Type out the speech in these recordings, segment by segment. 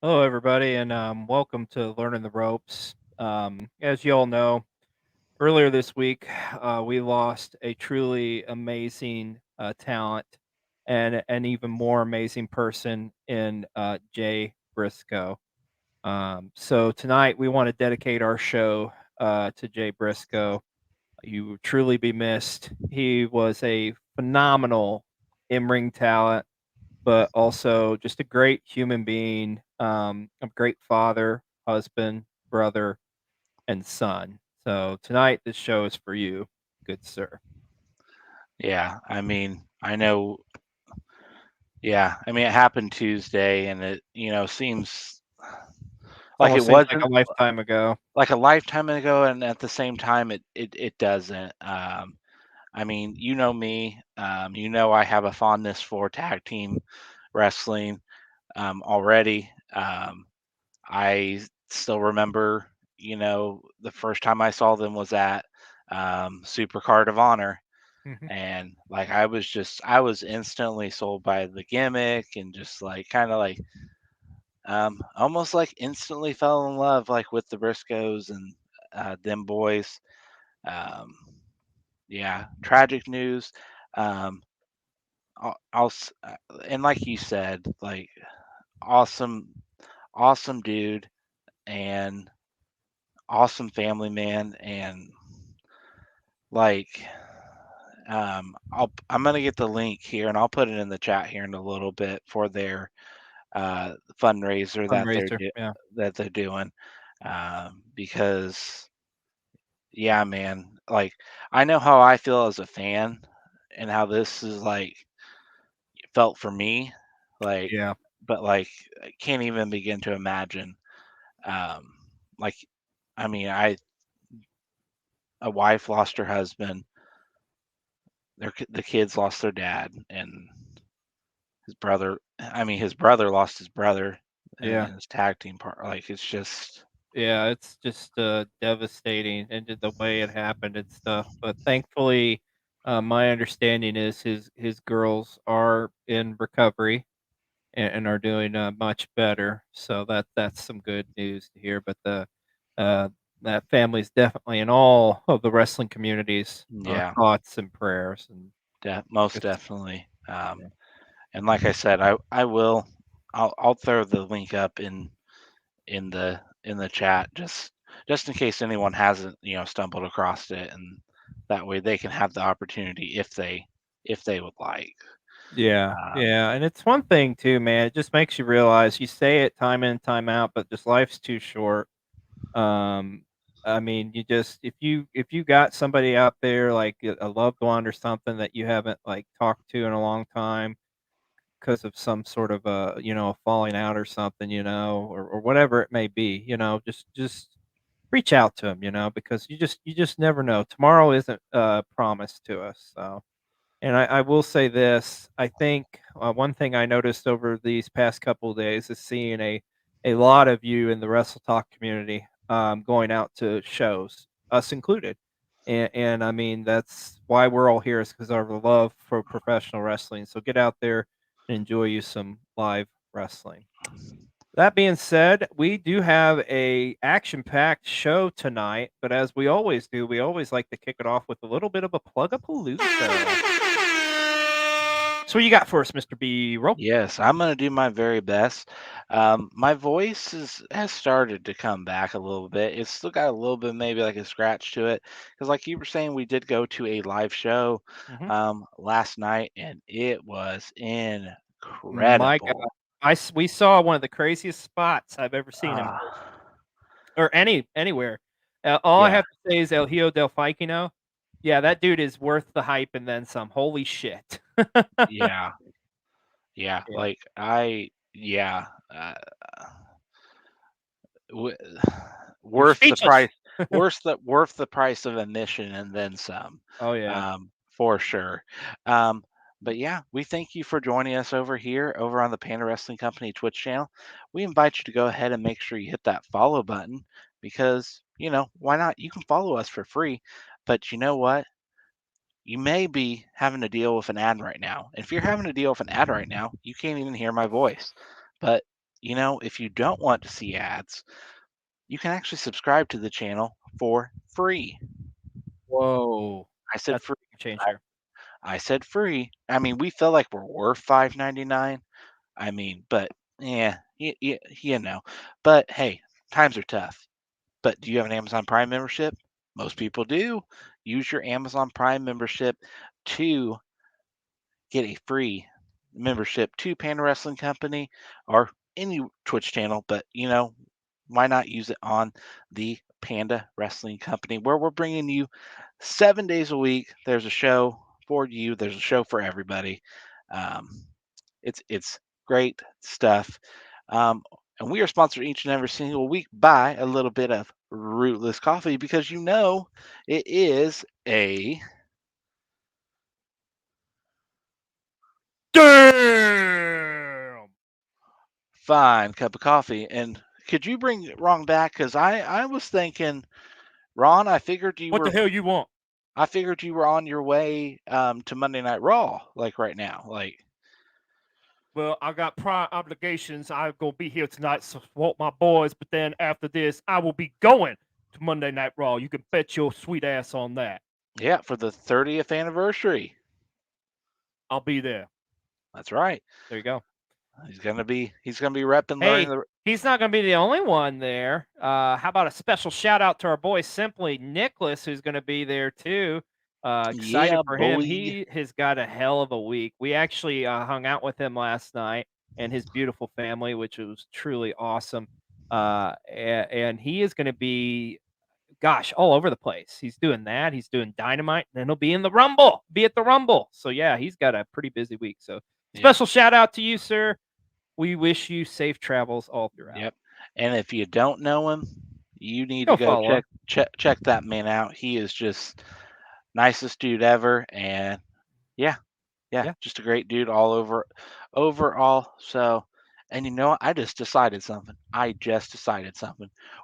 Hello, everybody, and welcome to Learning the Ropes. As you all know, earlier this week, we lost a truly amazing talent and an even more amazing person in Jay Briscoe. So tonight, we want to dedicate our show to Jay Briscoe. You will truly be missed. He was a phenomenal in-ring talent, but also just a great human being, a great father, husband, brother, and son. So tonight, this show is for you, good sir. Yeah, I know. Yeah, it happened Tuesday, and it seems like it Almost seems like a wasn't lifetime ago. like a lifetime ago, and at the same time, it doesn't. You know me. I have a fondness for tag team wrestling already. I still remember, the first time I saw them was at Supercard of Honor. Mhm. And like I was instantly sold by the gimmick and just like kind of like almost like instantly fell in love like with the Briscoes and them boys. Um, yeah, tragic news. Um, and like you said, like awesome, awesome dude and awesome family man and like I'm gonna get the link here and I'll put it in the chat here in a little bit for their fundraiser Fundraiser, yeah. that they're doing because yeah, man, like I know how I feel as a fan and how this is like felt for me, like, Yeah. but like I can't even begin to imagine. Um, like, I a wife lost her husband, the kids lost their dad, and his brother lost his brother Yeah. in his tag team part. Like, it's just, Yeah, it's just devastating and the way it happened and stuff. But thankfully, my understanding is his girls are in recovery and are doing much better. So that's some good news to hear. But the uh, that family's definitely in all of the wrestling communities yeah, thoughts and prayers and most just definitely. yeah. And like I said, I'll throw the link up in the chat just in case anyone hasn't stumbled across it, and that way they can have the opportunity if they would like. Yeah, Um, yeah, and it's one thing too, man. It just makes you realize you say it time in, time out, but just life's too short. Um, I mean, you just if you got somebody out there like a loved one or something that you haven't like talked to in a long time because of some sort of a falling out or something, or whatever it may be, just reach out to them, because you just never know. Tomorrow isn't promised to us, so. And I will say this, I think, one thing I noticed over these past couple of days is seeing a lot of you in the Wrestle Talk community, going out to shows, us included. And I mean, that's why we're all here is because of our love for professional wrestling. So get out there and enjoy you some live wrestling. That being said, we do have a action-packed show tonight, but as we always do, we always like to kick it off with a little bit of a plug-a-palooza. So what you got for us, Mr. B. Roll? yes, I'm gonna do my very best. My voice has started to come back a little bit. It's still got a little bit, maybe like a scratch to it, because like you were saying, we did go to a live show Mhm. last night, and it was My God. incredible. We saw one of the craziest spots I've ever seen in Uh, person, or anywhere. All I yeah, have to say is El Hijo del Faiquino. Yeah, that dude is worth the hype and then some. Holy shit. yeah, yeah. Yeah. Like yeah. Uh, w- You're worth the speechless. price, worth the price of admission and then some, Oh, yeah. for sure. Um, but yeah, we thank you for joining us over on the Panda Wrestling Company Twitch channel. We invite you to go ahead and make sure you hit that follow button because why not? You can follow us for free, but you know what? You may be having to deal with an ad right now. If you're having to deal with an ad right now, you can't even hear my voice. But if you don't want to see ads, you can actually subscribe to the channel for free. Whoa, I said that's free. a game changer. I said free. I mean, we feel like we're worth $5.99. I mean, but yeah, you know. But hey, times are tough. But do you have an Amazon Prime membership? Most people do. Use your Amazon Prime membership to get a free membership to Panda Wrestling Company or any Twitch channel. But why not use it on the Panda Wrestling Company, where we're bringing you 7 days a week? There's a show for you. There's a show for everybody. Um, it's great stuff. Um, and we are sponsored each and every single week by a little bit of Rootless Coffee, because it is a Damn! fine cup of coffee. And could you bring Ron back? Because I was thinking, Ron, What the hell you want? I figured you were on your way to Monday Night Raw, like right now. Like, Well, I got prior obligations. I'm gonna be here tonight, to support my boys. But then after this, I will be going to Monday Night Raw. You can bet your sweet ass on that. yeah, for the 30th anniversary. I'll be there. That's right. There you go. He's gonna be repping, learning Hey, the. he's not going to be the only one there. How about a special shout out to our boy Simply Nicholas, who's going to be there too. Excited Yeah, for him. boy. He has got a hell of a week. We actually hung out with him last night and his beautiful family, which was truly awesome. And he is going to be, gosh, all over the place. He's doing that. He's doing Dynamite, and then he'll be in the Rumble. Be at the Rumble. So yeah, he's got a pretty busy week. So Yeah. special shout out to you, sir. We wish you safe travels all throughout. Yep. And if you don't know him, you need to Go go follow him. check that man out. He is just nicest dude ever, and yeah, yeah, Yeah, just a great dude all over overall. So, and I just decided something.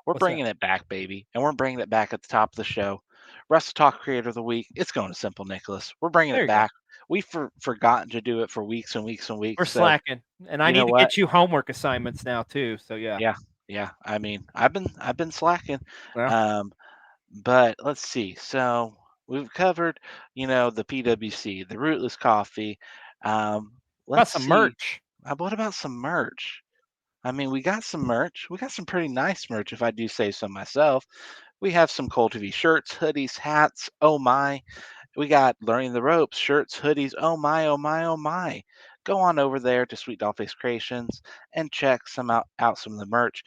We're what's that? bringing it back, baby, and we're bringing it back at the top of the show. Wrestle Talk Creator of the Week. It's going to Simple Nicholas. We're bringing There it you go. back. We've forgotten to do it for weeks and weeks and We're weeks. So, slacking, and I you need know to what? get you homework assignments now too. So yeah, Yeah, yeah. I mean, I've been slacking. well, Um, but let's see. So we've covered, the PWC, the Rootless Coffee. Um, got let's some see. merch. What about some merch? I mean, we got some merch. We got some pretty nice merch, if I do say so myself. We have some Cold TV shirts, hoodies, hats. Oh my. We got Learning the Ropes, shirts, hoodies. Oh my, oh my, oh my. Go on over there to Sweet Dollface Creations and check out some of the merch.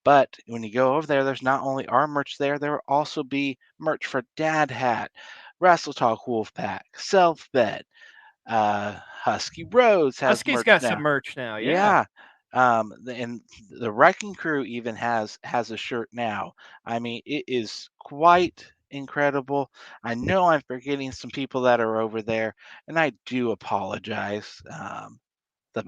But when you go over there, there's not only our merch there, there will also be merch for Dad Hat, Wrestle Talk Wolfpack, Self Bed, Husky Rose has Husky's merch got some now. merch now. Yeah, Yeah. And the Wrecking Crew even has a shirt now. I mean, it is quite incredible. I know I'm forgetting some people that are over there, and I do apologize.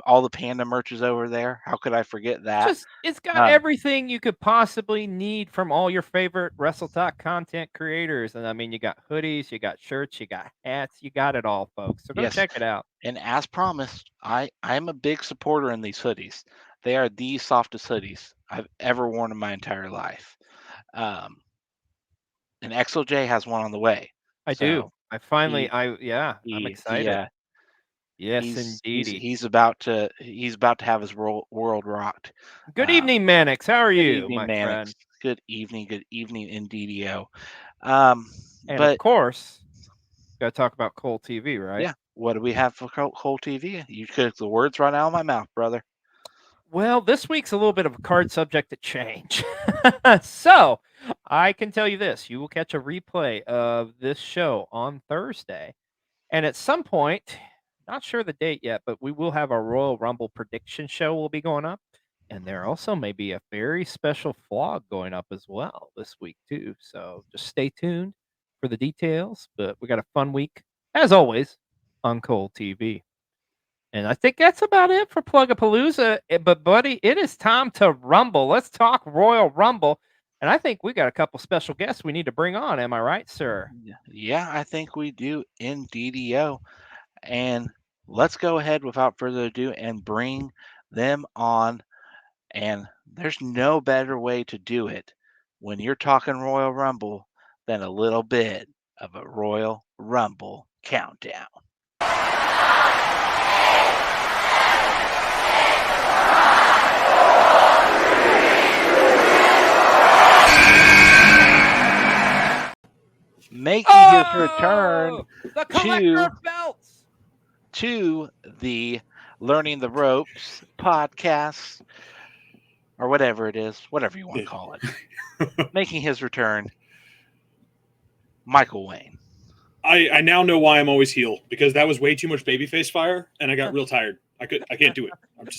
All the Panda merch is over there. How could I forget that? it's got Um, everything you could possibly need from all your favorite Wrestle Talk content creators. And I mean, you got hoodies, you got shirts, you got hats, you got it all, folks. So go yes, check it out. and as promised, I'm a big supporter in these hoodies. They are the softest hoodies I've ever worn in my entire life. Um, and XOJ has one on the way. I do. So I finally, he yeah, I'm he excited. Yes, he's he's indeedy. he's about to have his world rocked. Good Um, evening, Mannix. How are Good you, evening, my friend? Mannix. Good evening, Indeedio. Um, And of but course, gotta talk about Cole TV, right? yeah, what do we have for Cole TV? You took the words right out of my mouth, brother. Well, this week's a little bit of a card subject to change. So, I can tell you this, you will catch a replay of this show on Thursday, and at some point, not sure the date yet, but we will have a Royal Rumble prediction show will be going up, and there also may be a very special vlog going up as well this week too, so just stay tuned for the details, but we got a fun week, as always, on Cole TV. And I think that's about it for Plugapalooza. But buddy, it is time to rumble. Let's talk Royal Rumble. And I think we got a couple special guests we need to bring on. Am I right, sir? Yeah, I think we do in DDO. And let's go ahead without further ado and bring them on. And there's no better way to do it when you're talking Royal Rumble than a little bit of a Royal Rumble countdown. Making his return the collector of belts to the Learning the Ropes podcast, or whatever it is, whatever you want to call it. Making his return, Michael Wayne. I now know why I'm always heel, because that was way too much babyface fire, and I got real tired. I can't do it.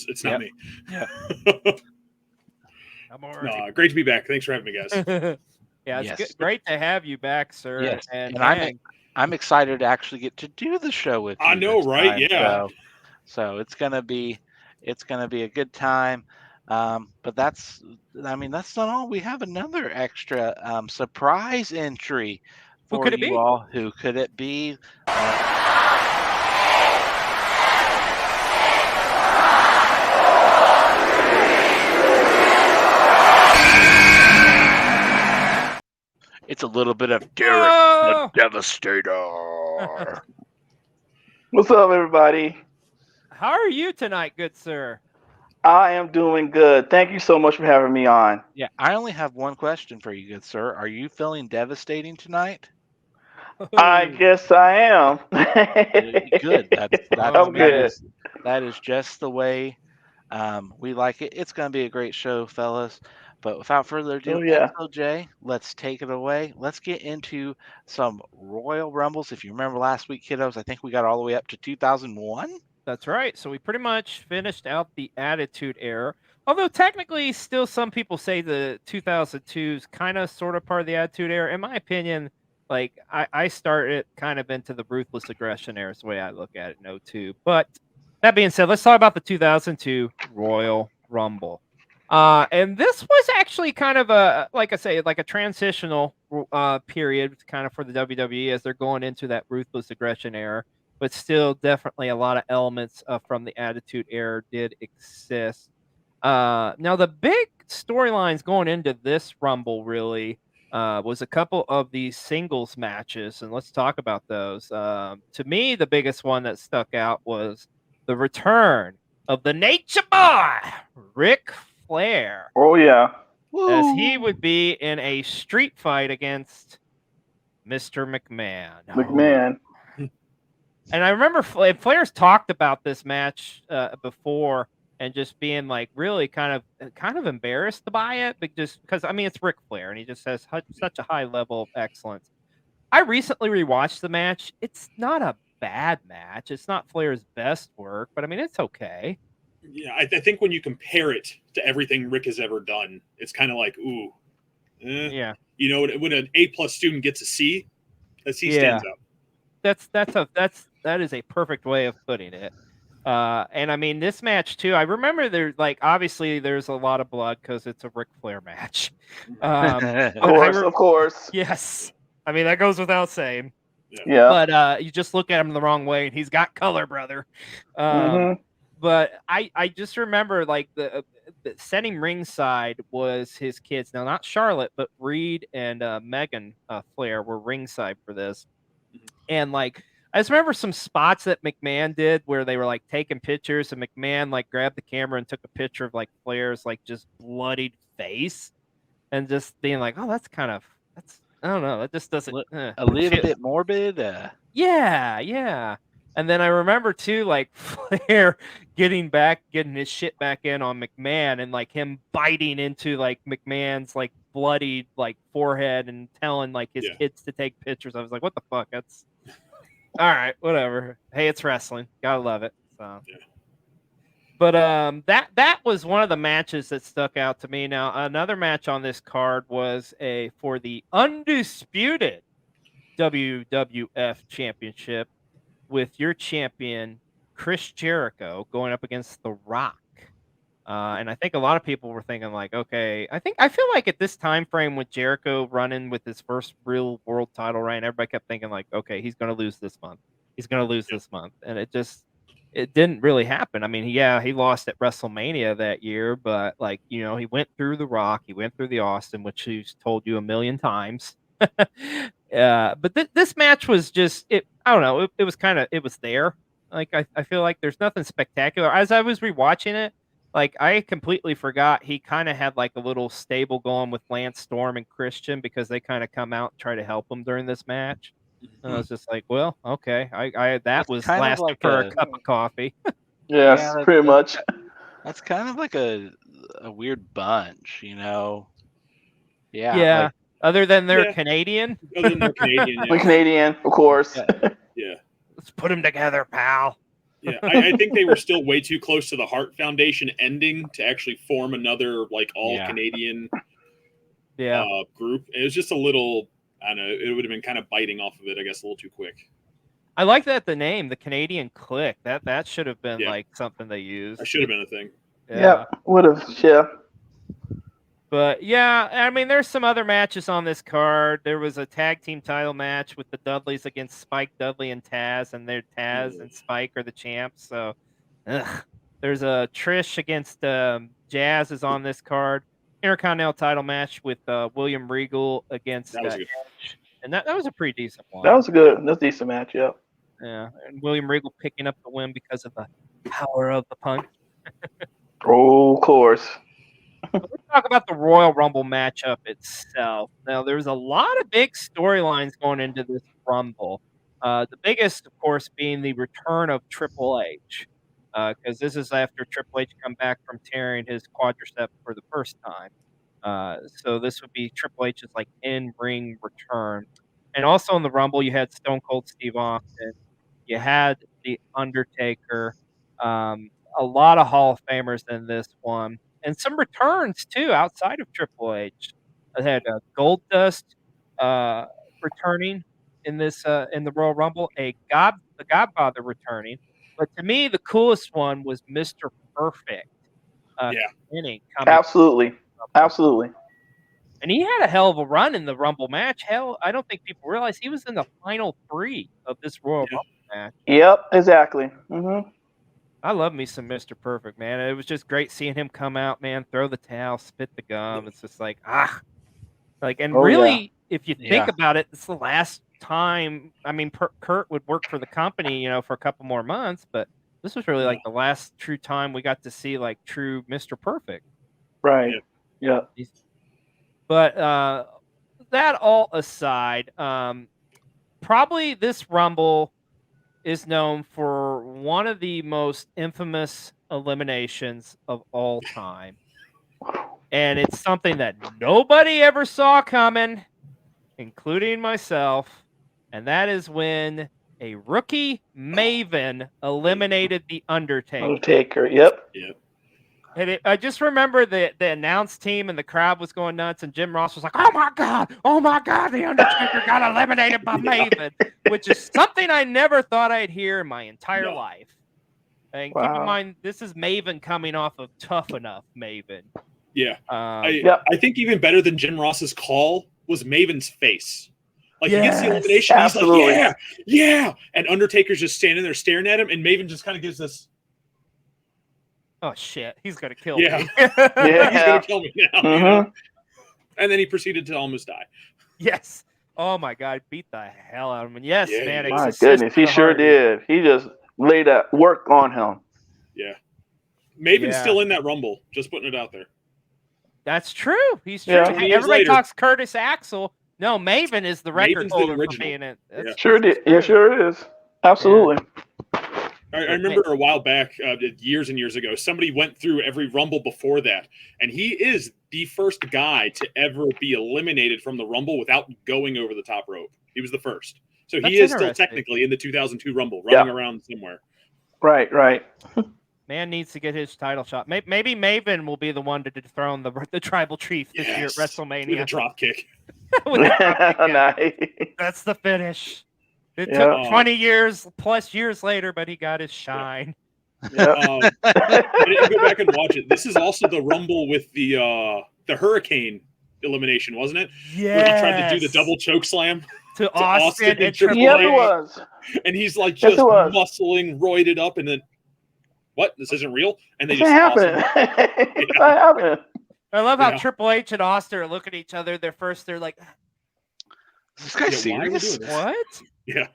It's not me. Yeah. No, great to be back. Thanks for having me, guys. Yeah, it's good, great to have you back, sir. Yes. And I'm excited to actually get to do the show with you. I know, right? Time. Yeah. So it's gonna be a good time. But that's not all. We have another extra surprise entry for you all. Who could it be? It's a little bit of Derek the Devastator. What's up, everybody? How are you tonight, good sir? I am doing good. Thank you so much for having me on. Yeah, I only have one question for you, good sir. Are you feeling devastating tonight? I guess I am. Good. I'm good. That is just the way we like it. It's going to be a great show, fellas. But without further ado, SLJ, let's take it away. Let's get into some Royal Rumbles. If you remember last week, kiddos, I think we got all the way up to 2001. That's right. So we pretty much finished out the Attitude Era. Although technically, still some people say the 2002 is kind of sort of part of the Attitude Era. In my opinion, like I started kind of into the Ruthless Aggression Era is the way I look at it in 02. But that being said, let's talk about the 2002 Royal Rumble. And this was actually kind of like I say, like a transitional period kind of for the WWE as they're going into that Ruthless Aggression Era. But still, definitely a lot of elements from the Attitude Era did exist. Now, the big storylines going into this Rumble really was a couple of these singles matches, and let's talk about those. To me, the biggest one that stuck out was the return of the Nature Boy, Ric Flair. Oh, yeah. As he would be in a street fight against Mr. McMahon. And I remember Flair's talked about this match before, and just being like really kind of embarrassed by it, but just because I mean it's Ric Flair and he just has such a high level of excellence. I recently rewatched the match. It's not a bad match. It's not Flair's best work, but I mean it's okay. Yeah, I think when you compare it to everything Rick has ever done, it's kind of like ooh, yeah. You know, when an A+ student gets a C, that C stands out. That is a perfect way of putting it. And I mean, this match too, I remember there's like, obviously there's a lot of blood because it's a Ric Flair match. Of course. Yes. I mean, that goes without saying. Yeah. But you just look at him the wrong way and he's got color, brother. But I just remember like the setting ringside was his kids. Now, not Charlotte, but Reed and Megan Flair were ringside for this. And like, I just remember some spots that McMahon did where they were like taking pictures, and McMahon like grabbed the camera and took a picture of like Flair's like just bloodied face, and just being like, "Oh, that's I don't know, that just doesn't a little bit morbid." Yeah. And then I remember too, like Flair getting his shit back in on McMahon, and like him biting into like McMahon's like bloodied like forehead and telling like his kids to take pictures. I was like, what the fuck? That's all right, whatever. Hey, it's wrestling. Gotta love it. So, but that was one of the matches that stuck out to me. Now, another match on this card was for the undisputed WWF Championship with your champion Chris Jericho going up against The Rock. And I think a lot of people were thinking like, okay, I feel like at this time frame with Jericho running with his first real world title reign, everybody kept thinking like, okay, he's going to lose this month. He's going to lose this month. And it just, it didn't really happen. I mean, yeah, he lost at WrestleMania that year, but like, you know, he went through The Rock, he went through the Austin, which he's told you a million times. But this match was just it. I don't know. It was kind of it was there. Like I feel like there's nothing spectacular. As I was rewatching it, like I completely forgot he kind of had like a little stable going with Lance Storm and Christian because they kind of come out and try to help him during this match. And I was just like, well, okay, I that It's was kind of lasting like for a- a cup of coffee. Yes, Yeah, pretty much. That's kind of like a weird bunch, you know. Yeah. Yeah. Like, Other than they're Yeah. Canadian, Other than they're Canadian, The yeah. Canadian, of course. Yeah. Yeah. let's put them together, pal. Yeah, I think they were still way too close to the Hart Foundation ending to actually form another like all Yeah. Canadian Yeah. group. It was just a little, I don't know, it would have been kind of biting off of it, I guess, a little too quick. I like that the name, the Canadian Click. That should have been Yeah. like something they used. That should have been a thing. Yep, would have. Yeah. But yeah, I mean, there's some other matches on this card. There was a tag team title match with the Dudleys against Spike Dudley and Taz, and their Taz and Spike are the champs. So, there's a Trish against Jazz is on this card. Intercontinental title match with William Regal against That was good. Edge, and that was a pretty decent one. That was good. That's a decent match. Yep. Yeah, and William Regal picking up the win because of the power of the punch. Oh, of course. Let's talk about the Royal Rumble matchup itself. Now, there's a lot of big storylines going into this Rumble. The biggest, of course, being the return of Triple H, because this is after Triple H come back from tearing his quadricep for the first time. So this would be Triple H's like in-ring return. And also in the Rumble, you had Stone Cold Steve Austin. You had The Undertaker. A lot of Hall of Famers in this one. And some returns too outside of Triple H. I had Goldust returning in this in the Royal Rumble. The Godfather returning, but to me the coolest one was Mr. Perfect. Coming. Absolutely, absolutely. And he had a hell of a run in the Rumble match. Hell, I don't think people realize he was in the final 3 of this Royal Rumble match. Yep, exactly. Mm-hmm. I love me some Mr. Perfect, man. It was just great seeing him come out, man, throw the towel, spit the gum. It's just like, really, if you think about it, it's the last time. I mean, Kurt would work for the company, you know, for a couple more months, but this was really like the last true time we got to see like true Mr. Perfect. Right. Yeah. But that all aside, probably this Rumble is known for one of the most infamous eliminations of all time. And it's something that nobody ever saw coming, including myself. And that is when a rookie Maven eliminated The Undertaker. Undertaker, yep. And I just remember the announce team and the crowd was going nuts, and Jim Ross was like, oh my God, The Undertaker got eliminated by Maven, which is something I never thought I'd hear in my entire life. And keep in mind, this is Maven coming off of Tough Enough Maven. Yeah. I think even better than Jim Ross's call was Maven's face. Like, he gets the elimination, absolutely. He's like, yeah. And Undertaker's just standing there staring at him, and Maven just kind of gives this. Oh, shit. He's going to kill me. He's going to kill me now. You know? And then he proceeded to almost die. Yes. Oh, my God. Beat the hell out of him. And yes, man. My goodness. He sure did. He just laid that work on him. Yeah. Maven's still in that Rumble. Just putting it out there. That's true. He's true. Yeah. Everybody talks Curtis Axel. No, Maven is the record holder for being it. Sure did. Yeah, sure is. Absolutely. I remember a while back, years and years ago, somebody went through every Rumble before that, and he is the first guy to ever be eliminated from the Rumble without going over the top rope. He was the first. So he is still technically in the 2002 Rumble, running around somewhere. Right. Man needs to get his title shot. Maybe Maven will be the one to dethrone the Tribal Chief this year at WrestleMania. With a drop kick. Nice. That's the finish. It took 20 years plus years later, but he got his shine. I didn't go back and watch it. This is also the Rumble with the Hurricane elimination, wasn't it? Yeah. Where he tried to do the double choke slam to Austin and Triple H. Yep, it was. And he's like just muscling, roided up, and then what? This isn't real, and they It's just not toss happening. him. It's not happening. I love how Yeah. Triple H and Austin are looking at each other. They're like, Is this guy Yeah, why are we serious? doing this? what? Yeah,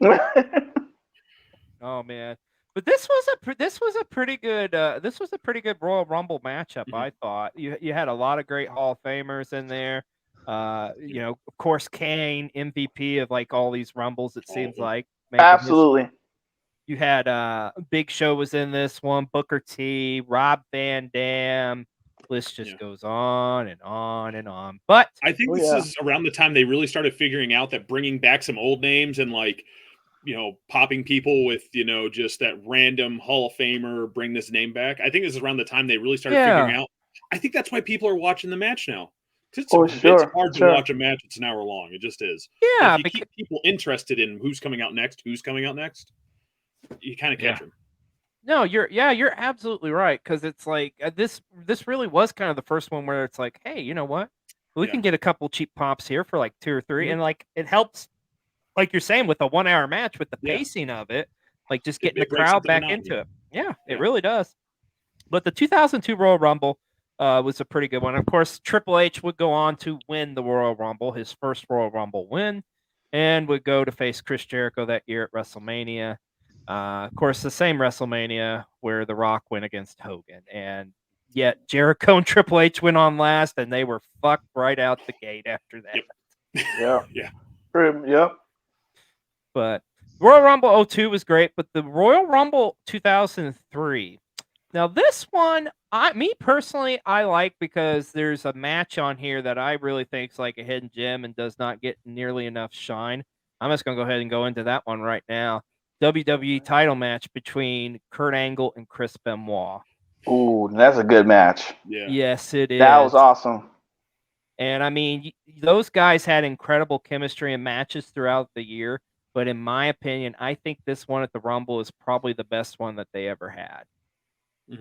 Oh man. But this was a pretty good Royal Rumble matchup, I thought. You had a lot of great Hall of Famers in there. You know, of course, Kane, MVP of like all these Rumbles, it seems like. Absolutely. You had Big Show was in this one, Booker T, Rob Van Dam. List just goes on and on and on. But I think this is around the time they really started figuring out that bringing back some old names and like, you know, popping people with, you know, just that random Hall of Famer, bring this name back. I think this is around the time they really started figuring out. I think that's why people are watching the match now. It's hard to watch a match that's an hour long. It just is. Yeah, but if you keep people interested in who's coming out next, you kind of catch them. No, you're absolutely right, because it's like this really was kind of the first one where it's like, hey, you know what? We can get a couple cheap pops here for like 2 or 3, and like it helps, like you're saying, with a 1 hour match with the pacing of it, like just getting the crowd back into it. Yeah, it really does. But the 2002 Royal Rumble was a pretty good one. Of course, Triple H would go on to win the Royal Rumble, his first Royal Rumble win, and would go to face Chris Jericho that year at WrestleMania. Of course, the same WrestleMania where The Rock went against Hogan. And yet Jericho and Triple H went on last, and they were fucked right out the gate after that. Yep. But Royal Rumble 02 was great, but the Royal Rumble 2003. Now, this one, me personally, I like because there's a match on here that I really think is like a hidden gem and does not get nearly enough shine. I'm just going to go ahead and go into that one right now. WWE title match between Kurt Angle and Chris Benoit. Ooh, that's a good match. Yeah. Yes, it is. That was awesome. And I mean, those guys had incredible chemistry in matches throughout the year. But in my opinion, I think this one at the Rumble is probably the best one that they ever had.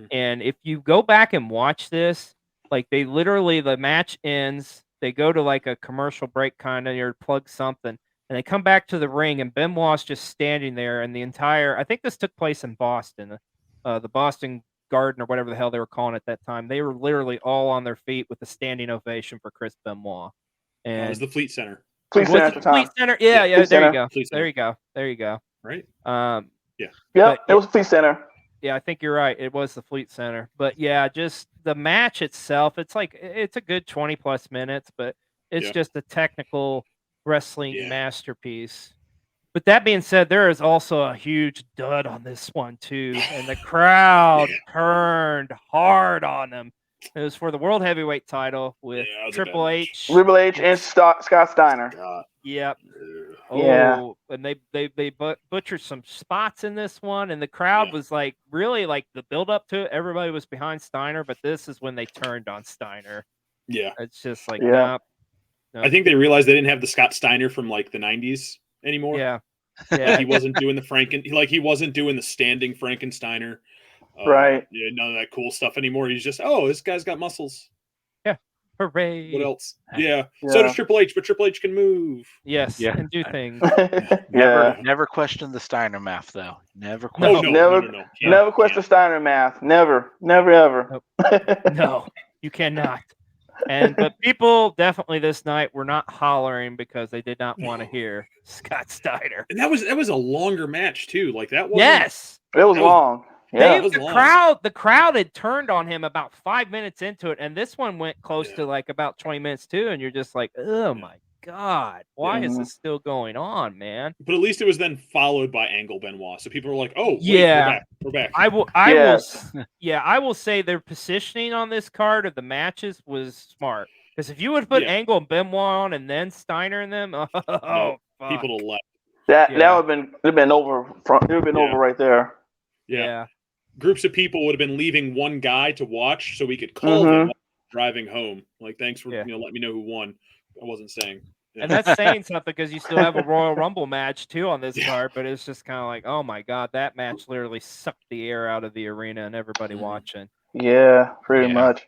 And if you go back and watch this, like they literally, the match ends, they go to like a commercial break kind of, or plug something, and they come back to the ring, and Benoit's just standing there, and the entire, I think this took place in Boston, the Boston Garden or whatever the hell they were calling it at that time. They were literally all on their feet with a standing ovation for Chris Benoit. And it was the Fleet Center. Fleet Center at the time. Fleet Center. Yeah, Fleet there Center. you go. Fleet There Center. you go. Right? Yep, it was Fleet Center. Yeah, I think you're right. It was the Fleet Center. But yeah, just the match itself, it's like, it's a good 20 plus minutes, but it's just a technical wrestling masterpiece. But that being said, there is also a huge dud on this one too, and the crowd turned hard on them. It was for the World Heavyweight title with Triple H. Triple H and Scott Steiner. Yep. Yeah. Oh, and they butchered some spots in this one, and the crowd was like, really, like the build up to it, everybody was behind Steiner, but this is when they turned on Steiner. Yeah. It's just like, Yeah. I think they realized they didn't have the Scott Steiner from like the 90s anymore. Yeah. Like he wasn't doing he wasn't doing the standing Frankensteiner. Right. Yeah, none of that cool stuff anymore. He's just, oh, this guy's got muscles. Yeah. Hooray. What else? Yeah. So does Triple H, but Triple H can move. Yes. And do things. Never question the Steiner math, though. Never question. Never question Steiner math. Never, ever. Nope. No, you cannot. But people definitely this night were not hollering because they did not want to hear Scott Steiner. And that was a longer match too. Like that was it was long. Yeah, the crowd had turned on him about 5 minutes into it, and this one went close to like about 20 minutes too, and you're just like, oh my God, why is this still going on, man? But at least it was then followed by Angle Benoit, so people were like, oh, wait, we're back. I will say their positioning on this card of the matches was smart, because if you would put Angle and Benoit on and then Steiner in them, fuck. People to left. That would have been over. It would have been over right there. Yeah. Groups of people would have been leaving one guy to watch so we could call them driving home. Like, thanks for let me know who won. I wasn't saying. Yeah. And that's saying something, because you still have a Royal Rumble match too on this card, but it's just kind of like, oh my God, that match literally sucked the air out of the arena and everybody watching. Yeah, pretty much.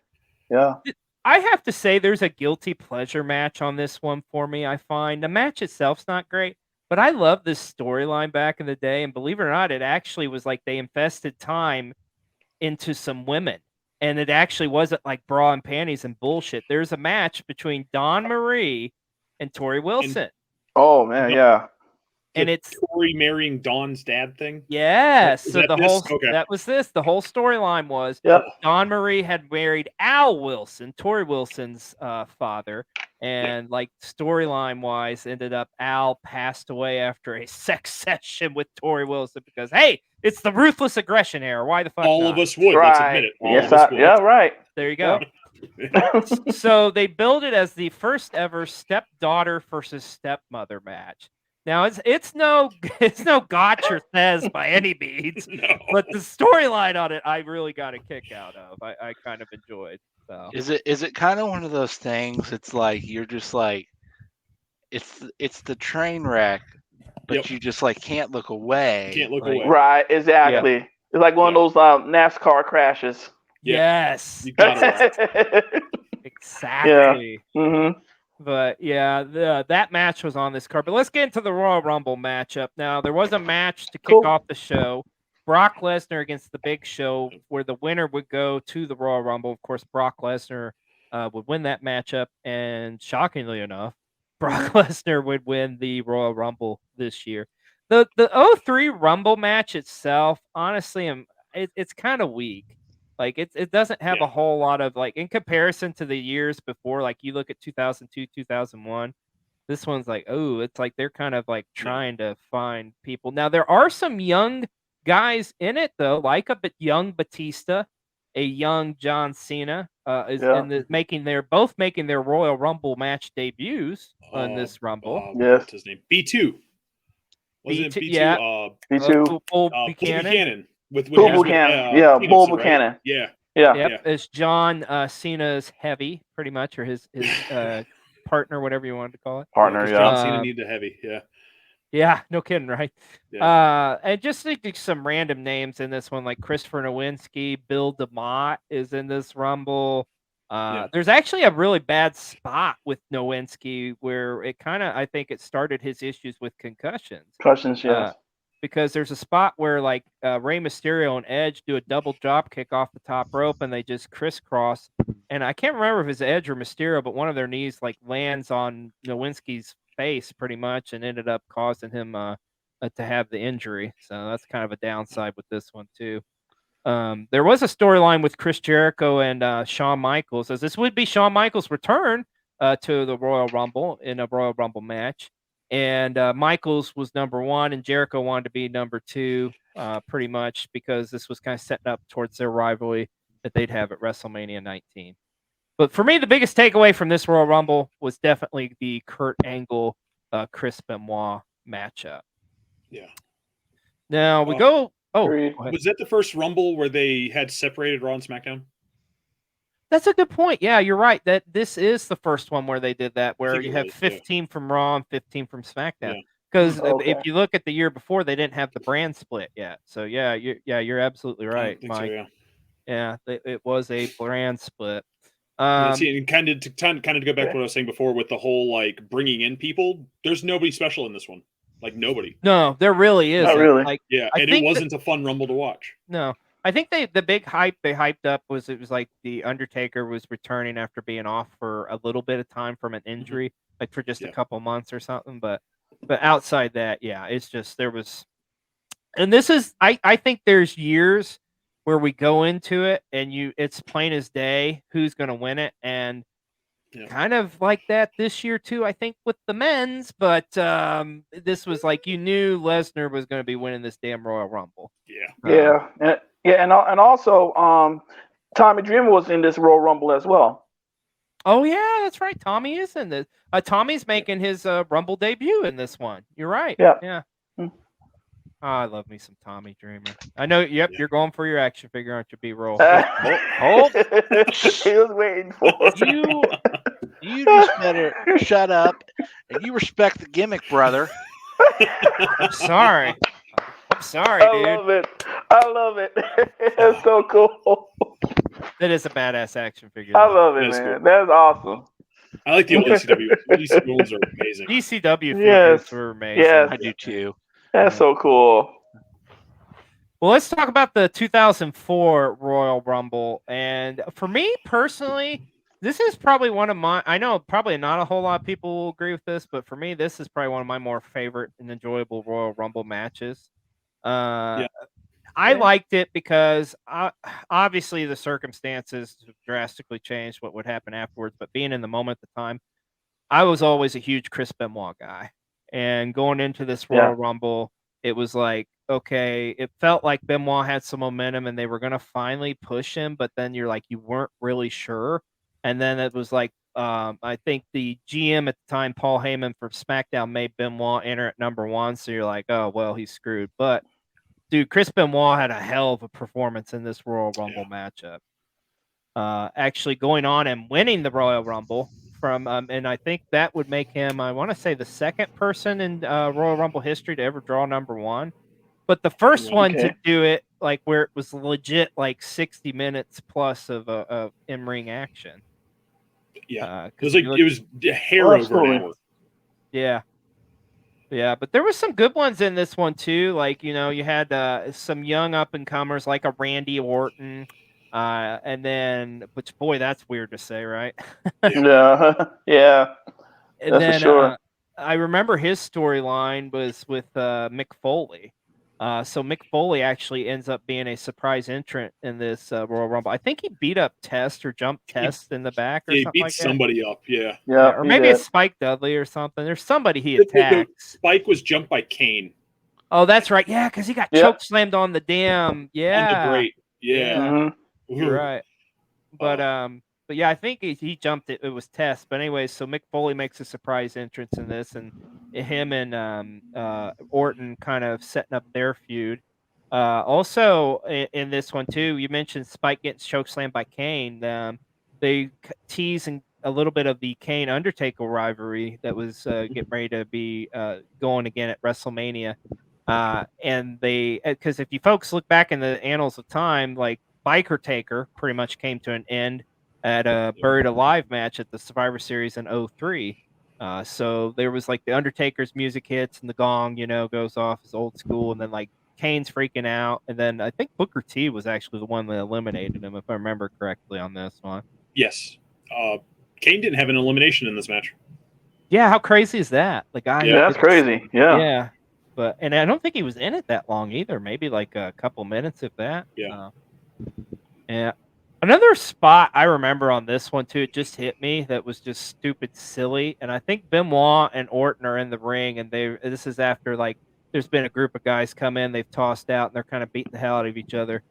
Yeah. I have to say there's a guilty pleasure match on this one for me, I find. The match itself's not great, but I love this storyline back in the day, and believe it or not, it actually was like they invested time into some women. And it actually wasn't like bra and panties and bullshit. There's a match between Dawn Marie and Tori Wilson. Oh man, yeah. And it's Tori marrying Dawn's dad thing. Yes. Is So that the this? whole Okay. that was this. The whole storyline was Yep. Dawn Marie had married Al Wilson, Tori Wilson's father, and like storyline wise, ended up Al passed away after a sex session with Tori Wilson because hey, it's the Ruthless Aggression era. Why the fuck All not? of us would. Right. Let's admit it. All Yes, of us would. yeah, right. There you go. Yep. So they billed it as the first ever stepdaughter versus stepmother match. Now it's no gotcha says by any means, No. but the storyline on it I really got a kick out of. I kind of enjoyed. So Is it kind of one of those things? It's like you're just like, it's the train wreck, but Yep. you just like can't look away. Can't look Like, away. Right, exactly. It's like one of those NASCAR crashes. Yeah. yes, You got it. exactly. Mm-hmm. But yeah, that match was on this card. But let's get into the Royal Rumble matchup. Now, there was a match to kick Cool. off the show. Brock Lesnar against the Big Show, where the winner would go to the Royal Rumble. Of course, Brock Lesnar would win that matchup. And shockingly enough, Brock Lesnar would win the Royal Rumble this year. The 03 Rumble match itself, honestly, it's kind of weak. Like it doesn't have a whole lot of like in comparison to the years before. Like you look at 2002, 2001. This one's like, oh, it's like they're kind of like trying to find people. Now there are some young guys in it though, like a young Batista, a young John Cena is in the both making their Royal Rumble match debuts on this Rumble. Yes. What's his name? B2. Wasn't it B2? Yeah. B2. Bull Buchanan. With Bull Buchanan. Bull Stevenson, right? Buchanan. Yeah. Yeah. Yep, it's John Cena's heavy, pretty much, or his partner, whatever you wanted to call it. Partner, Because yeah. John Cena needed a heavy. Yeah. Yeah, no kidding, right? Yeah. And just thinking some random names in this one, like Christopher Nowinski, Bill DeMott is in this Rumble. There's actually a really bad spot with Nowinski where it kind of, I think it started his issues with concussions. Concussions, yes. Because there's a spot where like Rey Mysterio and Edge do a double drop kick off the top rope and they just crisscross. And I can't remember if it's Edge or Mysterio, but one of their knees like lands on Nowinski's face pretty much and ended up causing him to have the injury. So that's kind of a downside with this one too. There was a storyline with Chris Jericho and Shawn Michaels, as this would be Shawn Michaels' return to the Royal Rumble in a Royal Rumble match. And Michaels was number one, and Jericho wanted to be number two, pretty much because this was kind of setting up towards their rivalry that they'd have at WrestleMania 19. But for me, the biggest takeaway from this Royal Rumble was definitely the Kurt Angle, Chris Benoit matchup. Yeah. Now we go. Oh, was that the first Rumble where they had separated Raw and SmackDown? That's a good point. Yeah, you're right. That this is the first one where they did that, where you have 15 from Raw and 15 from SmackDown. Because if you look at the year before, they didn't have the brand split yet. So yeah, you're absolutely right, Mike. So, yeah, it was a brand split. See, and kind of to go back to what I was saying before with the whole like bringing in people. There's nobody special in this one. Like nobody. No, there really isn't. Not really. Like, yeah, and it wasn't a fun Rumble to watch. No. I think the big hype they hyped up was it was like the Undertaker was returning after being off for a little bit of time from an injury, like for just a couple months or something. But outside that, yeah, it's just there was, and this is I think there's years where we go into it and it's plain as day who's going to win it, and kind of like that this year too. I think with the men's, but this was like you knew Lesnar was going to be winning this damn Royal Rumble. And also, Tommy Dreamer was in this Royal Rumble as well. Oh yeah, that's right. Tommy is in this. Tommy's making his Rumble debut in this one. You're right. Yeah. Oh, I love me some Tommy Dreamer. I know. Yep, you're going for your action figure, aren't you, B-roll? Hold. He was waiting for you. You just better shut up and you respect the gimmick, brother. I'm sorry. Dude. I love it. It's so cool. That is a badass action figure. I love it, man. Cool. That's awesome. I like the old ECW. ECW ones are amazing. ECW figures were amazing. Yes. I do too. That's so cool. Well, let's talk about the 2004 Royal Rumble. And for me personally, this is probably one of my, I know probably not a whole lot of people will agree with this, but for me, this is probably one of my more favorite and enjoyable Royal Rumble matches. Yeah. I liked it because obviously the circumstances drastically changed what would happen afterwards, but being in the moment at the time, I was always a huge Chris Benoit guy. And going into this Royal Rumble, it was like, okay, it felt like Benoit had some momentum and they were going to finally push him, but then you're like, you weren't really sure. And then it was like, I think the GM at the time, Paul Heyman for SmackDown, made Benoit enter at number 1. So you're like, oh, well, he's screwed. But dude, Chris Benoit had a hell of a performance in this Royal Rumble matchup. Actually going on and winning the Royal Rumble from, and I think that would make him, I want to say, the second person in Royal Rumble history to ever draw number 1. But the first one to do it, like where it was legit, like 60 minutes plus of in-ring action. Yeah, it was like it was a hair over an hour. Yeah. Yeah, but there was some good ones in this one too. Like, you know, you had some young up and comers like a Randy Orton, and then, which boy, that's weird to say, right? Yeah. And that's then for sure. I remember his storyline was with Mick Foley. So Mick Foley actually ends up being a surprise entrant in this Royal Rumble. I think he beat up Test or jumped Test in the back or something like that. He beat somebody up, yeah. Or maybe it's Spike Dudley or something. There's somebody he attacks. Spike was jumped by Kane. Oh, that's right. Yeah, because he got choke slammed on the damn. On the grate. Yeah. Mm-hmm. You're right. But yeah, I think he jumped it. It was Test. But anyways, so Mick Foley makes a surprise entrance in this, and him and Orton kind of setting up their feud. Also in this one too, you mentioned Spike getting chokeslammed by Kane. They tease a little bit of the Kane Undertaker rivalry that was getting ready to be going again at WrestleMania. And they, because if you folks look back in the annals of time, like Biker Taker pretty much came to an end at a Buried Alive match at the Survivor Series in 2003. So there was like the Undertaker's music hits and the gong, you know, goes off as old school, and then like Kane's freaking out, and then I think Booker T was actually the one that eliminated him, if I remember correctly on this one. Yes. Kane didn't have an elimination in this match. Yeah, how crazy is that? The guy. Yeah, that's crazy. Yeah. But and I don't think he was in it that long either. Maybe like a couple minutes, if that. Yeah. Yeah. Another spot I remember on this one too, it just hit me, that was just stupid silly. And I think Benoit and Orton are in the ring, and this is after like there's been a group of guys come in, they've tossed out, and they're kind of beating the hell out of each other.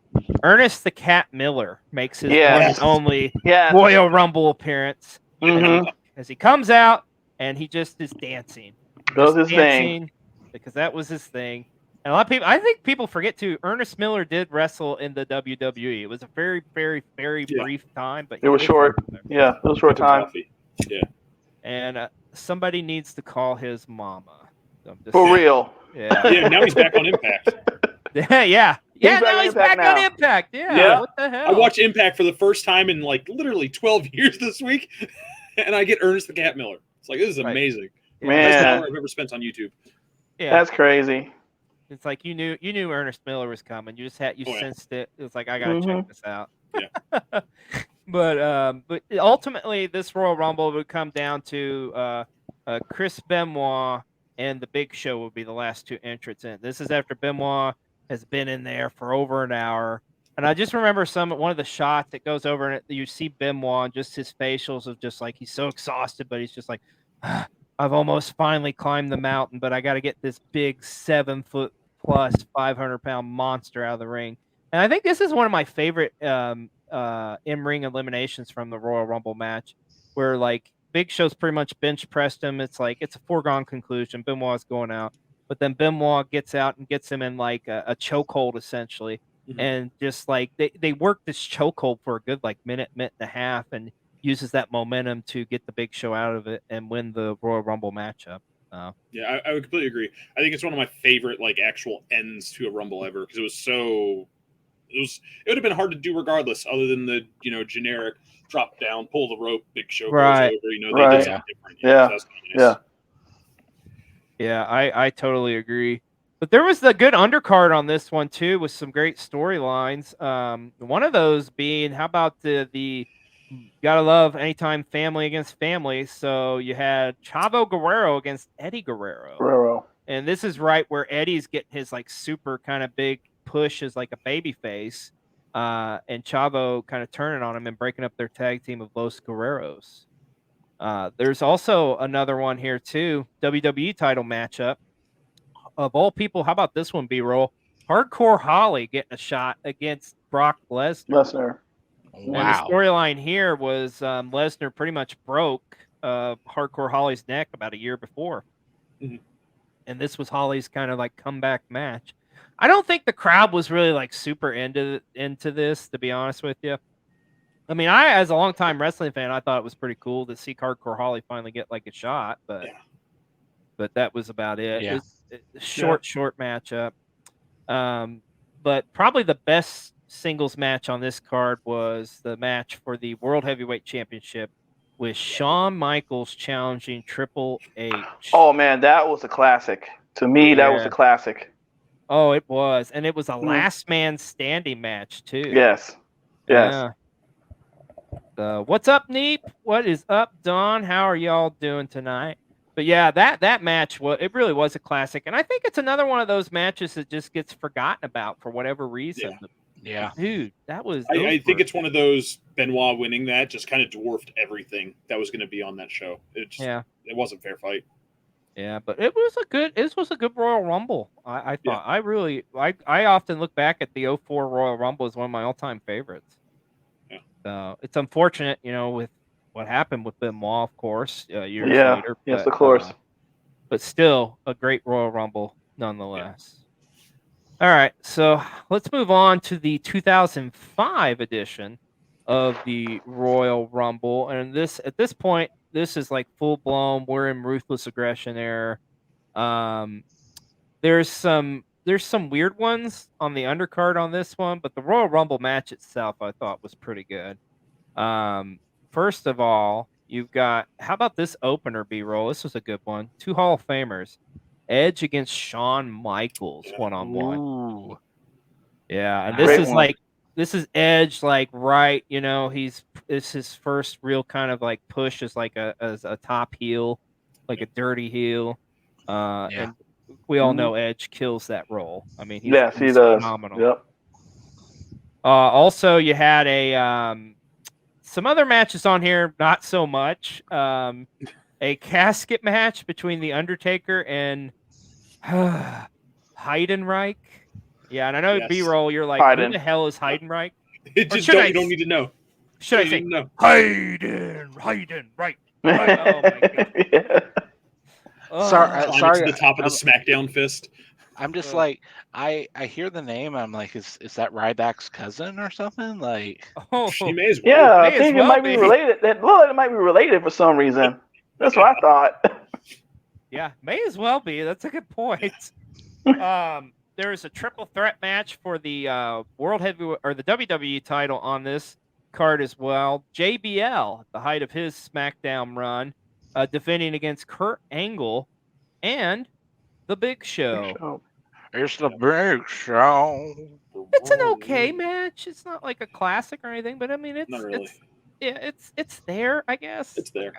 Ernest the Cat Miller makes his one and only Royal Rumble appearance. Mm-hmm. As he comes out and he just is dancing. Does his thing. Because that was his thing. And a lot of people, I think people forget too, Ernest Miller did wrestle in the WWE. It was a very, very, very brief time, but it was short. Yeah, it was short time. Yeah. And somebody needs to call his mama. For real. Yeah. Yeah, now he's back on Impact. Yeah. Now he's back on Impact. Yeah. What the hell? I watched Impact for the first time in like literally 12 years this week, and I get Ernest the Cat Miller. It's like, this is amazing. Man. Best hour I've ever spent on YouTube. Yeah. That's crazy. It's like you knew Ernest Miller was coming. You just sensed it. It was like, I gotta check this out. Yeah. But ultimately, this Royal Rumble would come down to Chris Benoit and the Big Show would be the last two entrants in. This is after Benoit has been in there for over an hour. And I just remember one of the shots that goes over and you see Benoit and just his facials of just like, he's so exhausted, but he's just like, I've almost finally climbed the mountain, but I got to get this big 7-foot plus 500-pound monster out of the ring. And I think this is one of my favorite in-ring eliminations from the Royal Rumble match, where like Big Show's pretty much bench pressed him. It's like, it's a foregone conclusion. Benoit's going out. But then Benoit gets out and gets him in like a chokehold, essentially. Mm-hmm. And just like they work this chokehold for a good like minute and a half, and uses that momentum to get the Big Show out of it and win the Royal Rumble matchup. Yeah, I would completely agree. I think it's one of my favorite like actual ends to a Rumble ever, because it would have been hard to do regardless, other than the generic drop down, pull the rope, Big Show goes over. They did something different. Yeah. Yeah, I totally agree. But there was a good undercard on this one too, with some great storylines. One of those being, how about the gotta love anytime family against family. So you had Chavo Guerrero against Eddie Guerrero. And this is right where Eddie's getting his like super kind of big push as like a baby face. And Chavo kind of turning on him and breaking up their tag team of Los Guerreros. There's also another one here too, WWE title matchup. Of all people, how about this one, B-roll? Hardcore Holly getting a shot against Brock Lesnar. Wow. And the storyline here was Lesnar pretty much broke Hardcore Holly's neck about a year before. Mm-hmm. And this was Holly's kind of like comeback match. I don't think the crowd was really like super into this, to be honest with you. I mean, I, as a longtime wrestling fan, I thought it was pretty cool to see Hardcore Holly finally get like a shot, but that was about it. Yeah. Short matchup. But probably the best singles match on this card was the match for the World Heavyweight Championship with Shawn Michaels challenging Triple H. Oh man, that was a classic. To me, that was a classic. Oh, it was. And it was a last man standing match too. Yes. Yeah. What's up, Neep? What is up, Don? How are y'all doing tonight? But yeah, that match, it really was a classic. And I think it's another one of those matches that just gets forgotten about for whatever reason. Yeah. Dude, that was... I think it's one of those, Benoit winning that just kind of dwarfed everything that was going to be on that show. It wasn't a fair fight. Yeah, but it was a good Royal Rumble. I thought. I often look back at the 04 Royal Rumble as one of my all-time favorites. Yeah. It's unfortunate, with what happened with Benoit, of course, years later. Yes, of course. But still, a great Royal Rumble nonetheless. Yeah. All right, so let's move on to the 2005 edition of the Royal Rumble, and at this point, this is like full blown. We're in Ruthless Aggression era. There's some weird ones on the undercard on this one, but the Royal Rumble match itself, I thought, was pretty good. First of all, you've got, how about this opener, B-roll? This was a good one. 2 Hall of Famers. Edge against Shawn Michaels one-on-one. Ooh. Yeah, and this is Edge, like, right, it's his first real kind of like push as like as a top heel, like a dirty heel. And we all know Edge kills that role. I mean, he's he does. Phenomenal. Yep. Also, you had some other matches on here, not so much. A casket match between The Undertaker and Heidenreich. Yeah, and I know B-roll, you're like, who the hell is Heidenreich? You don't need to know. Should I say Heidenreich? Right. Oh my god. Sorry. To the top of the SmackDown fist. I'm just like, I hear the name. I'm like, is that Ryback's cousin or something? Like, she may as well. Yeah, I think it might be related. It might be related for some reason. That's what I thought. Yeah, may as well be. That's a good point. There is a triple threat match for the World Heavyweight or the WWE title on this card as well. JBL, at the height of his SmackDown run, defending against Kurt Angle and the Big Show. It's the Big Show. It's an okay match. It's not like a classic or anything, but I mean, it's not really. It's there, I guess. It's there.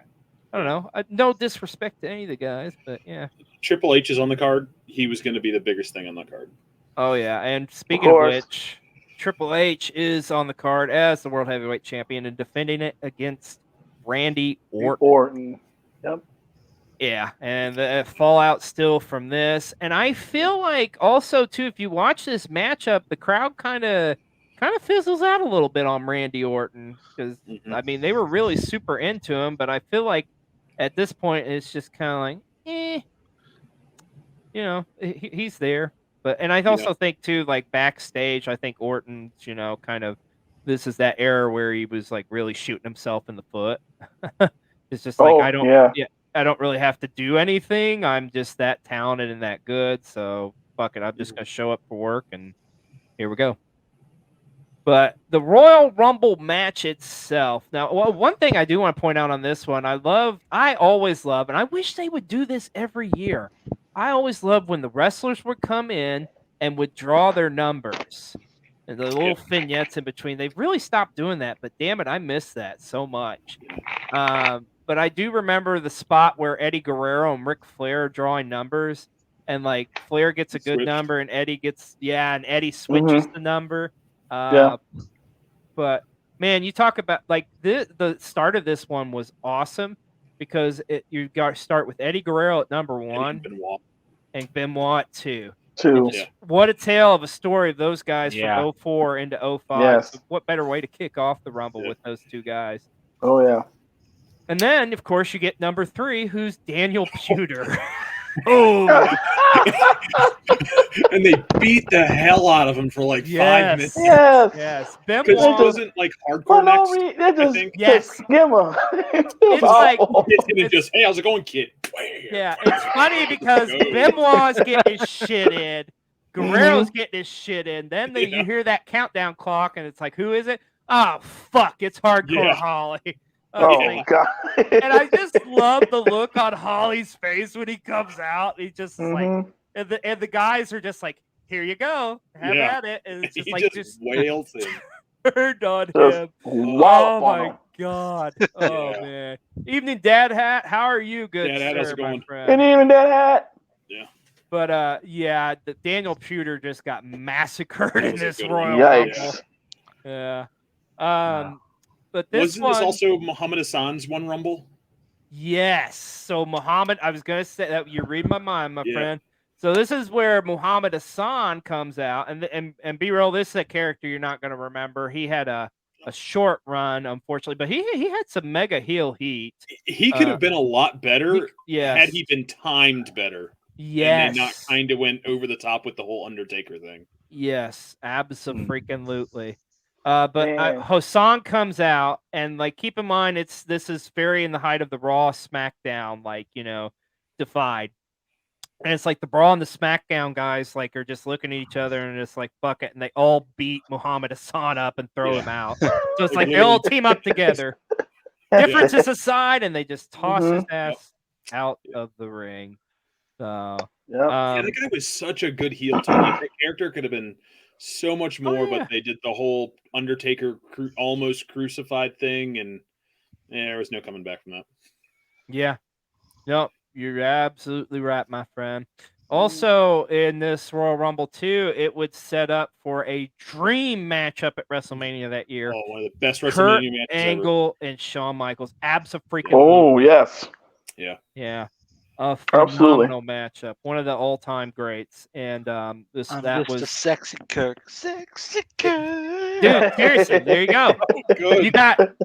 I don't know. No disrespect to any of the guys, but yeah. Triple H is on the card. He was going to be the biggest thing on the card. Oh yeah, and speaking of which, Triple H is on the card as the World Heavyweight Champion and defending it against Randy Orton. Yep. Yeah, and the fallout still from this, and I feel like also too, if you watch this matchup, the crowd kind of fizzles out a little bit on Randy Orton because I mean they were really super into him, but I feel like at this point it's just kind of like, he's there. But and I also think too, like backstage, I think Orton's, kind of this is that era where he was like really shooting himself in the foot. It's just like I don't really have to do anything. I'm just that talented and that good. So fuck it. I'm just gonna show up for work and here we go. But the Royal Rumble match itself. Now, one thing I do want to point out on this one, I always love, and I wish they would do this every year. I always loved when the wrestlers would come in and would draw their numbers and the little vignettes in between. They've really stopped doing that, but damn it, I miss that so much. But I do remember the spot where Eddie Guerrero and Ric Flair are drawing numbers, and like Flair gets a good number and Eddie gets and Eddie switches the number. But man, you talk about like the start of this one was awesome because you got to start with Eddie Guerrero at number 1 and Benoit at 2. What a tale of a story of those guys from 04 into 05. Yes. What better way to kick off the Rumble with those two guys? Oh yeah. And then, of course, you get number 3, who's Daniel Puder. And they beat the hell out of him for like 5 minutes. Yes. Because it wasn't like hardcore next. I think. Just give him. It's like it's just, hey, how's it going, kid? Yeah, it's funny because Benoit's getting his shit in, Guerrero's getting his shit in. Then you hear that countdown clock, and it's like, who is it? Oh fuck, it's Hardcore Holly. Oh god! And I just love the look on Holly's face when he comes out. He just like, and the guys are just like, "Here you go, have at it." And it's just he just wails him. Turned on him. Oh my god! Oh man! Evening, Dad Hat. How are you? Good, Dad Hat, how's it going? Good evening, Dad Hat. Yeah. But the Daniel Puder just got massacred in this Royal Rumble. Yeah. But wasn't this also Muhammad Hassan's one Rumble? Yes. So Muhammad, I was gonna say that you read my mind, my friend. So this is where Muhammad Hassan comes out, and be real, this is a character you're not gonna remember. He had a short run, unfortunately, but he had some mega heel heat. He could have been a lot better had he been timed better. Yes. And they not kind of went over the top with the whole Undertaker thing. Yes, absolutely. But Hassan comes out, and like keep in mind this is very in the height of the Raw SmackDown, like divide, and it's like the Raw and the SmackDown guys like are just looking at each other and just like fuck it, and they all beat Muhammad Hassan up and throw him out. So it's like they all team up together. Differences aside, and they just toss his ass out of the ring. So that guy was such a good heel too. That character could have been so much more, but they did the whole Undertaker almost crucified thing, and there was no coming back from that. Yeah. No, you're absolutely right, my friend. Also, in this Royal Rumble 2, it would set up for a dream matchup at WrestleMania that year. Oh, one of the best WrestleMania Kurt matches Angle and Shawn Michaels. Absolutely. Oh, yes. Yeah. A phenomenal matchup, one of the all-time greats, and that was a sexy Kirk, dude. Seriously, there you go.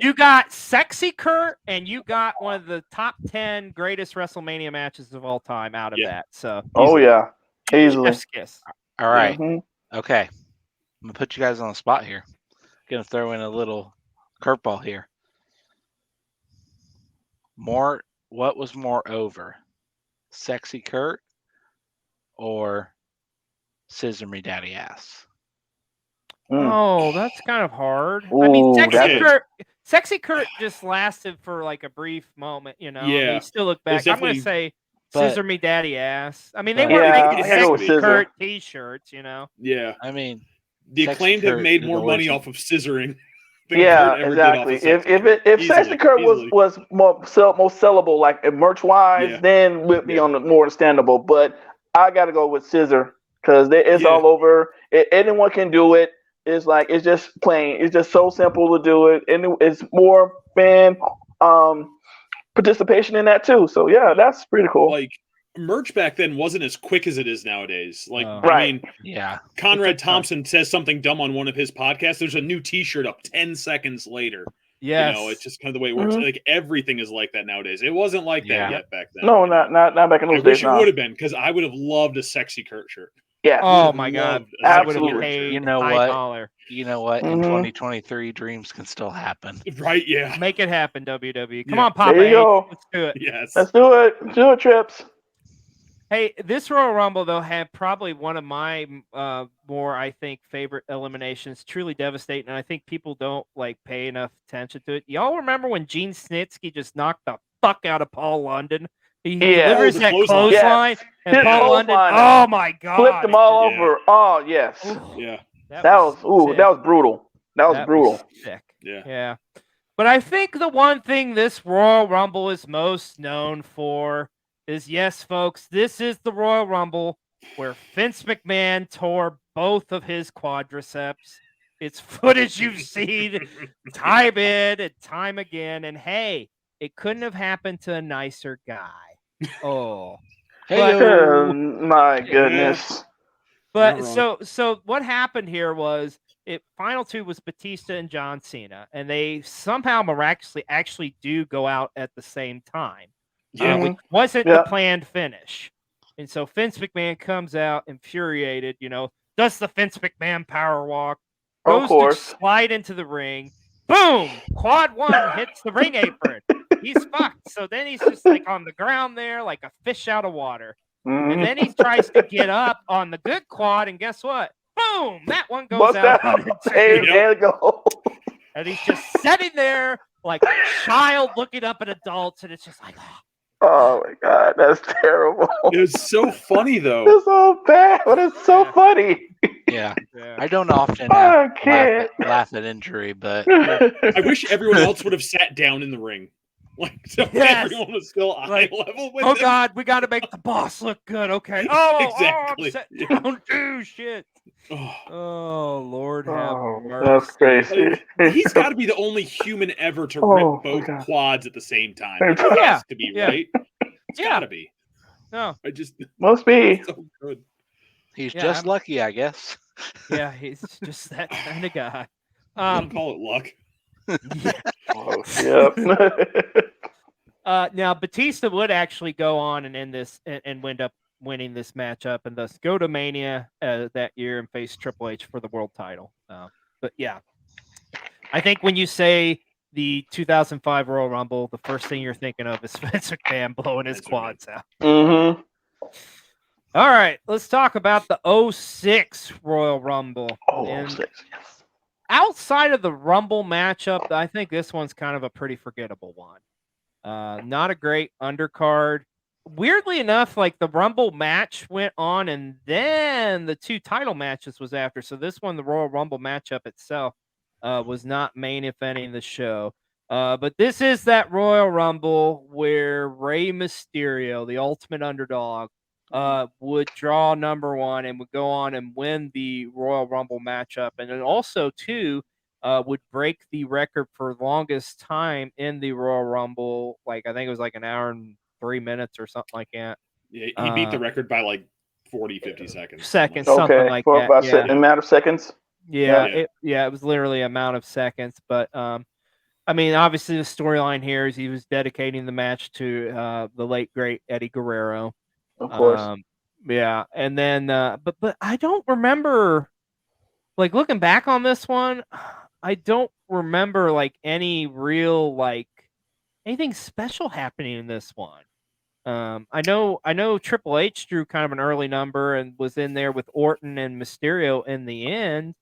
You got sexy Kurt, and you got one of the top 10 greatest WrestleMania matches of all time out of that. So, easily. Kiss. All right, okay. I'm gonna put you guys on the spot here. Gonna throw in a little curveball here. What was more over? Sexy Kurt or Scissor Me Daddy Ass? Oh, that's kind of hard. Ooh, I mean, Sexy Kurt just lasted for like a brief moment, Yeah. You still look back. I'm going to say Scissor Me Daddy Ass. I mean, they were making Sexy Kurt t-shirts, Yeah. I mean, the Acclaimed have made more money off of scissoring. Yeah, exactly. If Sexy Kurt was most sellable, like merch wise, then would be on the more understandable. But I got to go with Scissor because it's all over. Anyone can do it. It's like it's just plain. It's just so simple to do it, and it's more fan participation in that too. So yeah, that's pretty cool. Like merch back then wasn't as quick as it is nowadays. Like right. I mean, Conrad Thompson says something dumb on one of his podcasts. There's a new T-shirt up 10 seconds later. Yes. It's just kind of the way it works. Like everything is like that nowadays. It wasn't like that yet back then. No, not back in those days. I wish it would have been because I would have loved a sexy Kurt shirt. Yeah. Oh my God. Absolutely. You know what? You know what? In 2023, dreams can still happen. Right? Yeah. Make it happen, WWE. Come on, Papa. There you go. Let's do it. Yes. Let's do it. Do it, Trips. Hey, this Royal Rumble, though, had probably one of my more, I think, favorite eliminations. Truly devastating, and I think people don't pay enough attention to it. Y'all remember when Gene Snitsky just knocked the fuck out of Paul London He delivers that clothesline, and His Paul London. Oh my God! Flipped him all over. Oh yes. Yeah. That was brutal. That was brutal. Sick. Yeah. Yeah. But I think the one thing this Royal Rumble is most known for is, yes, folks, this is the Royal Rumble where Vince McMahon tore both of his quadriceps. It's footage you've seen time in and time again. And hey, it couldn't have happened to a nicer guy. Oh. My goodness. But so what happened here was final two was Batista and John Cena, and they somehow miraculously actually do go out at the same time. Which wasn't the planned finish. And so Vince McMahon comes out infuriated, does the Vince McMahon power walk, goes to slide into the ring, boom, quad one hits the ring apron. He's fucked. So then he's just like on the ground there like a fish out of water. And then he tries to get up on the good quad, and guess what? Boom! That one goes out. And he's just sitting there like a child looking up at adults, and it's just like, oh my God, that's terrible. It was so funny though. It's so bad, but it's so funny. Yeah. I don't often laugh at injury, but I wish everyone else would have sat down in the ring. Like, so everyone was still eye level with him. God, we got to make the boss look good. Okay. Oh, exactly. Don't do shit. Oh, Lord have mercy. That's crazy. He's got to be the only human ever to rip both quads at the same time. It has to be, right? It's got to be. No. Must be. So good. He's just lucky, I guess. Yeah, he's just that kind of guy. Don't call it luck. Now Batista would actually go on and end this and end up winning this matchup, and thus go to Mania that year and face Triple H for the world title. But yeah, I think when you say the 2005 Royal Rumble, the first thing you're thinking of is Vince McMahon blowing his quads out. Mm-hmm. All right, let's talk about the 06 Royal Rumble. 06, yes. Outside of the Rumble matchup, I think this one's kind of a pretty forgettable one. Not a great undercard. Weirdly enough, like the Rumble match went on, and then the two title matches was after. So this one, the Royal Rumble matchup itself, was not main eventing the show. But this is that Royal Rumble where Rey Mysterio, the ultimate underdog, would draw number one and would go on and win the Royal Rumble matchup. And then also, too, would break the record for longest time in the Royal Rumble. Like, I think it was like an hour and 3 minutes or something like that. Yeah, he beat the record by like 40, 50 seconds. Something like that. About a amount of seconds? Yeah. It was literally an amount of seconds. But, I mean, obviously the storyline here is he was dedicating the match to the late, great Eddie Guerrero. Of course. Yeah. And then, but I don't remember, like, looking back on this one, I don't remember like any real, like, anything special happening in this one. I know Triple H drew kind of an early number and was in there with Orton and Mysterio in the end.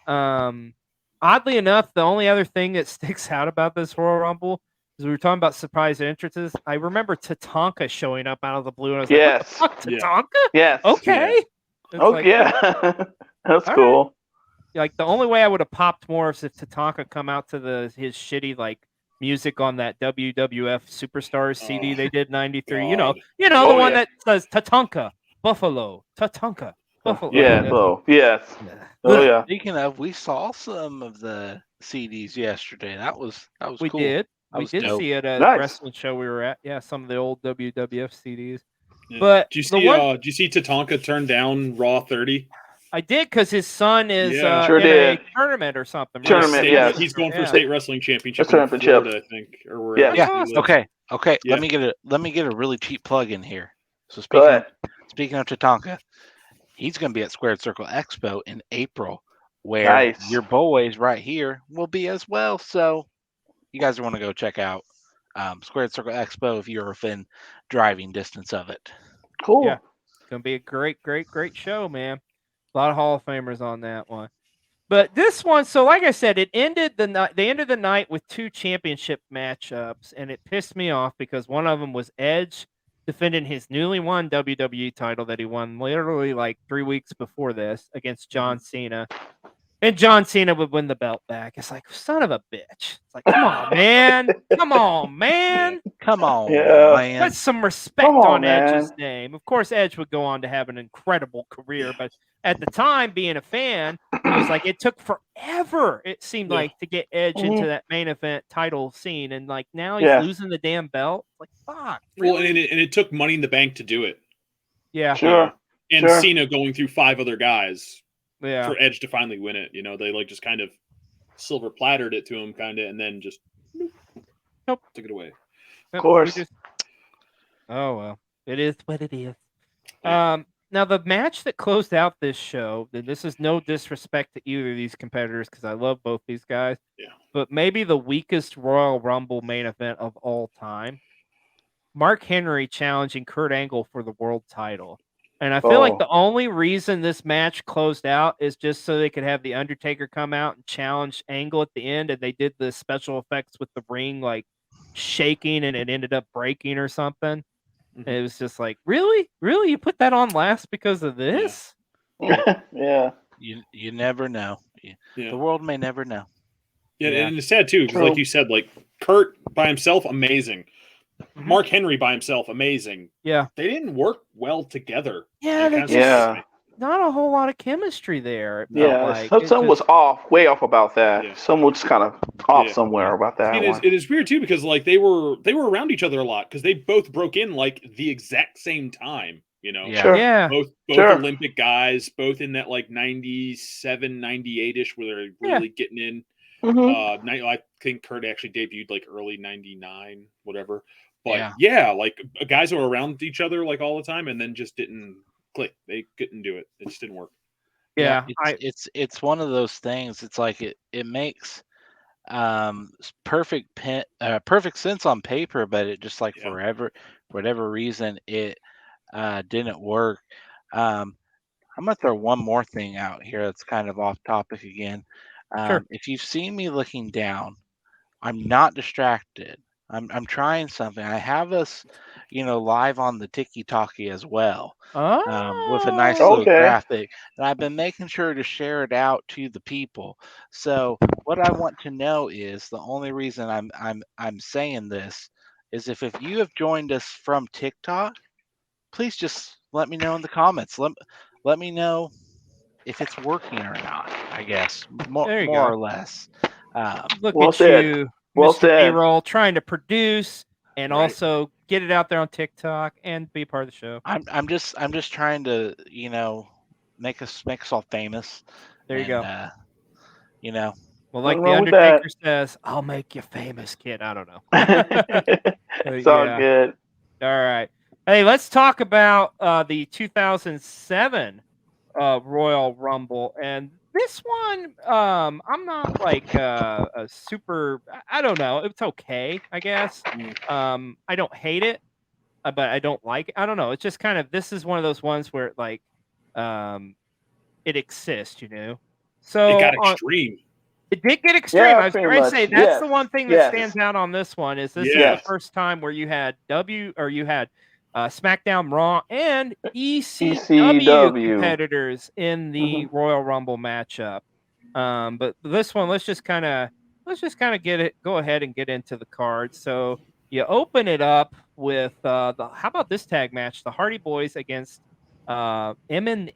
Oddly enough, the only other thing that sticks out about this Royal Rumble is we were talking about surprise entrances. I remember Tatanka showing up out of the blue, and I was like, what the fuck, Tatanka? Yes. Okay. Yeah. That's cool. Right. Like, the only way I would have popped more is if Tatanka come out to his shitty, like, music on that WWF Superstars CD they did 93. God. You know the one that says Tatanka, Buffalo, Tatanka, Buffalo. Yeah, yes. Oh yeah. Speaking of, we saw some of the CDs yesterday. That was cool. We did Dope. see it at a wrestling show we were at. Yeah, some of the old WWF CDs. Yeah. But did you see Tatanka turn down Raw 30? I did, because his son is in a tournament or something. Right? Tournament, yeah. He's going for state wrestling championship in Florida, I think, or where. Yeah. Okay. Yeah. Let me get a really cheap plug in here. So speaking of Tatanka, he's going to be at Squared Circle Expo in April, where your boys right here will be as well. So you guys want to go check out Squared Circle Expo if you're within driving distance of it. Cool. Yeah. It's going to be a great, great, great show, man. A lot of Hall of Famers on that one. But this one, so like I said, they ended the night with two championship matchups, and it pissed me off because one of them was Edge defending his newly won WWE title that he won literally like 3 weeks before this against John Cena. And John Cena would win the belt back. It's like, son of a bitch. It's like, come on, man. Come on, man. Come on, man. Put some respect on Edge's name. Of course, Edge would go on to have an incredible career, but at the time, being a fan, it was like it took forever, it seemed like, to get Edge into that main event title scene. And like now he's losing the damn belt. Like, fuck. Really? Well, and it took Money in the Bank to do it. Yeah. Sure. And Cena going through 5 other guys. Yeah. For Edge to finally win it, they like just kind of silver plattered it to him, kind of, and then just took it away. Of course. Oh well, it is what it is. Now the match that closed out this show, and this is no disrespect to either of these competitors because I love both these guys. Yeah. But maybe the weakest Royal Rumble main event of all time. Mark Henry challenging Kurt Angle for the world title. And I feel like the only reason this match closed out is just so they could have The Undertaker come out and challenge Angle at the end. And they did the special effects with the ring, like shaking, and it ended up breaking or something. And it was just like, really? Really? You put that on last because of this? Yeah. You never know. The world may never know. Yeah, and it's sad too, because like you said, like Kurt by himself, amazing. Mark Henry by himself, amazing. Yeah. They didn't work well together. Yeah, not a whole lot of chemistry there. Something was way off about that. Yeah. Someone was kind of off somewhere about that. It is weird too, because like they were around each other a lot, because they both broke in like the exact same time. Both Olympic guys, both in that like 97, 98-ish, where they're really getting in. I think Kurt actually debuted like early 99, whatever. But like guys who were around each other like all the time, and then just didn't click. They couldn't do it. It just didn't work. Yeah, it's one of those things. It's like it makes perfect sense on paper, but it just like for whatever reason it didn't work. I'm gonna throw one more thing out here that's kind of off topic again. If you've seen me looking down, I'm not distracted. I'm trying something. I have us, live on the Tiki-Talkie as well, with a nice little graphic. And I've been making sure to share it out to the people. So what I want to know is, the only reason I'm saying this is if you have joined us from TikTok, please just let me know in the comments. Let me know if it's working or not, I guess, more or less. Look at you, Mr. B-Roll, trying to produce and also get it out there on TikTok and be part of the show. I'm just trying to, make us all famous. There you go. Well, like What's the Undertaker says, I'll make you famous, kid. I don't know. It's all good. All right. Hey, let's talk about the 2007 Royal Rumble. And this one, I'm not like a super, I don't know. It's okay, I guess. I don't hate it, but I don't like it. I don't know. It's just kind of, this is one of those ones where like it exists, So it got extreme. It did get extreme. I was going to say that's the one thing that stands out on this one is this is the first time where you had SmackDown, Raw, and ECW competitors in the Royal Rumble matchup. But this one, let's just kind of go ahead and get into the card. So you open it up with how about this tag match? The Hardy Boys against M&M.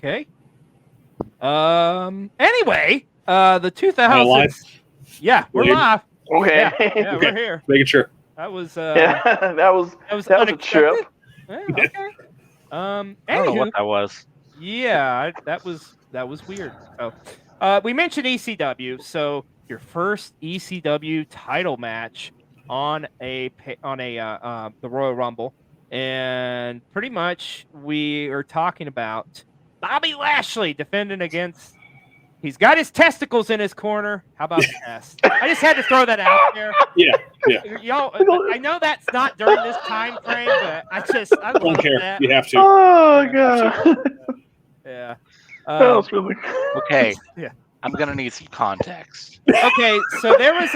Okay. Anyway, the 2000s. Yeah, we're live. Okay. Yeah, we're here. Making sure. That was that was a trip. Okay. I don't know what that was. Yeah, that was weird. Oh, we mentioned ECW, so your first ECW title match on the Royal Rumble, and pretty much we are talking about Bobby Lashley defending against. He's got his testicles in his corner. How about Test? I just had to throw that out there. Yeah. Y'all, I know that's not during this time frame, but I don't care. That. You have to. Oh god. Yeah. That was really okay. Yeah. I'm gonna need some context. Okay, so there was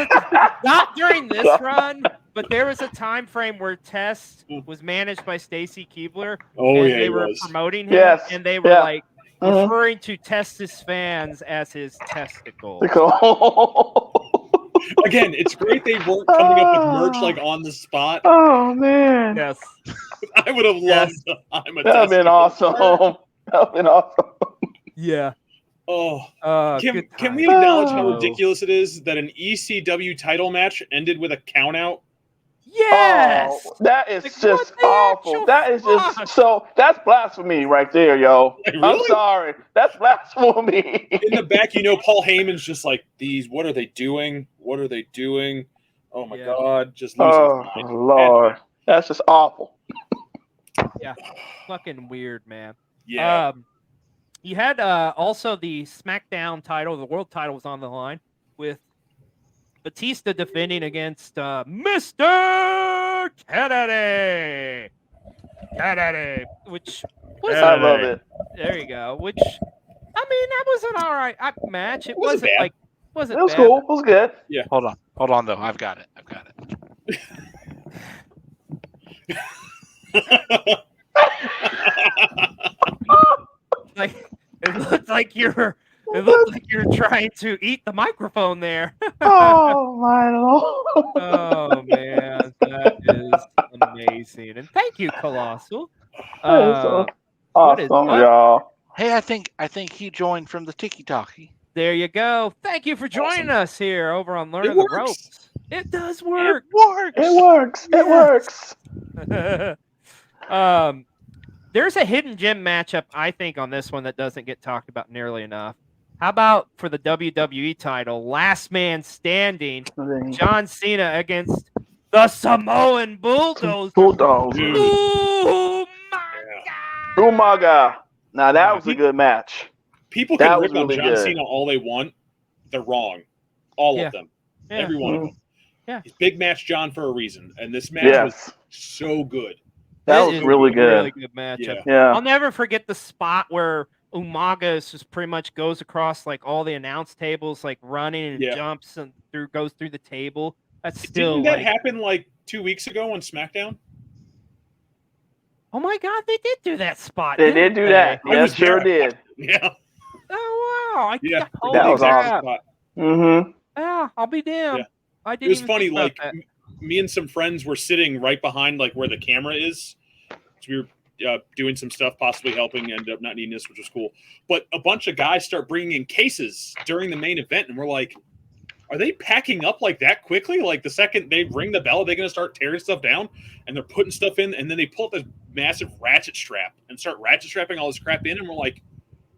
not during this run, but there was a time frame where Test was managed by Stacy Keibler. Oh and yeah, they were was. promoting him, and they were like Uh-huh. referring to Test's fans as his testicles. Again, it's great they weren't coming up with merch like on the spot. Oh man. Yes. I would have loved to. I'm a That would have been awesome. That would have been awesome. Yeah. Oh, good can we time. acknowledge how ridiculous it is that an ECW title match ended with a count out? Yes. Oh, that is Like, just what the awful. actual That is fuck? just so. That's blasphemy right there, yo. Like, I'm really? sorry. That's blasphemy. In the back, you know, Paul Heyman's just like, what are they doing? What are they doing? Oh my God, just losing Oh his mind. Lord, that's just awful. Yeah, fucking weird, man. Yeah. You had also the SmackDown title, the world title was on the line with Batista defending against Mr. Kennedy. Which was I love it. There you go. Which, I mean, that was an all right match. It wasn't bad. like wasn't It was bad. cool. It was good. Yeah. Hold on though. I've got it. Like it looked like you're trying to eat the microphone there. Oh my Lord. Oh man, that is amazing. And thank you, Colossal. That is what is awesome, up? y'all. Hey, I think he joined from the Tiki Talkie. There you go. Thank you for joining us here over on Learning It the works. Ropes. It does work. It works. It works. There's a hidden gem matchup, I think, on this one that doesn't get talked about nearly enough. How about for the WWE title, last man standing, John Cena against the Samoan Bulldozer. Dude. Oh my God. Now that was a good match. People That can was rip on really John good. Cena all they want. They're wrong. All of them. Yeah. Every one of them. Yeah. He's Big Match John for a reason. And this match was so good. That It was is really a good. Really good matchup. Yeah. I'll never forget the spot where Umaga just pretty much goes across like all the announce tables, like running and jumps and goes through the table. That's still Didn't that happen like 2 weeks ago on SmackDown? Oh my God, they did do that spot. They did do that. Yes, sure did. Yeah. Oh wow! That was awesome. Mm-hmm. Yeah, I'll be damned. Yeah. I didn't. It was even funny. think Like about that. me and some friends were sitting right behind like where the camera is. So we were doing some stuff, possibly helping. Ended up not needing this, which was cool. But a bunch of guys start bringing in cases during the main event, and we're like, "Are they packing up like that quickly? Like the second they ring the bell, are they going to start tearing stuff down?" And they're putting stuff in, and then they pull up this massive ratchet strap and start ratchet strapping all this crap in, and we're like,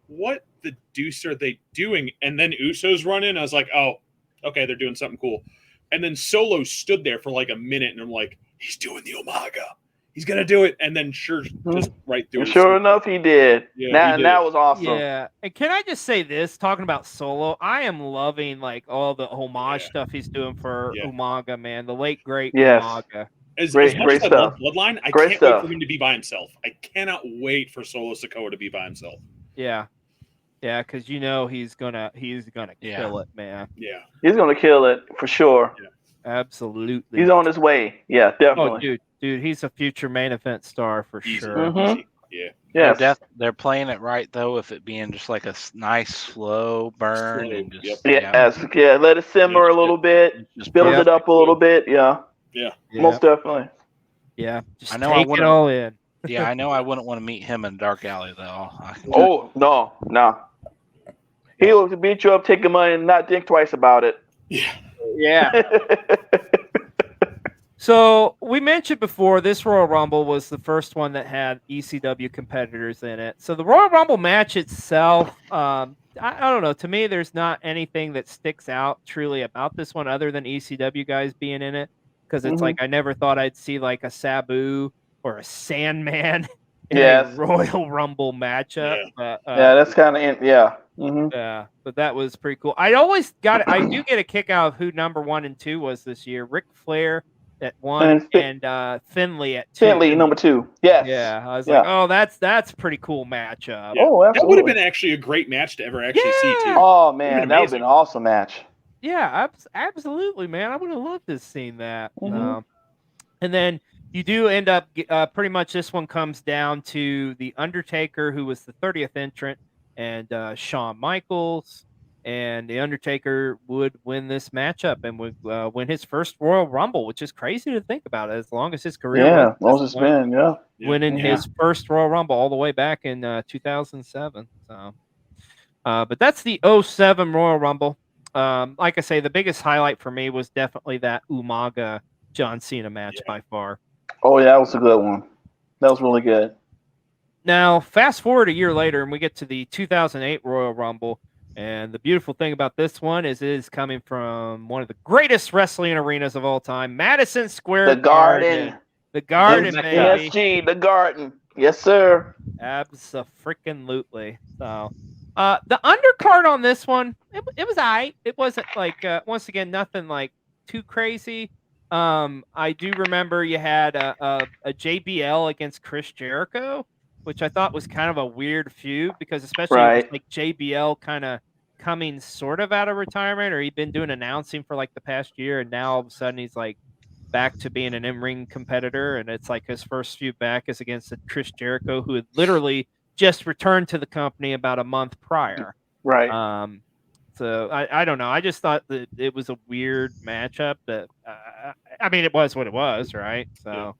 "What the deuce are they doing?" And then Usos run in. I was like, "Oh, okay, they're doing something cool." And then Solo stood there for like a minute, and I'm like, "He's doing the Umaga. He's gonna do it." And then just right through. Sure enough, he did. Yeah, that was awesome. Yeah, and can I just say this? Talking about Solo, I am loving like all the homage stuff he's doing for Umaga, man. The late great Umaga. As Great much as I stuff. love Bloodline, I Great can't stuff. wait for him to be by himself. I cannot wait for Solo Sikoa to be by himself. Yeah, because you know he's gonna kill it, man. Yeah, he's gonna kill it for sure. Yeah. Absolutely. He's on his way. Yeah, definitely. Oh, dude, he's a future main event star for sure. Mhm. Yeah. Yes. They're playing it right though, if it being just like a nice slow burn and just let it simmer a little bit, just build it up a little bit. Yeah, most definitely. Yeah, just I know take it all in. Yeah, I know I wouldn't want to meet him in a dark alley though. Oh no. He'll beat you up, take your money, and not think twice about it. Yeah. Yeah. So we mentioned before this Royal Rumble was the first one that had ECW competitors in it. So the Royal Rumble match itself, I don't know. To me, there's not anything that sticks out truly about this one other than ECW guys being in it. Because it's like I never thought I'd see like a Sabu or a Sandman in a Royal Rumble matchup. Yeah, that's kind of yeah, but that was pretty cool. I do get a kick out of who number 1 and 2 was this year. Ric Flair at 1 and Finley at 2. Finley number 2. Yes. Yeah, I was like, oh, that's pretty cool matchup. Yeah. Oh, absolutely. That would have been actually a great match to ever actually see too. Oh man, that would have been an awesome match. Yeah, absolutely, man. I would have loved to have seen that. And then you do end up pretty much this one comes down to The Undertaker, who was the 30th entrant, and Shawn Michaels. And The Undertaker would win this matchup and would win his first Royal Rumble, which is crazy to think about. As long as his career winning his first Royal Rumble all the way back in 2007. So, but that's the 2007 Royal Rumble. Like I say, the biggest highlight for me was definitely that Umaga John Cena match by far. Oh yeah, that was a good one. That was really good. Now, fast forward a year later, and we get to the 2008 Royal Rumble. And the beautiful thing about this one is it is coming from one of the greatest wrestling arenas of all time, Madison Square Garden. The Garden, baby. MSG, the Garden. Yes, sir. Abso-freaking-lutely. So, the undercard on this one, it was all right. It wasn't like, once again, nothing like too crazy. I do remember you had a JBL against Chris Jericho, which I thought was kind of a weird feud because especially it was like JBL kind of coming sort of out of retirement, or he'd been doing announcing for like the past year, and now all of a sudden he's like back to being an in-ring competitor, and it's like his first feud back is against Chris Jericho, who had literally just returned to the company about a month prior. Right. So I don't know. I just thought that it was a weird matchup. That I mean, it was what it was, right? So.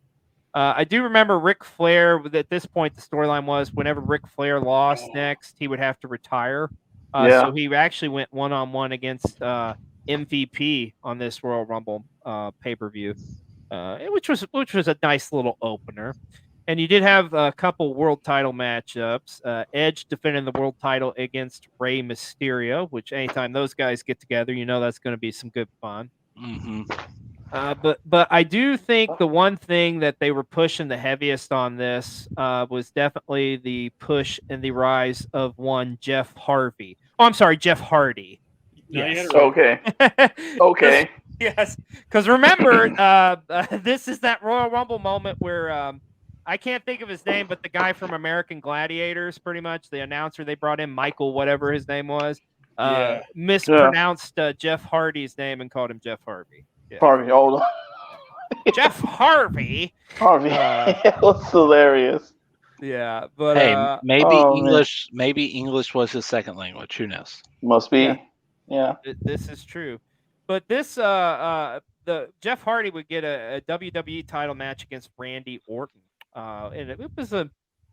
I do remember Ric Flair. At this point, the storyline was whenever Ric Flair lost next, he would have to retire. So he actually went one-on-one against MVP on this Royal Rumble pay-per-view, which was a nice little opener. And you did have a couple world title matchups. Edge defending the world title against Rey Mysterio, which anytime those guys get together, you know that's going to be some good fun. But I do think the one thing that they were pushing the heaviest on this was definitely the push and the rise of one Jeff Harvey. Oh, I'm sorry, Jeff Hardy. Yes. Okay. Okay. Yes, because remember, this is that Royal Rumble moment where I can't think of his name, but the guy from American Gladiators, pretty much the announcer they brought in, Michael, whatever his name was, mispronounced Jeff Hardy's name and called him Jeff Harvey. Yeah. Harvey, hold on. Jeff Harvey. It was hilarious. Yeah, but hey, maybe English. Man. Maybe English was his second language. Who knows? Must be. Yeah. This is true. But this, the Jeff Hardy would get a WWE title match against Randy Orton, and it was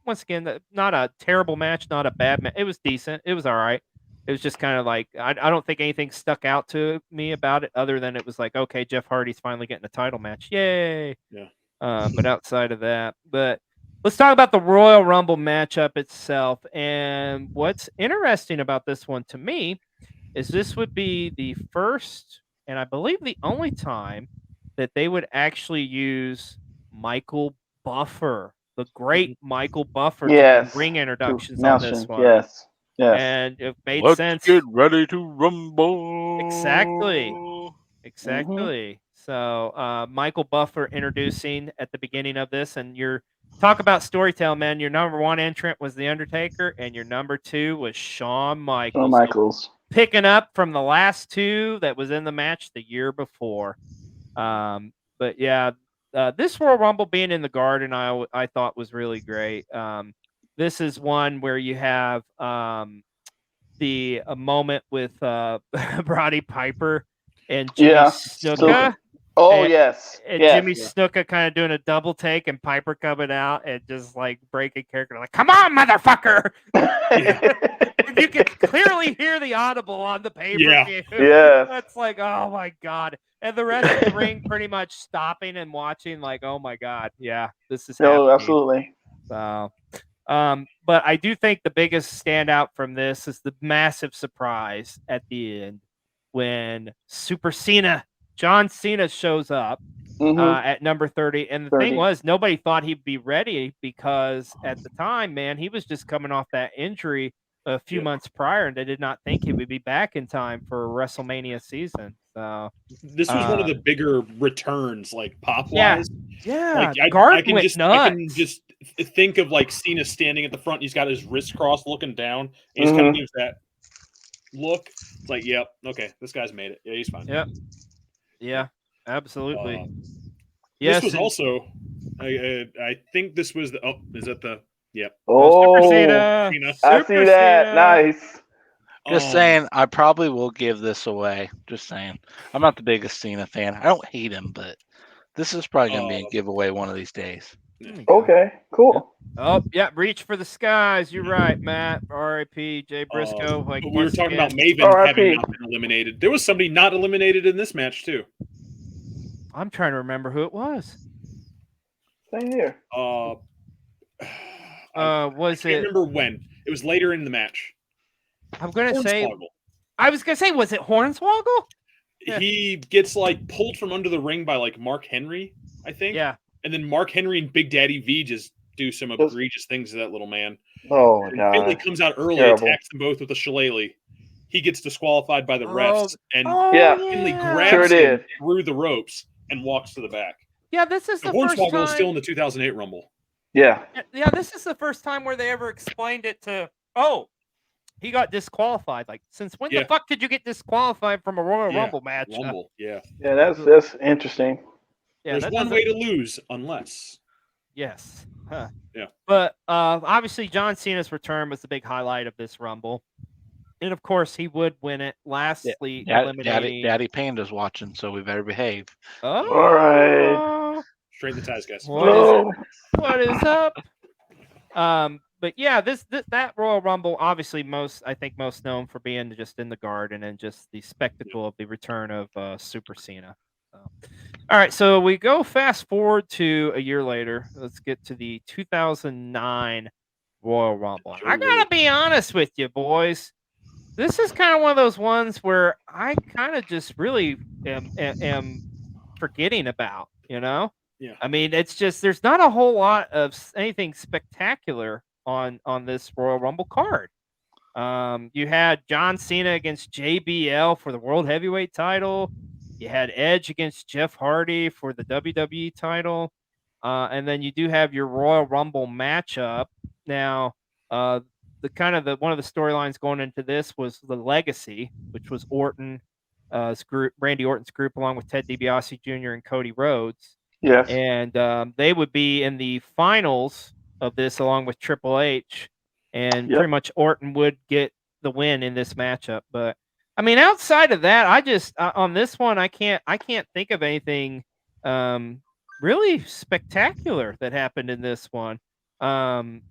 once again not a terrible match, not a bad match. It was decent. It was all right. It was just kind of like, I don't think anything stuck out to me about it other than it was like, okay, Jeff Hardy's finally getting a title match. Yay. Yeah. But outside of that, but let's talk about the Royal Rumble matchup itself. And what's interesting about this one to me is this would be the first, and I believe the only time that they would actually use Michael Buffer, the great Michael Buffer, to do ring introductions on this one. Yes. And it made sense. Let's get ready to rumble. Exactly. So Michael Buffer introducing at the beginning of this, and your talk about storytelling, man. Your number 1 entrant was The Undertaker, and your number 2 was Shawn Michaels. So picking up from the last 2 that was in the match the year before. But yeah, this Royal Rumble being in the Garden, I thought was really great. This is one where you have a moment with Roddy Piper and Jimmy Snuka. Oh, yes. And yes. Jimmy Snuka kind of doing a double take and Piper coming out and just like breaking character. Like, come on, motherfucker. You can clearly hear the audible on the pay-per-view. Yeah. That's like, oh my God. And the rest of the ring pretty much stopping and watching like, oh my God. Yeah, this is happening. Absolutely. So, but I do think the biggest standout from this is the massive surprise at the end when John Cena shows up at number 30. And the thing was, nobody thought he'd be ready because at the time, man, he was just coming off that injury a few months prior, and they did not think he would be back in time for WrestleMania season. So this was one of the bigger returns, like pop-wise. Yeah. Like, I can just think of like Cena standing at the front. He's got his wrists crossed, looking down. And he's kind of gives that look. It's like, yep, okay, this guy's made it. Yeah, he's fine. Yep. Yeah, absolutely. This was also, I think this was the. Oh, is that the? Yep. Oh, Super Cena. I see that. Nice. Just saying, I probably will give this away. Just saying. I'm not the biggest Cena fan. I don't hate him, but this is probably going to be a giveaway one of these days. Okay, cool. Oh, yeah, reach for the skies. You're right, Matt. R.I.P. Jay Briscoe. We were talking about Maven having not been eliminated. There was somebody not eliminated in this match, too. I'm trying to remember who it was. Same here. I can't remember when. It was later in the match. I'm gonna say. I was gonna say, was it Hornswoggle? He gets like pulled from under the ring by like Mark Henry, I think. Yeah. And then Mark Henry and Big Daddy V just do some egregious things to that little man. Oh my God! Finley comes out early, attacks them both with a shillelagh. He gets disqualified by the refs, and Finley grabs him through the ropes and walks to the back. Yeah, this is the first time. Hornswoggle still in the 2008 Rumble. Yeah. Yeah, this is the first time where they ever explained it to. Oh, he got disqualified. Like, since when the fuck did you get disqualified from a Royal Rumble match? Rumble, yeah. Yeah, that's interesting. Yeah, there's one way to lose, unless. Yes. Huh. Yeah. But obviously, John Cena's return was the big highlight of this Rumble. And of course, he would win it. Lastly, eliminating. Daddy Panda's watching, so we better behave. Oh, all right. Straighten the ties, guys. What is up? But yeah, that Royal Rumble, obviously most known for being just in the Garden and just the spectacle of the return of Super Cena. So. All right, so we go fast forward to a year later. Let's get to the 2009 Royal Rumble. I gotta be honest with you, boys. This is kind of one of those ones where I kind of just really am forgetting about, you know? Yeah. I mean, it's just there's not a whole lot of anything spectacular on this Royal Rumble card. You had John Cena against JBL for the World Heavyweight title. You had Edge against Jeff Hardy for the WWE title. And then you do have your Royal Rumble matchup. Now, one of the storylines going into this was the Legacy, which was Randy Orton's group, along with Ted DiBiase Jr. and Cody Rhodes. Yes. And they would be in the finals of this along with Triple H. And pretty much Orton would get the win in this matchup. But I mean, outside of that, I just on this one, I can't think of anything really spectacular that happened in this one. I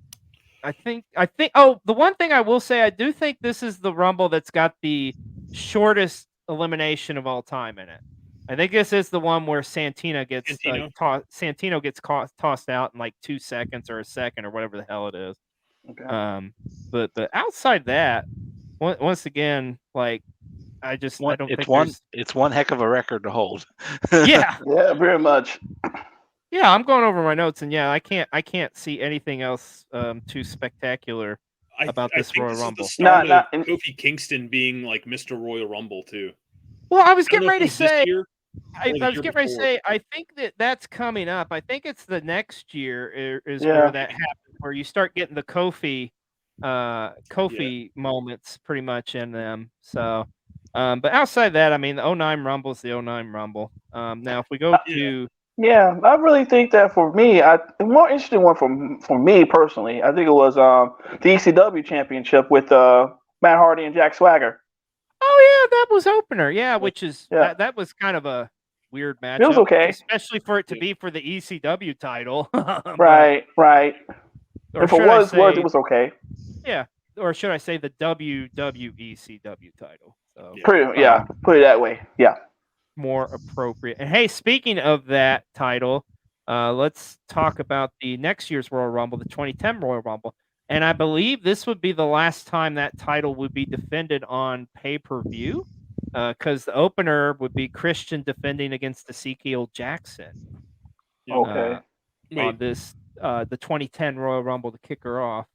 think. Oh, the one thing I will say, I do think this is the Rumble that's got the shortest elimination of all time in it. I think this is the one where Santino gets tossed out in like 2 seconds or a second or whatever the hell it is. Okay. But outside that, once again, like I don't think it's one heck of a record to hold. Yeah. Yeah, very much. Yeah, I'm going over my notes, and yeah, I can't see anything else too spectacular about this Royal Rumble. Not Kofi Kingston being like Mr. Royal Rumble too. Well, I was getting ready to say. I was getting ready to say. I think that's coming up. I think it's the next year where that happens, where you start getting the Kofi moments pretty much in them. So, but outside that, I mean, the 09 Rumble is the 09 Rumble. Now, if we go to I really think that for me, the more interesting one for me personally, I think it was the ECW Championship with Matt Hardy and Jack Swagger. Oh yeah, that was opener. Yeah, which is that was kind of a weird matchup. It was okay, especially for it to be for the ECW title. Right. Or for what it's worth, it was okay. Yeah, or should I say the WWECW title? So, put it that way. Yeah, more appropriate. And hey, speaking of that title, let's talk about the next year's Royal Rumble, the 2010 Royal Rumble. And I believe this would be the last time that title would be defended on pay-per-view, because the opener would be Christian defending against Ezekiel Jackson. Okay. On this, the 2010 Royal Rumble to kick her off.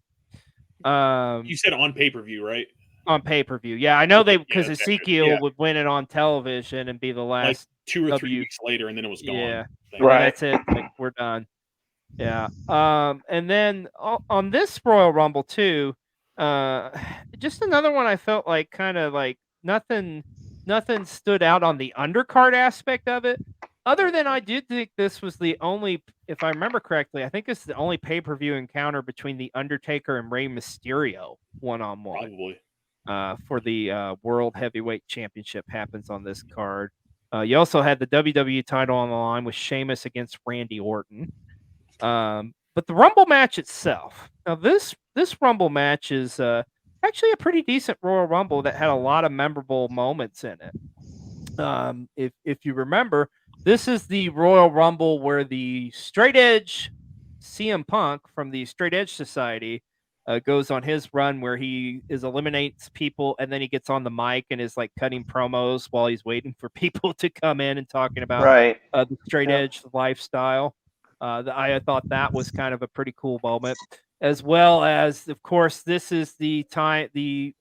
You said on pay-per-view, right? On pay-per-view. Yeah, I know because Ezekiel would win it on television and be the last like 2 or 3 weeks later, and then it was gone. Yeah. Right. That's it. Like, we're done. Yeah. And then on this Royal Rumble too, just another one I felt like kind of like nothing stood out on the undercard aspect of it. Other than I did think this was the only, if I remember correctly, I think it's the only pay-per-view encounter between The Undertaker and Rey Mysterio one-on-one. Probably. For the World Heavyweight Championship happens on this card. You also had the WWE title on the line with Sheamus against Randy Orton. But the Rumble match itself, now this Rumble match is actually a pretty decent Royal Rumble that had a lot of memorable moments in it. If you remember, this is the Royal Rumble where the Straight Edge CM Punk from the Straight Edge Society goes on his run where he eliminates people, and then he gets on the mic and is like cutting promos while he's waiting for people to come in and talking about the Straight Edge lifestyle. I thought that was kind of a pretty cool moment, as well as, of course, this is the time the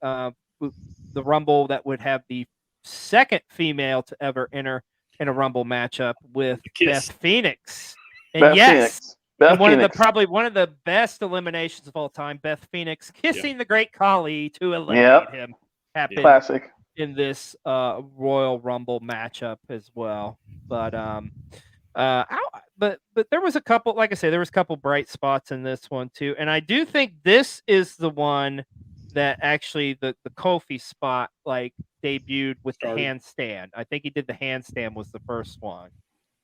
Rumble that would have the second female to ever enter in a Rumble matchup with Beth Phoenix. And Beth Phoenix. And one of the best eliminations of all time, Beth Phoenix kissing the Great Khali to eliminate him, happened classic in this Royal Rumble matchup as well. But there was a couple, like I say, there was a couple bright spots in this one too, and I do think this is the one that actually the Kofi spot like debuted with the handstand. I think he did the handstand was the first one.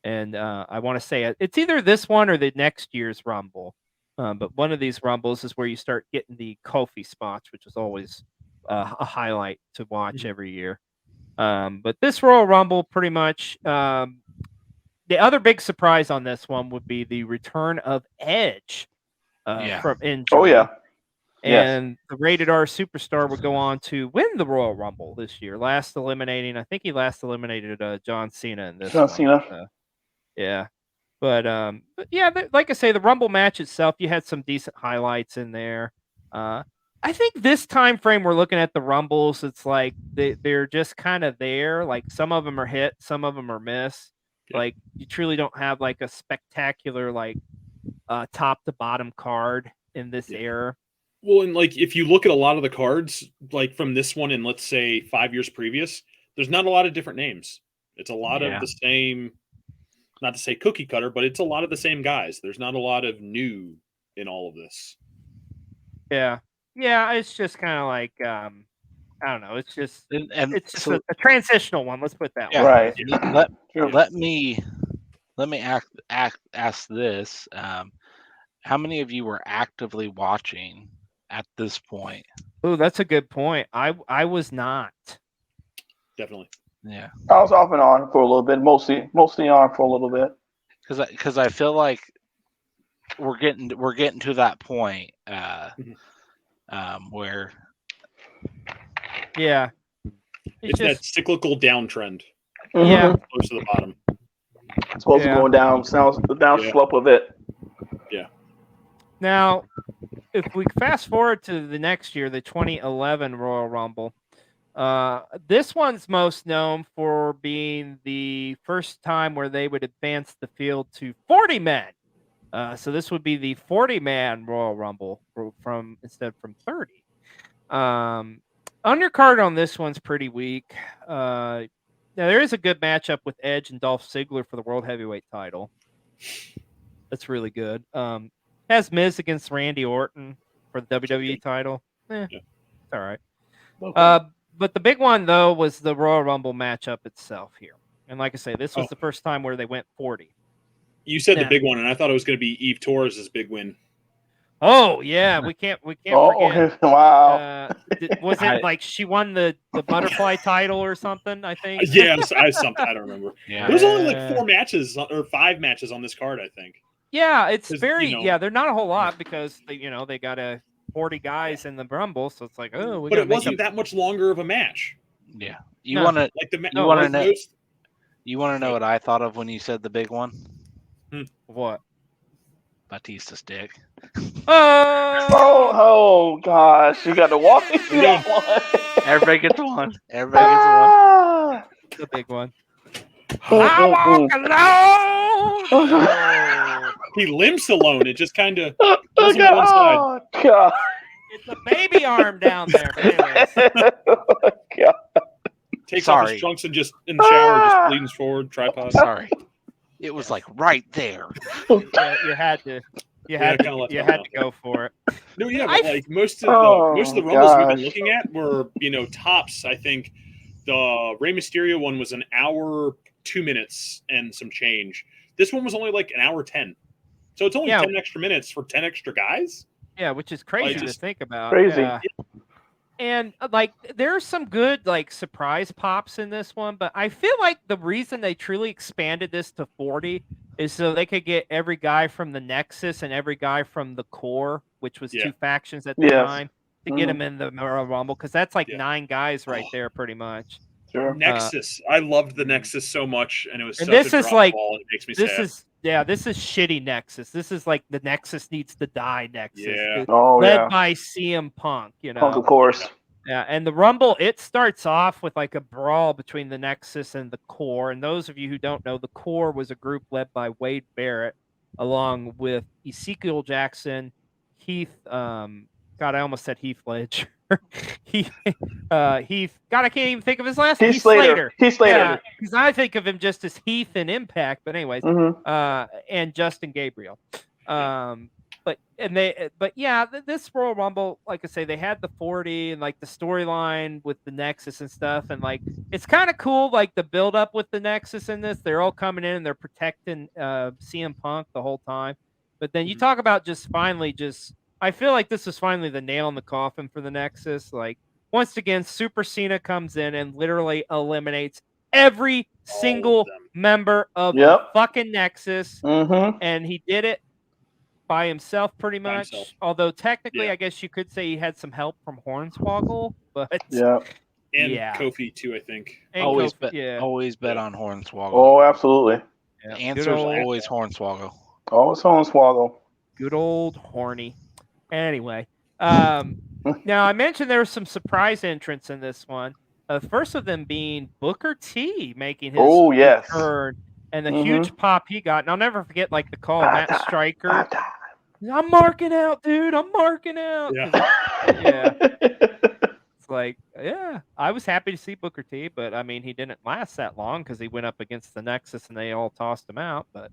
And I want to say it's either this one or the next year's Rumble. But one of these Rumbles is where you start getting the Kofi spots, which is always a highlight to watch every year. But this Royal Rumble, pretty much, the other big surprise on this one would be the return of Edge from injury. Oh, yeah. And the Rated R Superstar would go on to win the Royal Rumble this year, I think he last eliminated John Cena in this one. Cena. Yeah. But yeah, like I say, the Rumble match itself, you had some decent highlights in there. I think this time frame we're looking at the Rumbles, it's like they're just kind of there. Like some of them are hit, some of them are miss. Like you truly don't have like a spectacular like top to bottom card in this era. Well, and like if you look at a lot of the cards, like from this one and let's say 5 years previous, there's not a lot of different names. It's a lot of the same. Not to say cookie cutter, but it's a lot of the same guys. There's not a lot of new in all of this. Yeah. It's just kind of like I don't know. It's just it's just a transitional one. Let's put it that way. Right. Let me ask this: how many of you were actively watching at this point? Oh, that's a good point. I was not. Definitely. Yeah, I was off and on for a little bit, mostly on for a little bit. Because I feel like we're getting to that point where it's that cyclical downtrend. Yeah, close to the bottom. It's supposed to go down. Sounds the down slope of it. Yeah. Now, if we fast forward to the next year, the 2011 Royal Rumble. This one's most known for being the first time where they would advance the field to 40 men. So this would be the 40-man Royal Rumble instead from 30. Undercard on this one's pretty weak. Now there is a good matchup with Edge and Dolph Ziggler for the World Heavyweight title. That's really good. Has Miz against Randy Orton for the WWE title. It's all right. Okay. But the big one, though, was the Royal Rumble matchup itself here. And like I say, this was the first time where they went 40. You said the big one, and I thought it was going to be Eve Torres' big win. Oh yeah, we can't forget. Wow. Was it like she won the butterfly title or something? I think. Yeah, I don't remember. Yeah. There's only like 4 matches or 5 matches on this card, I think. Yeah, it's very they're not a whole lot because they got 40 guys in the Rumble, so it's like but it wasn't that much longer of a match. Yeah, you want to know what I thought of when you said the big one? What? Batista's dick. Oh gosh, you got to walk me through that one. Everybody gets one. Everybody gets one. The big one. I walk alone. He limps alone. It just kind of goes on one side. Oh god. It's a baby arm down there. Oh, god. Takes off his trunks and just in the shower, just leans forward, tripod. Sorry. It was like right there. Yeah, you had to go for it. No, yeah, but like most of the Rumbles we've been looking at were, tops. I think the Rey Mysterio one was an hour, 2 minutes and some change. This one was only like an hour 10. So it's only 10 extra minutes for 10 extra guys. Yeah, which is crazy to think about. Crazy. Yeah. And there's some good surprise pops in this one, but I feel like the reason they truly expanded this to 40 is so they could get every guy from the Nexus and every guy from the Core, which was 2 factions at the time, to get them in the Rumble, because that's 9 guys right there, pretty much. Sure. Nexus, I loved the Nexus so much, and it was such this a is drop ball. It makes me sad. This is shitty Nexus. This is like the Nexus needs to die Nexus. Yeah. Led by CM Punk, Punk, of course. Yeah, and the Rumble, it starts off with a brawl between the Nexus and the Core. And those of you who don't know, the Core was a group led by Wade Barrett, along with Ezekiel Jackson, Heath. God, I almost said Heath Ledger. Heath. God, I can't even think of his last name. Heath Slater. Heath Slater. Because I think of him just as Heath in Impact. But anyways, and Justin Gabriel. This Royal Rumble, like I say, they had the 40 and the storyline with the Nexus and stuff, and it's kind of cool, the build up with the Nexus in this. They're all coming in and they're protecting CM Punk the whole time. But then you talk about I feel like this was finally the nail in the coffin for the Nexus. Once again, Super Cena comes in and literally eliminates every single member of the fucking Nexus, and he did it by himself, pretty much. Although technically, I guess you could say he had some help from Hornswoggle, but Kofi too, I think. Always bet on Hornswoggle. Oh, absolutely. The answer's always Hornswoggle. Always Hornswoggle. Good old Horny. Anyway, now I mentioned there were some surprise entrants in this one. First of them being Booker T making his return. And the huge pop he got. And I'll never forget, the call of Matt Stryker. I'm marking out, dude. I'm marking out. Yeah. It's I was happy to see Booker T, but, he didn't last that long because he went up against the Nexus and they all tossed him out. But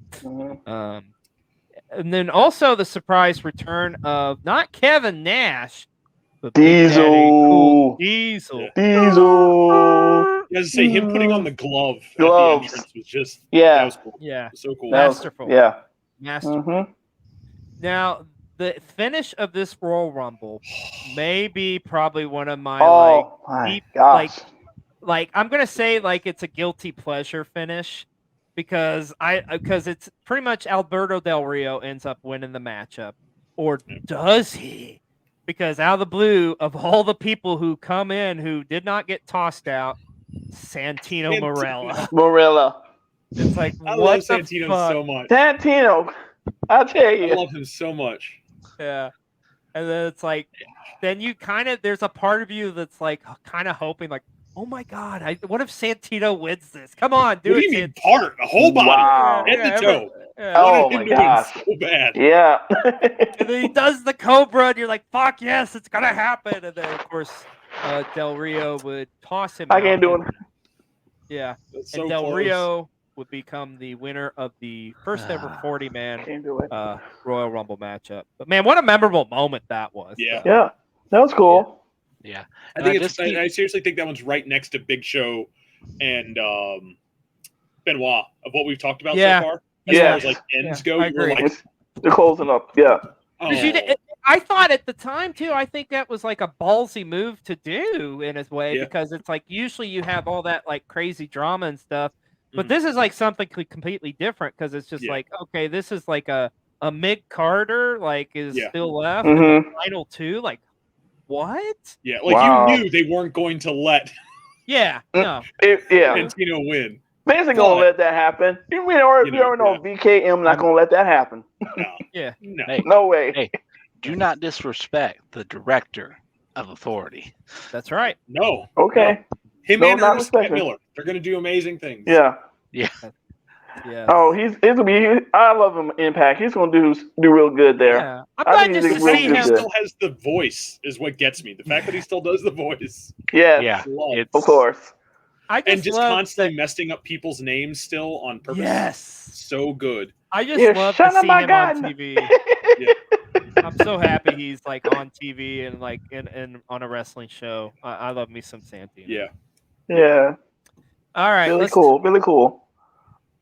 and then also the surprise return of not Kevin Nash, but Diesel. Diesel. As I say, him putting on the gloves at the entrance was just that was cool. Yeah, so cool. Masterful. Masterful. Now the finish of this Royal Rumble may be probably one of my I'm gonna say it's a guilty pleasure finish because it's pretty much Alberto Del Rio ends up winning the matchup, or does he? Because out of the blue, of all the people who come in who did not get tossed out, Santino Marella. It's I love Santino so much. Santino, I'll tell you. I love him so much. Yeah. And then it's then you there's a part of you that's kind of hoping oh my God, what if Santino wins this? Come on, do it. You part, the whole body, head to toe. Oh my God, so bad. Yeah. And then he does the Cobra, and you're like, "Fuck yes, it's gonna happen!" And then of course, Del Rio would toss him. I can't do it. Yeah, and Del Rio would become the winner of the first ever 40-man Royal Rumble matchup. But man, what a memorable moment that was! Yeah, that was cool. Yeah. I think I seriously think that one's right next to Big Show and Benoit of what we've talked about Yeah. so far. As far as like ends go, you were like, they're closing up. Yeah. I thought at the time too. I think that was like a ballsy move to do in his way because it's like usually you have all that like crazy drama and stuff, but this is like something completely different because it's just like okay, this is like a Mick Carter like is still left in the final two. Like what? Yeah, like you knew they weren't going to let. No. Santino win. They ain't gonna let that happen. We already know VKM not gonna let that happen. No. No. Hey, no way. Hey, do not disrespect the director of Authority. That's right. No. Okay. No. Him and Ernest Miller. They're gonna do amazing things. Yeah. Oh, he's gonna be. I love him. Impact. He's gonna do real good there. Yeah. I'm glad just to see him. He still has the voice, is what gets me. The fact that he still does the voice. Yeah. Of course. And just constantly messing up people's names still on purpose. Yes. So good. I just love to see him on TV. I'm so happy he's like on TV and like in on a wrestling show. I love me some Santino. Yeah. All right. Really cool.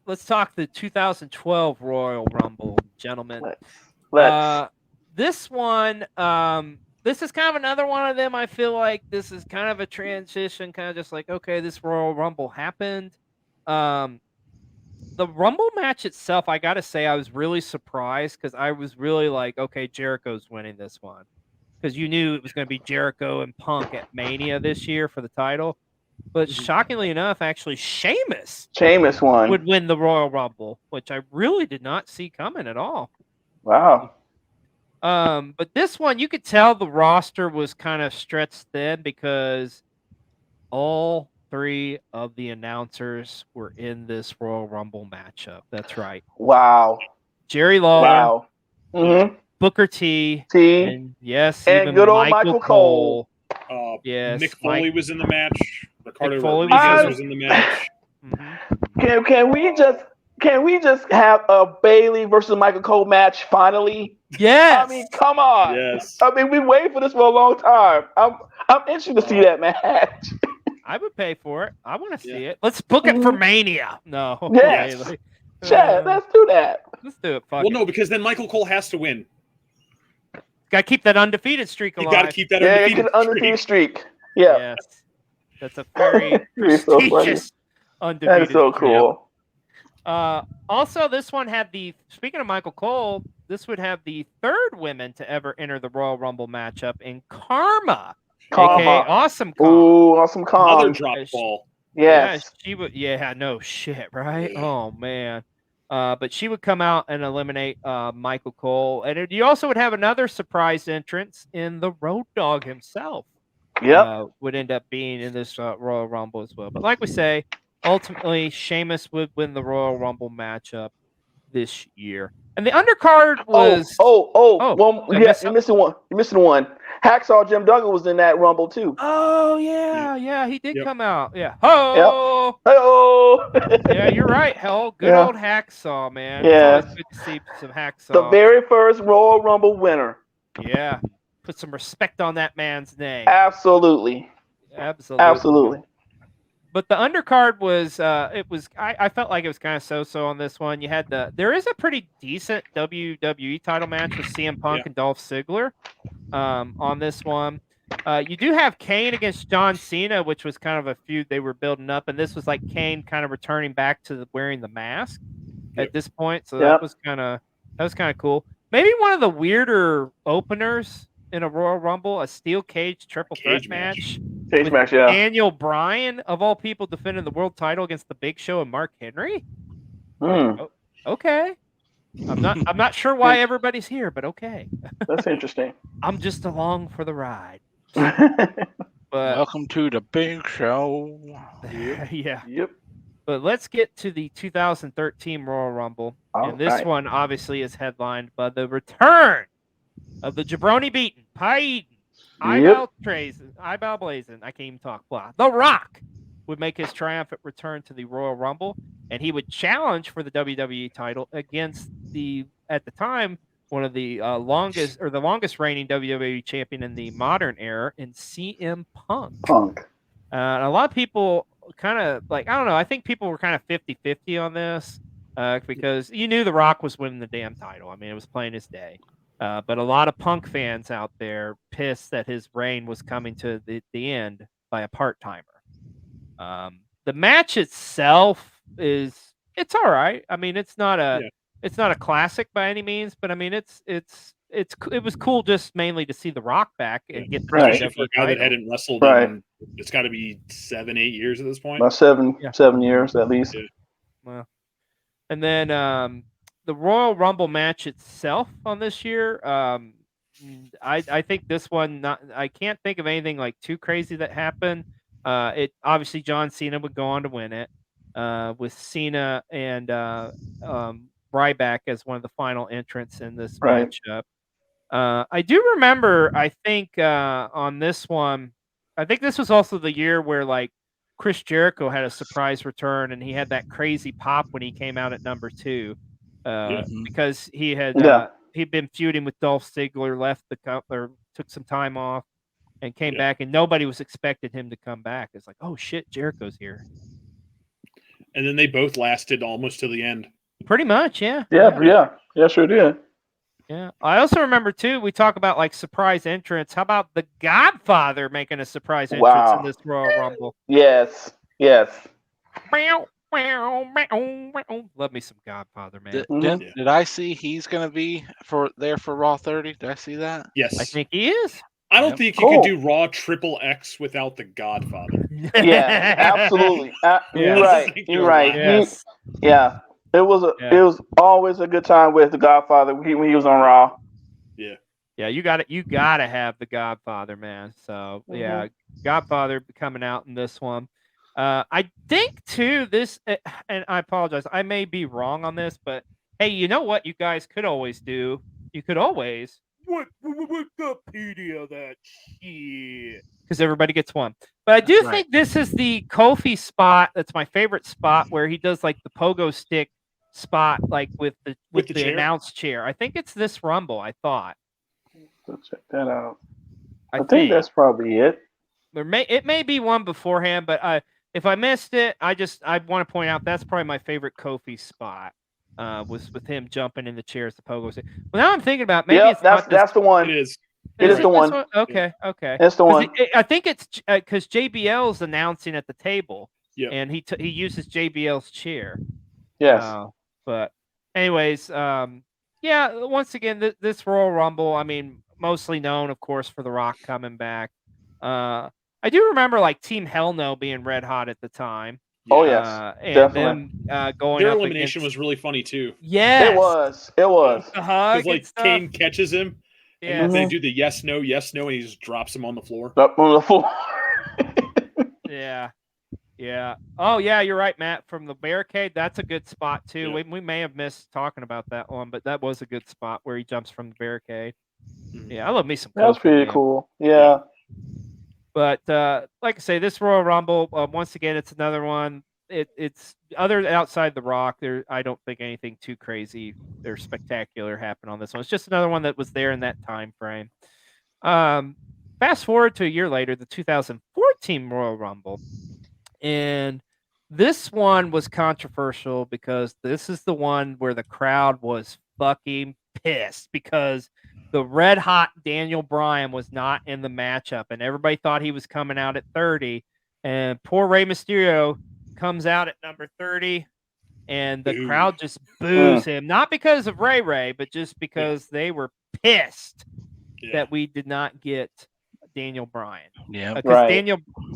Let's talk the 2012 Royal Rumble, gentlemen. Let's. This one, this is kind of another one of them. I feel like this is kind of a transition, kind of just like, okay, this Royal Rumble happened. The Rumble match itself, I got to say, I was really surprised because I was really like, okay, Jericho's winning this one. Because you knew it was going to be Jericho and Punk at Mania this year for the title. But shockingly enough, actually, Sheamus won. Would win the Royal Rumble, which I really did not see coming at all. Wow. But this one, you could tell the roster was kind of stretched thin because all three of the announcers were in this Royal Rumble matchup. That's right. Wow. Jerry Lawler. Wow. Booker T. And even good old Michael Cole. Yes. Mick Foley was in the match. Ricardo Rodriguez was in the match. Can we just have a Bailey versus Michael Cole match finally? Yes. I mean, come on. Yes. I mean, we waited for this for a long time. I'm interested to see that match. I would pay for it. I want to see it. Let's book it for Mania. No. Yes. Chad, let's do that. Let's do it. Well, no, because then Michael Cole has to win. Got to keep that undefeated streak alive. You got to keep that undefeated streak. Yeah. Yes. That's a very prestigious undefeated. That's so cool. Also, this one had speaking of Michael Cole, this would have the third women to ever enter the Royal Rumble matchup in Karma. aka Awesome Kong. Ooh, Awesome Kong. Another drop ball. Yes. Yeah, she would. Yeah, no shit, right? Yeah. Oh man. But she would come out and eliminate Michael Cole, and you also would have another surprise entrance in the Road Dogg himself. Yep. Would end up being in this Royal Rumble as well. But like we say, ultimately Sheamus would win the Royal Rumble matchup this year. And the undercard was you're missing one. You're missing one. Hacksaw Jim Duggan was in that Rumble too. Oh yeah, he did come out. Yeah. Oh. Yep. Yeah, you're right. Hell, good old Hacksaw, man. Yeah. It's always good to see some Hacksaw. The very first Royal Rumble winner. Yeah. Put some respect on that man's name. Absolutely. But the undercard was I felt like it was kind of so-so on this one. You had there is a pretty decent WWE title match with CM Punk and Dolph Ziggler on this one. You do have Kane against John Cena, which was kind of a feud they were building up, and this was like Kane kind of returning back to wearing the mask at this point. So that was kind of cool. Maybe one of the weirder openers in a Royal Rumble, a steel cage triple threat match. Cage match, yeah. Daniel Bryan, of all people, defending the world title against the Big Show and Mark Henry. Oh, okay. I'm not sure why everybody's here, but okay. That's interesting. I'm just along for the ride. But welcome to the Big Show. Yeah. Yep. But let's get to the 2013 Royal Rumble. And this one obviously is headlined by the return of the jabroni beaten, pie eaten, eyebrow blazing, I can't even talk, blah. The Rock would make his triumphant return to the Royal Rumble, and he would challenge for the WWE title against at the time, one of the longest reigning WWE champion in the modern era in CM Punk. And a lot of people kind of like, I don't know. I think people were kind of 50-50 on this because you knew The Rock was winning the damn title. I mean, it was plain as day. But a lot of Punk fans out there pissed that his reign was coming to the end by a part-timer. The match itself it's all right. I mean, it's not a classic by any means, but I mean, it was cool just mainly to see The Rock back and get the WWE for a guy that hadn't wrestled in, it's got to be 7-8 years at this point. About 7 years at least. Yeah. Well, and then the Royal Rumble match itself on this year, I think this one I can't think of anything like too crazy that happened. It obviously John Cena would go on to win it with Cena and Ryback as one of the final entrants in this matchup. I do remember, I think on this one, I think this was also the year where like Chris Jericho had a surprise return and he had that crazy pop when he came out at number 2 because he had he'd been feuding with Dolph Ziggler, left the or took some time off and came back, and nobody was expecting him to come back. It's like, oh shit, Jericho's here. And then they both lasted almost to the end. Pretty much, yeah. Yeah, sure did. Yeah. I also remember too, we talk about like surprise entrance. How about the Godfather making a surprise entrance in this Royal Rumble? Yes. Love me some Godfather, man. Did I see he's going to be there for Raw 30? Did I see that? Yes. I think he is. I don't think you can do Raw XXX without the Godfather. Yeah, absolutely. You're right. Yes. It was always a good time with the Godfather when he was on Raw. Yeah, you got to have the Godfather, man. So yeah, Godfather coming out in this one. I think too this, and I apologize, I may be wrong on this, but hey, you know what you guys could always do? You could always Wikipedia that shit, because everybody gets one. But I do think this is the Kofi spot. That's my favorite spot where he does like the pogo stick spot, like with the announce chair. I think it's this Rumble. I thought. Let's check that out. I think that's probably it. It may be one beforehand, but if I missed it, I want to point out that's probably my favorite Kofi spot. Was with him jumping in the chair as the pogo stick. Well, now I'm thinking about maybe that's the one. It is. It is the one. Okay. That's the one. I think it's because JBL's announcing at the table, and he uses JBL's chair. Yes. But anyways, once again, this Royal Rumble, I mean, mostly known, of course, for The Rock coming back. I do remember like Team Hell No being red hot at the time. Oh yes, and definitely. Them going their up elimination was really funny too. Yeah, it was. The hug, because like Kane catches him, and they do the yes no, and he just drops him on the floor. Up on the floor. Yeah. Oh yeah, you're right, Matt. From the barricade, that's a good spot too. Yeah. We may have missed talking about that one, but that was a good spot where he jumps from the barricade. Yeah, I love me some. That was pretty cool. Yeah. But like I say, this Royal Rumble, once again, it's another one. It's other outside The Rock. I don't think anything too crazy or spectacular happened on this one. It's just another one that was there in that time frame. Fast forward to a year later, the 2014 Royal Rumble, and this one was controversial because this is the one where the crowd was fucking pissed because the red hot Daniel Bryan was not in the matchup, and everybody thought he was coming out at 30. And poor Rey Mysterio comes out at number 30, and the crowd just boos him. Not because of Ray, but just because they were pissed that we did not get Daniel Bryan. Yeah, because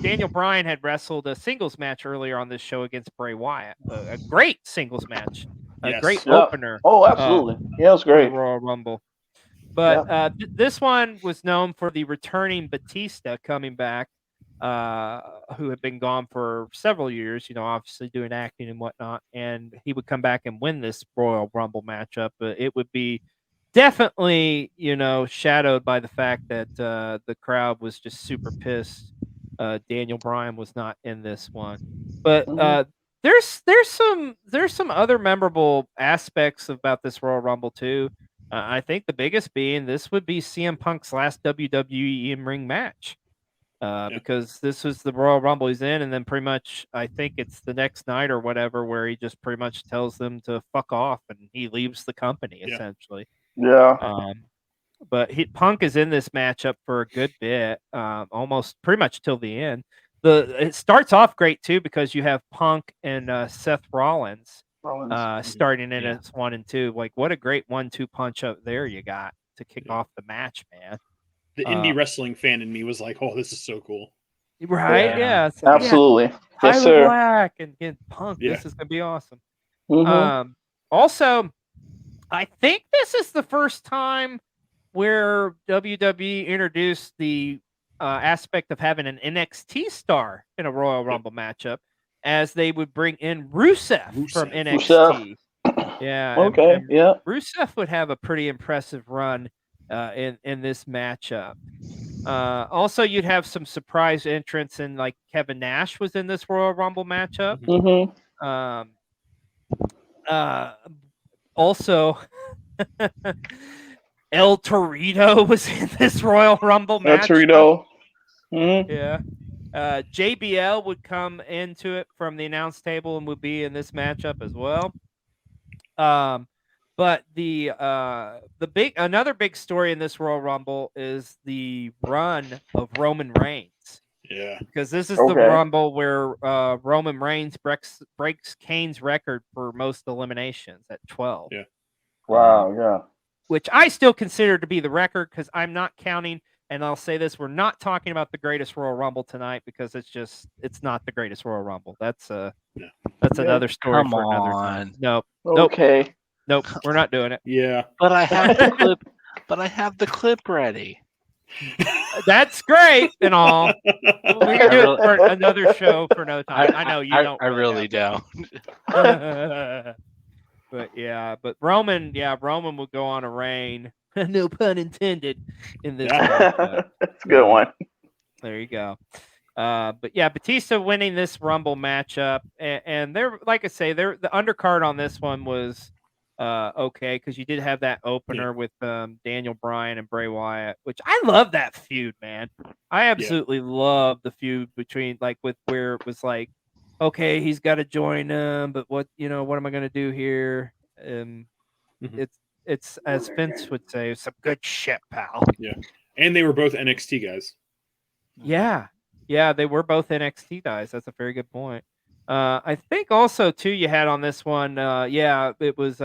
Daniel Bryan had wrestled a singles match earlier on this show against Bray Wyatt. A great singles match. A great opener. Oh, absolutely. Yeah, it was great. Royal Rumble. But this one was known for the returning Batista coming back, who had been gone for several years, obviously doing acting and whatnot. And he would come back and win this Royal Rumble matchup. But it would be definitely, shadowed by the fact that the crowd was just super pissed. Daniel Bryan was not in this one. But there's some other memorable aspects about this Royal Rumble too. I think the biggest being this would be CM Punk's last WWE in-ring match. because this was the Royal Rumble he's in, and then pretty much I think it's the next night or whatever where he just pretty much tells them to fuck off and he leaves the company essentially. Yeah. But Punk is in this matchup for a good bit, almost pretty much till the end. It starts off great too because you have Punk and Seth Rollins starting in as 1 and 2. Like, what a great 1-2 punch up there you got to kick off the match, man. The indie wrestling fan in me was like, "Oh, this is so cool!" Right? Yeah, like, absolutely. Tyler yes, sir. Black and Punk. Yeah. This is gonna be awesome. Mm-hmm. Also, I think this is the first time where WWE introduced the aspect of having an NXT star in a Royal Rumble matchup, as they would bring in Rusev. From NXT. Yeah. Okay. And Rusev would have a pretty impressive run in this matchup. Also, you'd have some surprise entrants, and like Kevin Nash was in this Royal Rumble matchup. Mm-hmm. Also, El Torito was in this Royal Rumble match. El Torito. Mm-hmm. Yeah. JBL would come into it from the announce table and would be in this matchup as well. But another big story in this Royal Rumble is the run of Roman Reigns. Yeah. Because this is the Rumble where Roman Reigns breaks Kane's record for most eliminations at 12. Yeah. Wow, yeah. Which I still consider to be the record because I'm not counting, and I'll say this, we're not talking about the greatest Royal Rumble tonight because it's not the greatest Royal Rumble. That's another story for another time. Nope. Okay. Nope, we're not doing it. Yeah. But I have the clip. But I have the clip ready. That's great and all. We can do it for another show for another time. I know you don't. I really don't. But Roman will go on a reign. No pun intended in this. That's a good one. There you go. But yeah, Batista winning this Rumble matchup, and they're, like I say, the undercard on this one was okay, because you did have that opener with Daniel Bryan and Bray Wyatt, which I love that feud, man. I absolutely love the feud between, like, with where it was like, okay, he's got to join them, but what am I going to do here? It's as Vince would say, some good shit, pal. Yeah, and they were both NXT guys. Yeah, they were both NXT guys. That's a very good point. I think also too you had on this one, it was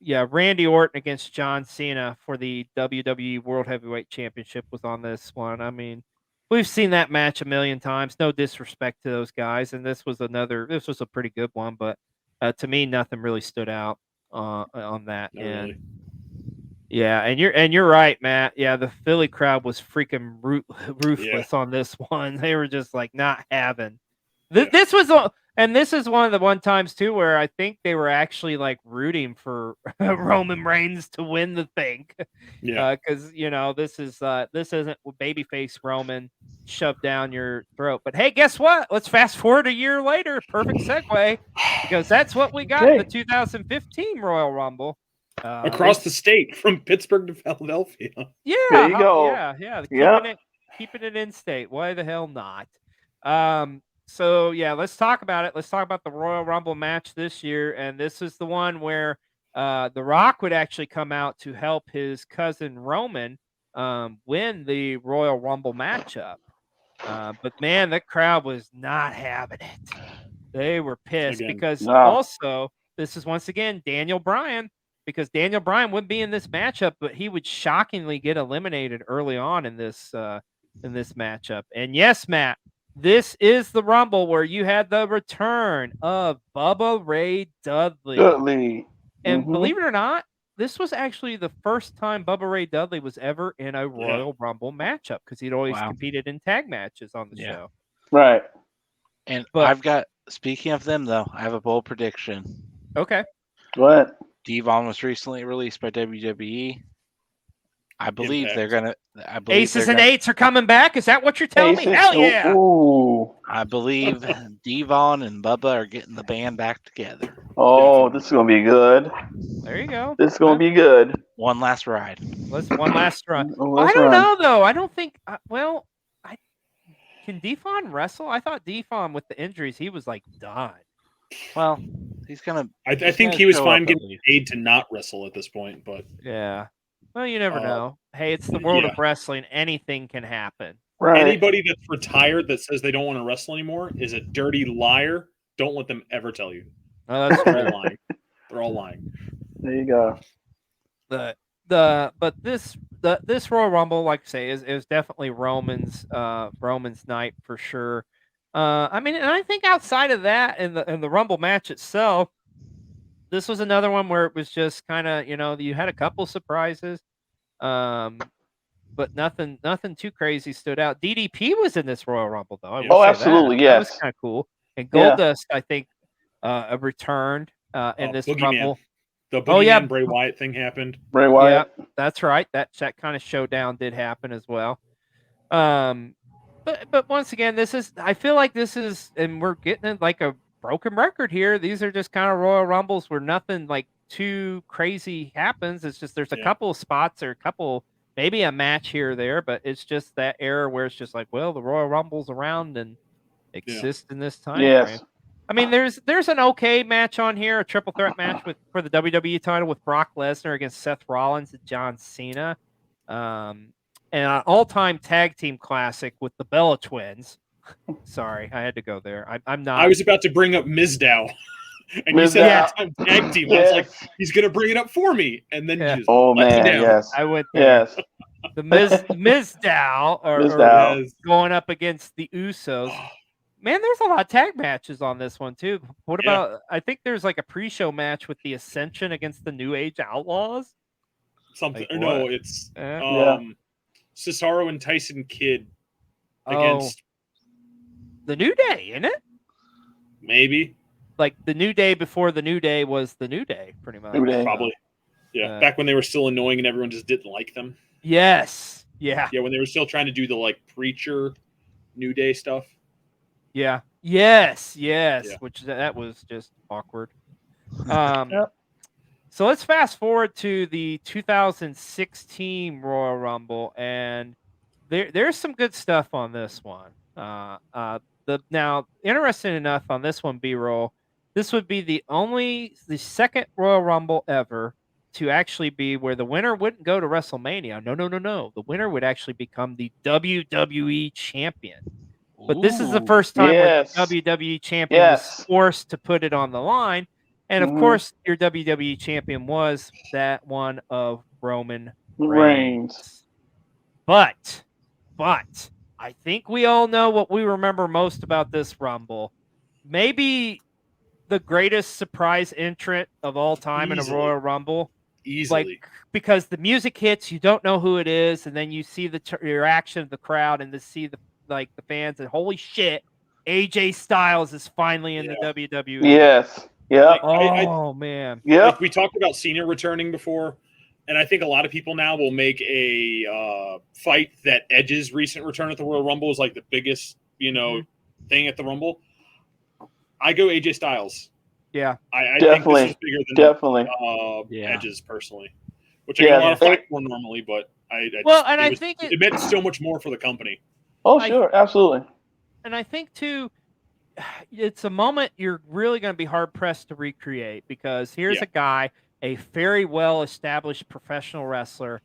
Randy Orton against John Cena for the WWE World Heavyweight Championship was on this one. I mean, we've seen that match a million times. No disrespect to those guys, and this was a pretty good one, but to me, nothing really stood out on that. Not really. Yeah, and you're right, Matt. Yeah, the Philly crowd was freaking ruthless on this one. They were just like not having. This is one of the one times too where I think they were actually like rooting for Roman Reigns to win the thing. Yeah, because this isn't babyface Roman shoved down your throat. But hey, guess what? Let's fast forward a year later. Perfect segue, because that's what we got in the 2015 Royal Rumble. Across the state from Pittsburgh to Philadelphia. Yeah, there you go. Yeah, keeping it in state. Why the hell not? So yeah, let's talk about it. Let's talk about the Royal Rumble match this year, and this is the one where The Rock would actually come out to help his cousin Roman win the Royal Rumble matchup. But man, the crowd was not having it. They were pissed because also this is once again Daniel Bryan. Because Daniel Bryan would be in this matchup, but he would shockingly get eliminated early on in this matchup. And yes, Matt, this is the Rumble where you had the return of Bubba Ray Dudley. And believe it or not, this was actually the first time Bubba Ray Dudley was ever in a Royal Rumble matchup, because he'd always competed in tag matches on the show. Right. And speaking of them, though, I have a bold prediction. Okay. What? Devon was recently released by WWE. I believe Impact. they're gonna. Aces and Eights are coming back. Is that what you're telling me? Hell yeah! Ooh. I believe Devon and Bubba are getting the band back together. Oh, this is gonna be good. There you go. This is gonna be good. One last ride. One last run. I don't know though. I don't think. I can Defon wrestle? I thought Defon with the injuries, he was like done. Well, he's gonna. I think he was fine getting paid to not wrestle at this point, but yeah. Well, you never know. Hey, it's the world of wrestling. Anything can happen. Right. Anybody that's retired that says they don't want to wrestle anymore is a dirty liar. Don't let them ever tell you. Oh, that's They're all lying. They're all lying. There you go. But this Royal Rumble, like I say, is definitely Roman's night for sure. I mean, and I think outside of that, in the Rumble match itself, this was another one where it was just kind of, you had a couple surprises, but nothing too crazy stood out. DDP was in this Royal Rumble though. Oh, absolutely, that. Yes. That was kind of cool. And Goldust, I think, returned in this Boogeyman. Rumble. The Boogeyman Bray Wyatt thing happened. Bray Wyatt. Yeah, that's right. That kind of showdown did happen as well. But once again, I feel like this is, and we're getting like a broken record here. These are just kind of Royal Rumbles where nothing like too crazy happens. It's just there's a couple of spots or maybe a match here or there, but it's just that era where it's just like, well, the Royal Rumble's around and exist in this time frame. I mean, there's an okay match on here, a triple threat match for the WWE title with Brock Lesnar against Seth Rollins and John Cena, and an all-time tag team classic with the Bella Twins. Sorry, I had to go there. I'm not. I was about to bring up Mizdow, and you said all-time tag team. I was like, he's gonna bring it up for me, and then you just let me down. Yes, I went there. Yes, the Mizdow or going up against the Usos. Man, there's a lot of tag matches on this one, too. What about, I think there's like a pre-show match with the Ascension against the New Age Outlaws? Something. Like, no, it's Cesaro and Tyson Kidd against... the New Day, isn't it? Maybe. Like the New Day before the New Day was the New Day, pretty much. New Day. Probably. Yeah, back when they were still annoying and everyone just didn't like them. Yes. Yeah. Yeah, when they were still trying to do the like Preacher New Day stuff. Yeah. Yes. Which that was just awkward. So let's fast forward to the 2016 Royal Rumble, and there's some good stuff on this one. Now, interesting enough on this one, B-roll, this would be the second Royal Rumble ever to actually be where the winner wouldn't go to WrestleMania. No. The winner would actually become the WWE champion. But this is the first time where the WWE champion was forced to put it on the line. And, of course, your WWE champion was that one of Roman Reigns. But I think we all know what we remember most about this Rumble. Maybe the greatest surprise entrant of all time in a Royal Rumble. Easily. Like, because the music hits, you don't know who it is, and then you see the reaction of the crowd and see the fans, and holy shit, AJ Styles is finally in the WWE. Yes. Yeah. Man. Yeah. Like we talked about Cena returning before, and I think a lot of people now will make a fight that Edge's recent return at the Royal Rumble is like the biggest, thing at the Rumble. I go AJ Styles. Yeah. I think this is bigger than Edge's personally, which I get a lot of flack for normally, but I think it meant so much more for the company. Oh, sure. Absolutely. And I think, too, it's a moment you're really going to be hard-pressed to recreate, because here's a guy, a very well-established professional wrestler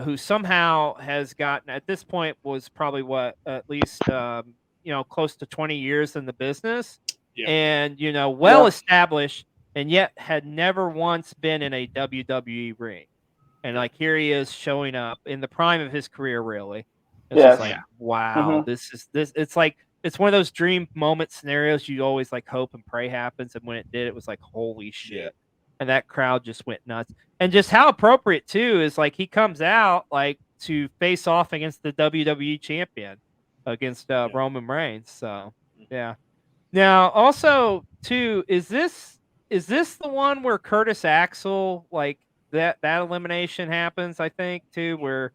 who somehow has gotten, at this point, was probably, at least, close to 20 years in the business. Yeah. And, well-established, and yet had never once been in a WWE ring. And, here he is showing up in the prime of his career, really. It's just like, wow, it's like, it's one of those dream moment scenarios you always hope and pray happens. And when it did, it was like, holy shit. Yeah. And that crowd just went nuts. And just how appropriate, too, is he comes out to face off against the WWE champion against Roman Reigns. So, yeah. Now, also, too, is this the one where Curtis Axel, that elimination happens, I think, too, where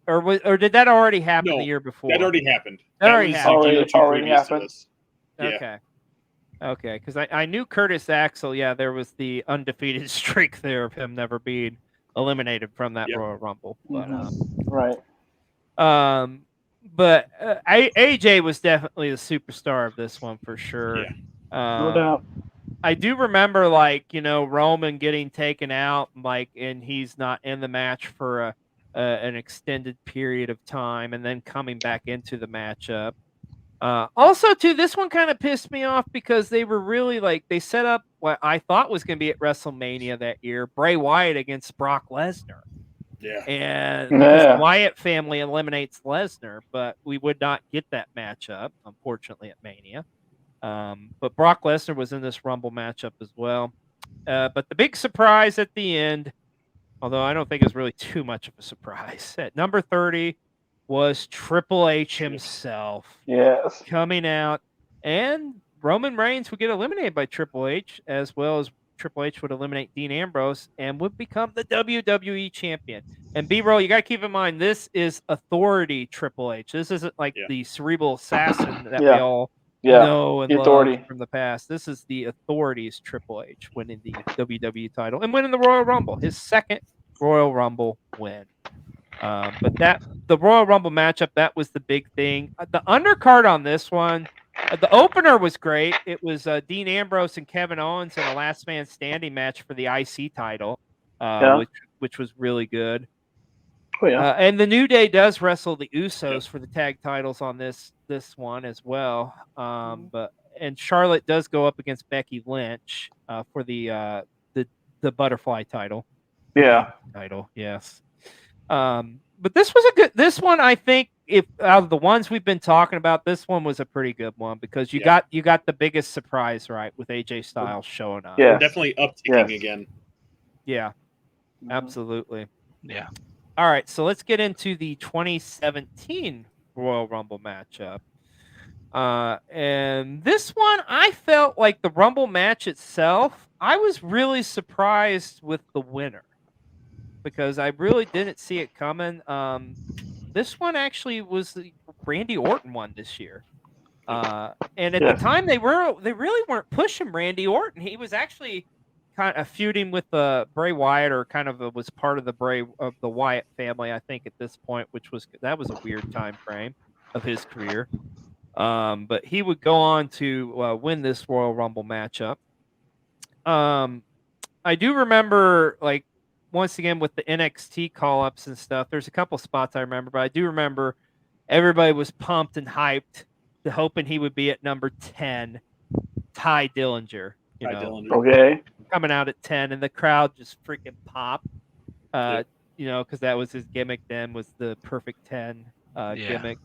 or did that already happen the year before? That already happened. That already happened. Yeah. Okay, because I knew Curtis Axel. Yeah, there was the undefeated streak there of him never being eliminated from that Royal Rumble. But, But AJ was definitely the superstar of this one for sure. Yeah. No doubt. I do remember, like, Roman getting taken out, like, and he's not in the match for an extended period of time, and then coming back into the matchup. Also, too, this one kind of pissed me off because they were really like they set up what I thought was going to be at WrestleMania that year, Bray Wyatt against Brock Lesnar. Yeah. And because the Wyatt family eliminates Lesnar, but we would not get that matchup, unfortunately, at Mania. But Brock Lesnar was in this Rumble matchup as well. But the big surprise at the end, although I don't think it was really too much of a surprise, at number 30 was Triple H himself. Yes. Coming out, and Roman Reigns would get eliminated by Triple H, as well as Triple H would eliminate Dean Ambrose and would become the WWE champion. And B-roll, you got to keep in mind, this is authority Triple H. This isn't like the cerebral assassin that we all know and love from the past. This is the authority's Triple H winning the WWE title and winning the Royal Rumble, his second Royal Rumble win. But the Royal Rumble matchup, that was the big thing. The undercard on this one, the opener was great. It was Dean Ambrose and Kevin Owens in a last man standing match for the IC title, which was really good. Oh, yeah. And the New Day does wrestle the Usos for the tag titles on this one as well. And Charlotte does go up against Becky Lynch for the butterfly title. Yeah. Title, yes. But this was this one, I think, if out of the ones we've been talking about, this one was a pretty good one because you got the biggest surprise right with AJ Styles showing up. Yeah, definitely upticking again. Yeah, absolutely. Yeah. All right, so let's get into the 2017 Royal Rumble matchup. And this one, I felt like the Rumble match itself, I was really surprised with the winner, because I really didn't see it coming. This one actually was the Randy Orton one this year. And at the time they really weren't pushing Randy Orton. He was actually kind of feuding with Bray Wyatt, or kind of was part of the Wyatt family, I think, at this point, that was a weird time frame of his career. But he would go on to win this Royal Rumble matchup. I do remember, like, once again with the NXT call-ups and stuff, there's a couple spots I remember, but I do remember everybody was pumped and hyped, hoping he would be at number 10, Ty Dillinger. Okay. Coming out at 10, and the crowd just freaking popped. Because that was his gimmick then, was the perfect 10 gimmick.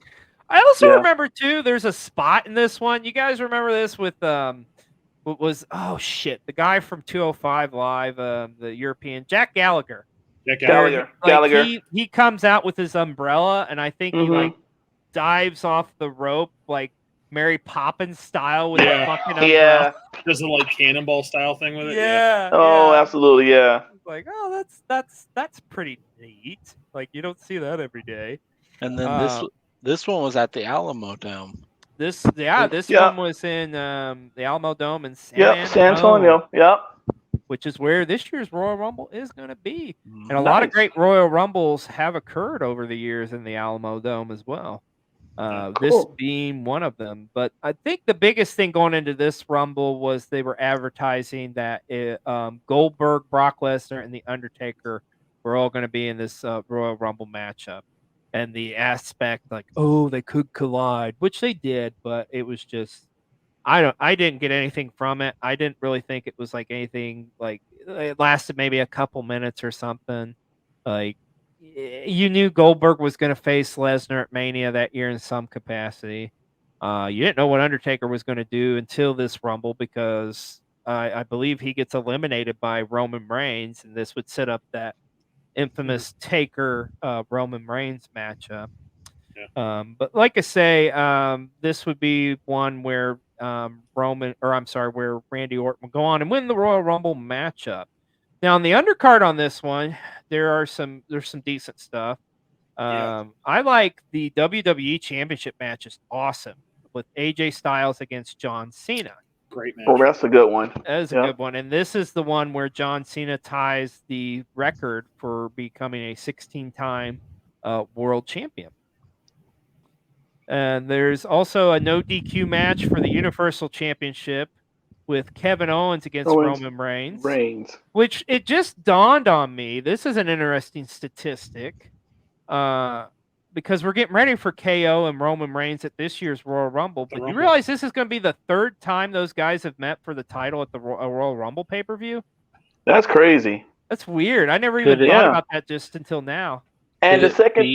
I also remember, too, there's a spot in this one. You guys remember this with what was the guy from 205 Live, the European, Jack Gallagher. Gallagher. He comes out with his umbrella, and I think he like dives off the rope like Mary Poppins style with the fucking umbrella. Yeah. Does the like cannonball style thing with it? Yeah. Oh, absolutely, yeah. Like, oh, that's pretty neat. Like, you don't see that every day. And then this one was at the Alamo Dome. This one was in the Alamo Dome in San Antonio. Yep. Which is where this year's Royal Rumble is going to be. And a lot of great Royal Rumbles have occurred over the years in the Alamo Dome as well. This being one of them. But I think the biggest thing going into this Rumble was they were advertising that Goldberg, Brock Lesnar, and The Undertaker were all going to be in this Royal Rumble matchup. And the aspect, like, oh, they could collide, which they did, but it was just, I didn't get anything from it. I didn't really think it was like anything, like, it lasted maybe a couple minutes or something. Like, you knew Goldberg was going to face Lesnar at Mania that year in some capacity. You didn't know what Undertaker was going to do until this Rumble, because I believe he gets eliminated by Roman Reigns, and this would set up that infamous Taker Roman Reigns matchup. But like I say, this would be one where where Randy Orton will go on and win the Royal Rumble matchup. Now, on the undercard on this one, there's some decent stuff. I like the WWE Championship match is awesome, with AJ Styles against John Cena. Great match. Oh, that's a good one. That is a good one. And this is the one where John Cena ties the record for becoming a 16-time world champion. And there's also a no DQ match for the Universal Championship with Kevin Owens against Roman Reigns. Which it just dawned on me. This is an interesting statistic. Because we're getting ready for KO and Roman Reigns at this year's Royal Rumble. But you realize this is going to be the third time those guys have met for the title at the Royal Rumble pay-per-view? That's crazy. That's weird. I never even thought about that just until now. And the second,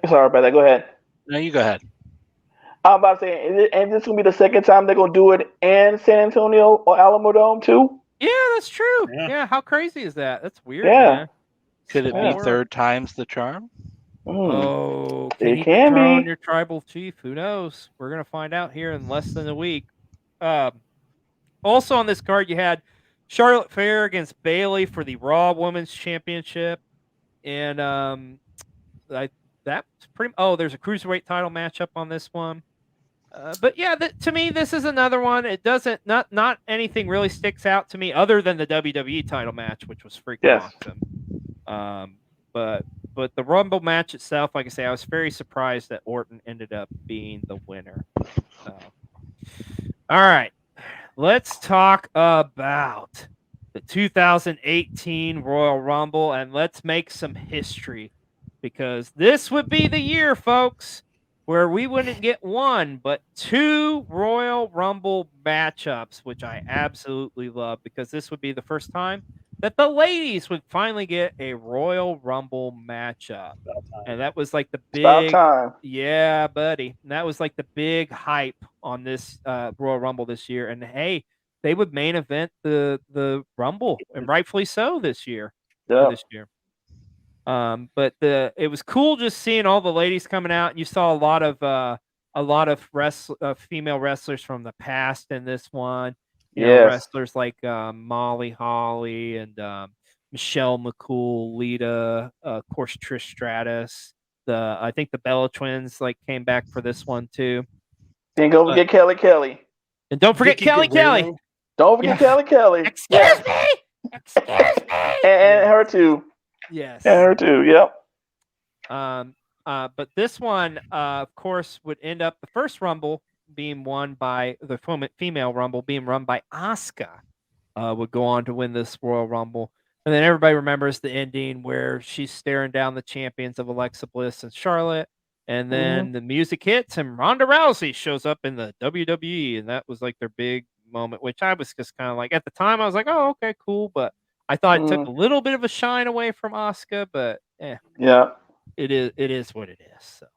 sorry about that. Go ahead. No, you go ahead. I'm about to say, and this will be the second time they're going to do it in San Antonio or Alamo Dome too? Yeah, that's true. Yeah, how crazy is that? That's weird, yeah. man. Could it be third time's the charm? Oh, it can be. On your tribal chief. Who knows? We're going to find out here in less than a week. Also on this card, you had Charlotte Flair against Bayley for the Raw Women's Championship. And that's pretty. Oh, there's a cruiserweight title matchup on this one. But yeah, to me, this is another one. It doesn't not anything really sticks out to me other than the WWE title match, which was freaking awesome. But the Rumble match itself, like I say, I was very surprised that Orton ended up being the winner. All right, let's talk about the 2018 Royal Rumble, and let's make some history, because this would be the year, folks, where we wouldn't get one, but two Royal Rumble matchups, which I absolutely love, because this would be the first time that the ladies would finally get a Royal Rumble matchup. And that was like the big... Yeah, buddy. And that was like the big hype on this Royal Rumble this year. And hey, they would main event the Rumble, and rightfully so this year. Yeah. But it was cool just seeing all the ladies coming out, and you saw a lot of female wrestlers from the past in this one. You know, wrestlers like Molly Holly and Michelle McCool, Lita, of course Trish Stratus. I think the Bella Twins came back for this one too. Didn't go forget Kelly. And don't forget Kelly. Don't forget Kelly. Excuse me. And her too. Yes. And her too. Yep. But this one, of course, would end up the first Rumble being won by the female Rumble being run by Asuka. Would go on to win this Royal Rumble. And then everybody remembers the ending where she's staring down the champions of Alexa Bliss and Charlotte. And then the music hits and Ronda Rousey shows up in the WWE. And that was like their big moment, which I was just kind of like, at the time, I was like, oh, okay, cool. But I thought it took a little bit of a shine away from Asuka, but yeah, it is what it is. So,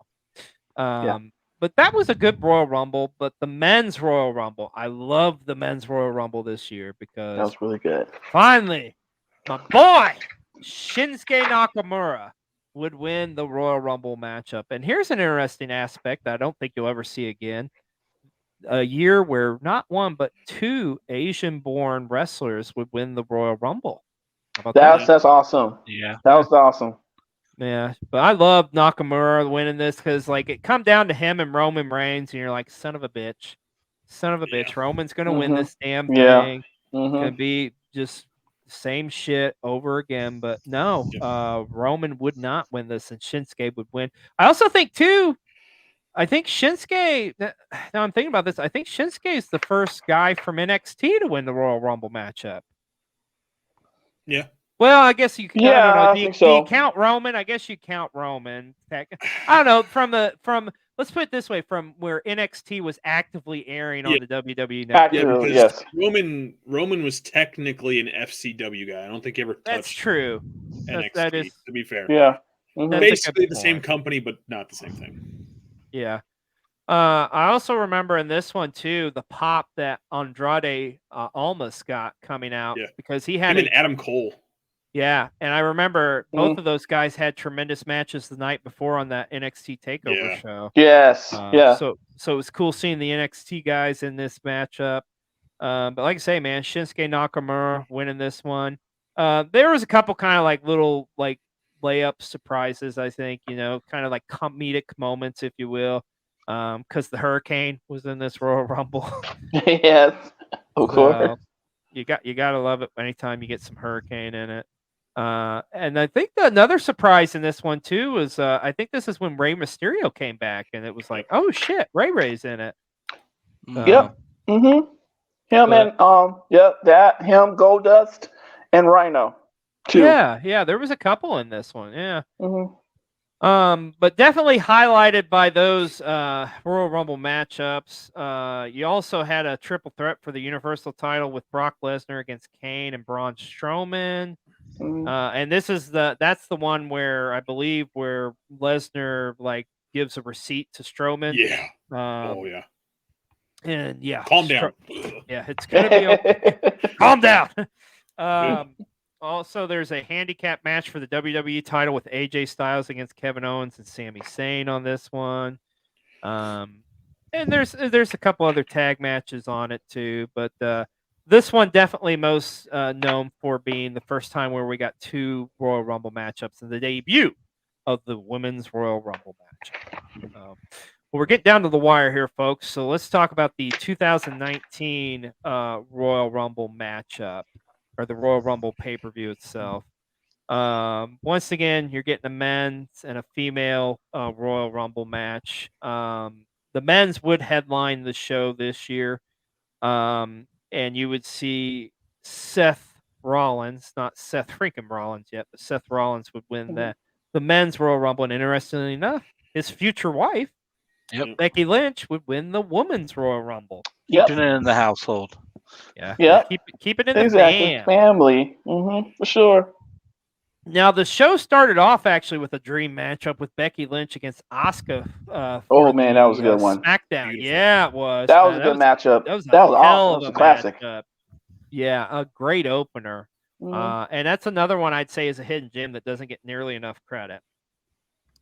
but that was a good Royal Rumble. But the men's Royal Rumble, I love the men's Royal Rumble this year because that was really good. Finally, my boy Shinsuke Nakamura would win the Royal Rumble matchup. And here's an interesting aspect that I don't think you'll ever see again. A year where not one but two Asian-born wrestlers would win the Royal Rumble. How about that? That's awesome. Yeah, that was awesome. Yeah, but I love Nakamura winning this because it come down to him and Roman Reigns, and you're like, son of a bitch. Roman's gonna win this damn thing. Gonna be just the same shit over again. But no, Roman would not win this, and Shinsuke would win. I also think too. I think Shinsuke, now I'm thinking about this, I think Shinsuke is the first guy from NXT to win the Royal Rumble matchup. Yeah. Well, I guess you can. Yeah, I don't know. I think so. Do you count Roman? I guess you count Roman. I don't know. Let's put it this way: from where NXT was actively airing on the WWE network. Yes. Roman was technically an FCW guy. I don't think he ever touched. That's true. NXT, that is, to be fair. Yeah. Basically the same company, but not the same thing. Yeah. I also remember in this one too the pop that Andrade Almas got coming out because he had Adam Cole. Yeah, and I remember both of those guys had tremendous matches the night before on that NXT Takeover show. Yes, So it was cool seeing the NXT guys in this matchup. But like I say, man, Shinsuke Nakamura winning this one. There was a couple kind of like little like layup surprises, I think, kind of like comedic moments, if you will, because the Hurricane was in this Royal Rumble. Yes, of course. You got to love it anytime you get some Hurricane in it. And I think another surprise in this one too was I think this is when Rey Mysterio came back, and it was like, oh shit, Ray's in it. Yep. Mm-hmm. Him and him, Goldust, and Rhino. Too. Yeah, there was a couple in this one. Yeah. Mm-hmm. But definitely highlighted by those Royal Rumble matchups. You also had a triple threat for the Universal title with Brock Lesnar against Kane and Braun Strowman. Mm-hmm. And that's the one where I believe where Lesnar like gives a receipt to Strowman. Yeah. Yeah. And yeah, calm down. Yeah, it's gonna be okay. Calm down. Also, there's a handicap match for the WWE title with AJ Styles against Kevin Owens and Sami Zayn on this one. And there's a couple other tag matches on it too, but this one definitely most known for being the first time where we got 2 Royal Rumble matchups and the debut of the Women's Royal Rumble match. Well, we're getting down to the wire here, folks. So let's talk about the 2019 Royal Rumble matchup, or the Royal Rumble pay-per-view itself. Once again, you're getting a men's and a female Royal Rumble match. The men's would headline the show this year. And you would see Seth Rollins, not Seth freaking Rollins yet, but Seth Rollins would win the men's Royal Rumble. And interestingly enough, his future wife, Becky Lynch, would win the women's Royal Rumble. Keeping it in the household. Yeah. Keep it in the family. Mm-hmm, for sure. Now, the show started off actually with a dream matchup with Becky Lynch against Asuka. That was a good one. SmackDown. Beautiful. Yeah, it was. That was a good matchup. That was awesome. That was a classic. Matchup. Yeah, a great opener. Mm-hmm. And that's another one I'd say is a hidden gem that doesn't get nearly enough credit.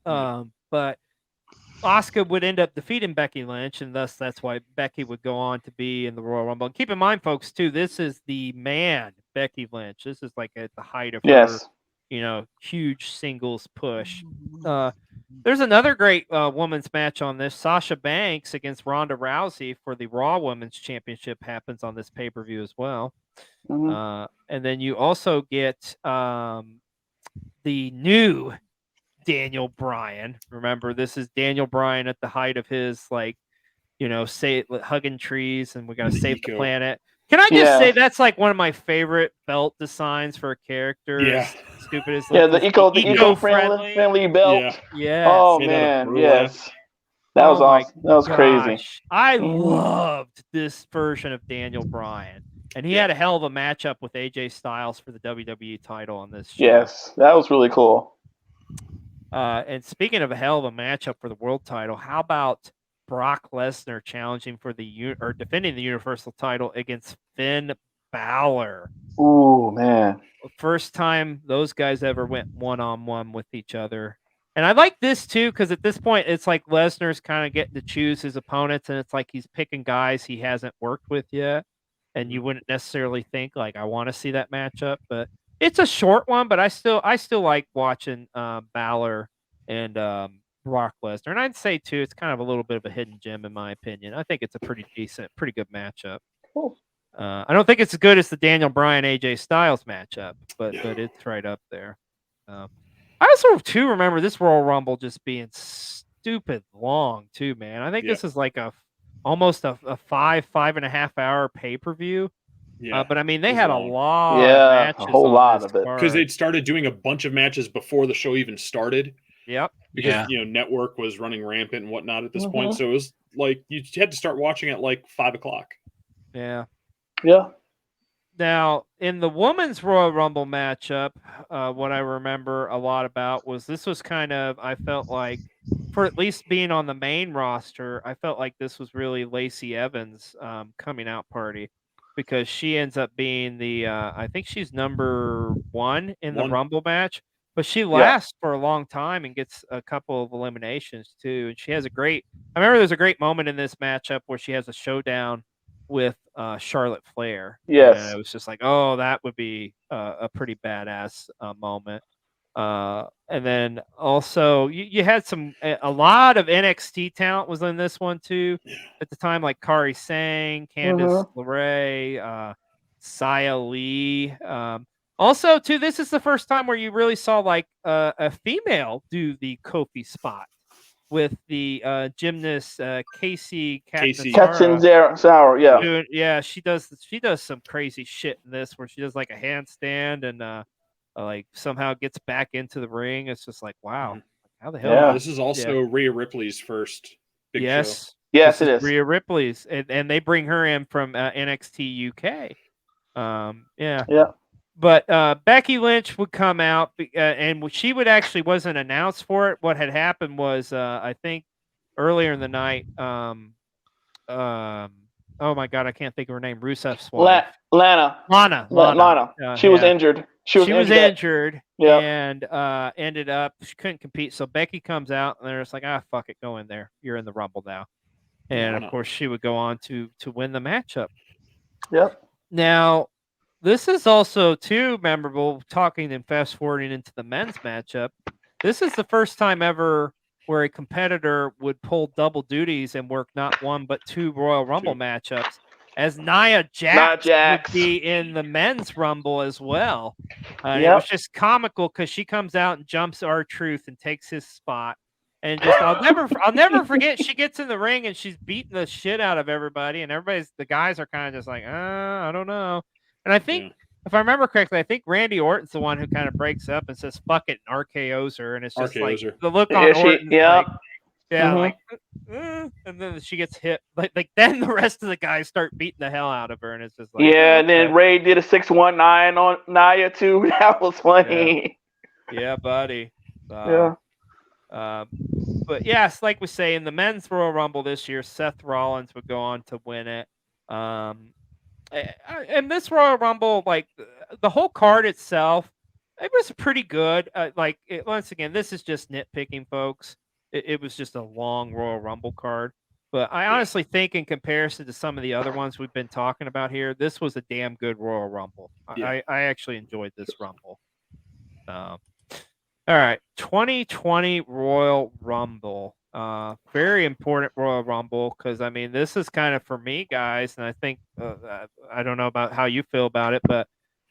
But Asuka would end up defeating Becky Lynch, and thus that's why Becky would go on to be in the Royal Rumble. And keep in mind, folks, too, this is the man, Becky Lynch. This is like at the height of her, huge singles push. There's another great women's match on this. Sasha Banks against Ronda Rousey for the Raw Women's Championship happens on this pay-per-view as well. Mm-hmm. And then you also get the new Daniel Bryan. Remember, this is Daniel Bryan at the height of his, hugging trees, and we got to save the planet. Can I just say that's like one of my favorite belt designs for a character? Yeah. Stupid as the eco-friendly belt. Yeah. Oh man, yes. That was awesome. That was crazy. I loved this version of Daniel Bryan. And he had a hell of a matchup with AJ Styles for the WWE title on this show. Yes, that was really cool. And speaking of a hell of a matchup for the world title, how about Brock Lesnar challenging for defending the Universal title against Finn Balor? Ooh, man. First time those guys ever went one-on-one with each other. And I like this too, because at this point, it's like Lesnar's kind of getting to choose his opponents, and it's like he's picking guys he hasn't worked with yet. And you wouldn't necessarily think, like, I want to see that matchup. But it's a short one, but I still like watching Balor and Brock Lesnar. And I'd say, too, it's kind of a little bit of a hidden gem, in my opinion. I think it's a pretty good matchup. Cool. I don't think it's as good as the Daniel Bryan AJ Styles matchup, but it's right up there. I also, too, remember this Royal Rumble just being stupid long, too, man. I think this is like almost a 5.5 hour pay-per-view. Yeah, but I mean, they had a lot of matches. A whole lot of it. Because they'd started doing a bunch of matches before the show even started. Yep. Because, network was running rampant and whatnot at this point. So it was like, you had to start watching at like 5 o'clock. Yeah. Yeah. Now, in the women's Royal Rumble matchup, what I remember a lot about was this was kind of, I felt like, for at least being on the main roster, I felt like this was really Lacey Evans' coming out party, because she ends up being the, I think she's number 1 in the Rumble match, but she lasts for a long time and gets a couple of eliminations too. And she has I remember there's a great moment in this matchup where she has a showdown with Charlotte Flair. Yes. And it was just like, oh, that would be a pretty badass moment. And then also you had a lot of NXT talent was in this one too at the time, like Kairi Sane, Candice LeRae, Xia Li. Also, too, this is the first time where you really saw like a female do the Kofi spot with the gymnast Casey Katzenauer, yeah. Yeah, she does some crazy shit in this where she does like a handstand and like somehow gets back into the ring. It's just like, wow, how the hell? Yeah. This is also Rhea Ripley's first big show. Yes, it is. Rhea Ripley's, and they bring her in from NXT UK. Yeah. But Becky Lynch would come out, and she would actually wasn't announced for it. What had happened was, I think, earlier in the night, oh my God, I can't think of her name. Rusev's wife, Lana. She was injured. She was injured, and ended up she couldn't compete. So Becky comes out, and they're just like, fuck it, go in there. You're in the Rumble now, and of course she would go on to win the matchup. Yep. Now, this is also too memorable. Talking and fast forwarding into the men's matchup, this is the first time ever where a competitor would pull double duties and work not one but two Royal Rumble matchups, as Nia Jax would be in the men's Rumble as well. It was just comical because she comes out and jumps R-Truth and takes his spot. And just I'll never forget, she gets in the ring and she's beating the shit out of everybody, and the guys are kind of just like, I don't know. And I think, if I remember correctly, I think Randy Orton's the one who kind of breaks up and says "fuck it" and RKO's her, and it's just like the look on Orton, and then she gets hit. Like then the rest of the guys start beating the hell out of her, and it's just like and then Ray did a 619 on Nia too. That was funny. Yeah, buddy. But yes, like we say, in the men's Royal Rumble this year, Seth Rollins would go on to win it. And this Royal Rumble, like the whole card itself, it was pretty good. Once again, this is just nitpicking, folks. It was just a long Royal Rumble card. But I honestly think, in comparison to some of the other ones we've been talking about here, this was a damn good Royal Rumble. I actually enjoyed this Rumble. All right, 2020 Royal Rumble. Very important Royal Rumble because, I mean, this is kind of for me, guys, and I think, I don't know about how you feel about it, but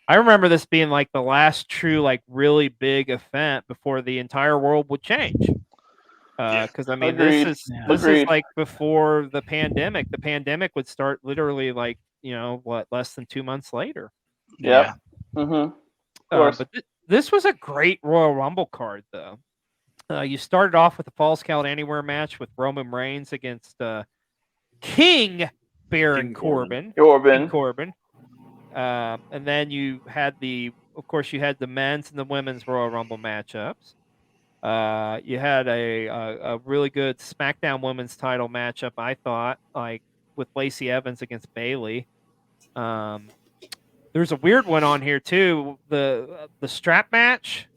I remember this being like the last true, like, really big event before the entire world would change. Because, I mean, this is like before the pandemic. The pandemic would start literally like, less than 2 months later. Yeah. Mm-hmm. But this was a great Royal Rumble card, though. You started off with the Falls Count Anywhere match with Roman Reigns against King Baron Corbin. And then you had the men's and the women's Royal Rumble matchups. You had a really good SmackDown Women's title matchup, I thought, like with Lacey Evans against Bayley. There's a weird one on here too. The strap match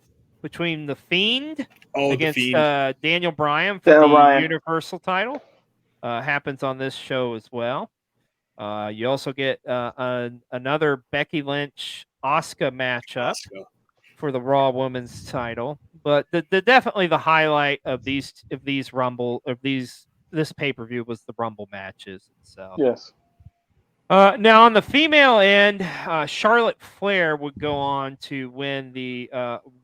between the Fiend against Daniel Bryan for the Universal title happens on this show as well. You also get another Becky Lynch Asuka matchup for the Raw Women's title. But definitely the highlight of this pay-per-view was the Rumble matches itself. Yes. Now, on the female end, Charlotte Flair would go on to win the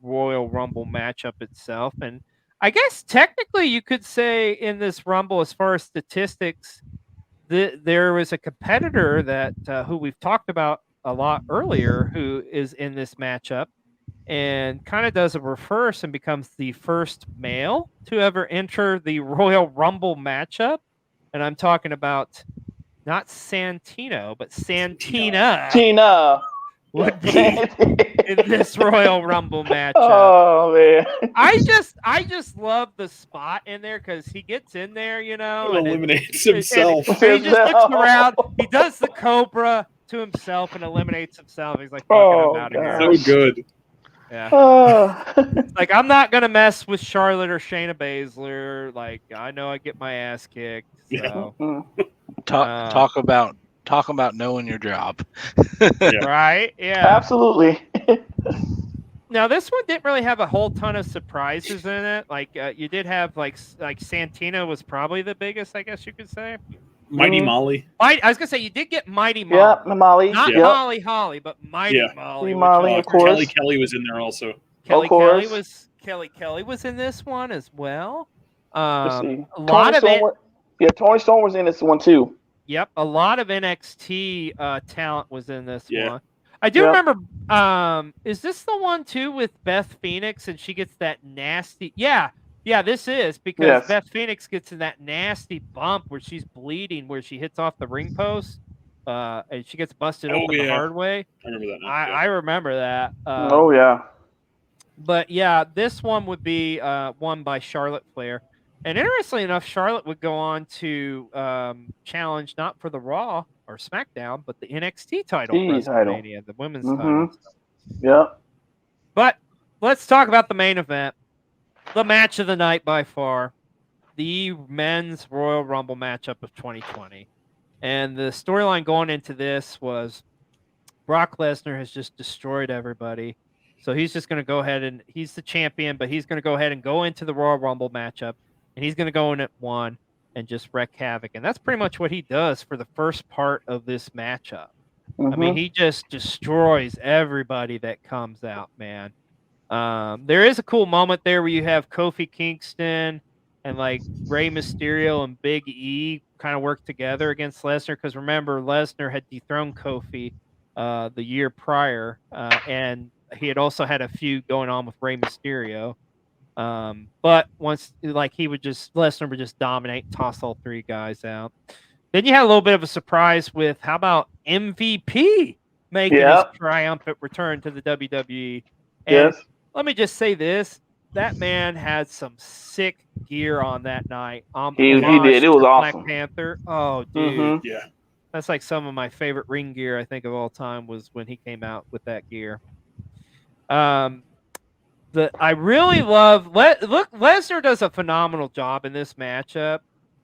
Royal Rumble matchup itself. And I guess technically you could say in this Rumble, as far as statistics, there was a competitor that who we've talked about a lot earlier who is in this matchup and kind of does a reverse and becomes the first male to ever enter the Royal Rumble matchup. And I'm talking about not Santino, but Santina. Tina would be in this Royal Rumble matchup. Oh man, I just love the spot in there because he gets in there, and eliminates himself. And he just looks around. He does the Cobra to himself and eliminates himself. He's like, I'm out of here. So good. Yeah. Like, I'm not gonna mess with Charlotte or Shayna Baszler. Like, I know I get my ass kicked. So. Talk about knowing your job. Right? Yeah. Absolutely. Now, this one didn't really have a whole ton of surprises in it. Like, you did have like Santino was probably the biggest, I guess you could say. Mighty Molly. I was gonna say you did get Mighty Molly. Yeah, Molly. Not Molly Holly, but Mighty Molly. Molly, of course. Kelly was in there also. Kelly was in this one as well. Let's see. A lot of Tony Storm was in this one too. Yep, a lot of NXT talent was in this one. I do remember. Is this the one too with Beth Phoenix and she gets that nasty? Yeah, this is because Beth Phoenix gets in that nasty bump where she's bleeding, where she hits off the ring post, and she gets busted open the hard way. I remember that. I remember that. But yeah, this one would be won by Charlotte Flair. And interestingly enough, Charlotte would go on to challenge not for the Raw or SmackDown, but the NXT title, WrestleMania, the women's title. Yeah. But let's talk about the main event, the match of the night by far, the men's Royal Rumble matchup of 2020. And the storyline going into this was Brock Lesnar has just destroyed everybody. So he's just going to go ahead and he's the champion, but he's going to go ahead and go into the Royal Rumble matchup. And he's going to go in at 1 and just wreak havoc. And that's pretty much what he does for the first part of this matchup. I mean, he just destroys everybody that comes out, man. There is a cool moment there where you have Kofi Kingston and like Rey Mysterio and Big E kind of work together against Lesnar. Because remember, Lesnar had dethroned Kofi the year prior. And he had also had a feud going on with Rey Mysterio. But once Lesnar would just dominate, toss all 3 guys out. Then you had a little bit of a surprise with how about MVP making his triumphant return to the WWE. And let me just say this, that man had some sick gear on that night. He did. It was awesome. Black Panther. Oh, dude. Yeah. That's like some of my favorite ring gear I think of all time was when he came out with that gear. I really love Lesnar does a phenomenal job in this matchup.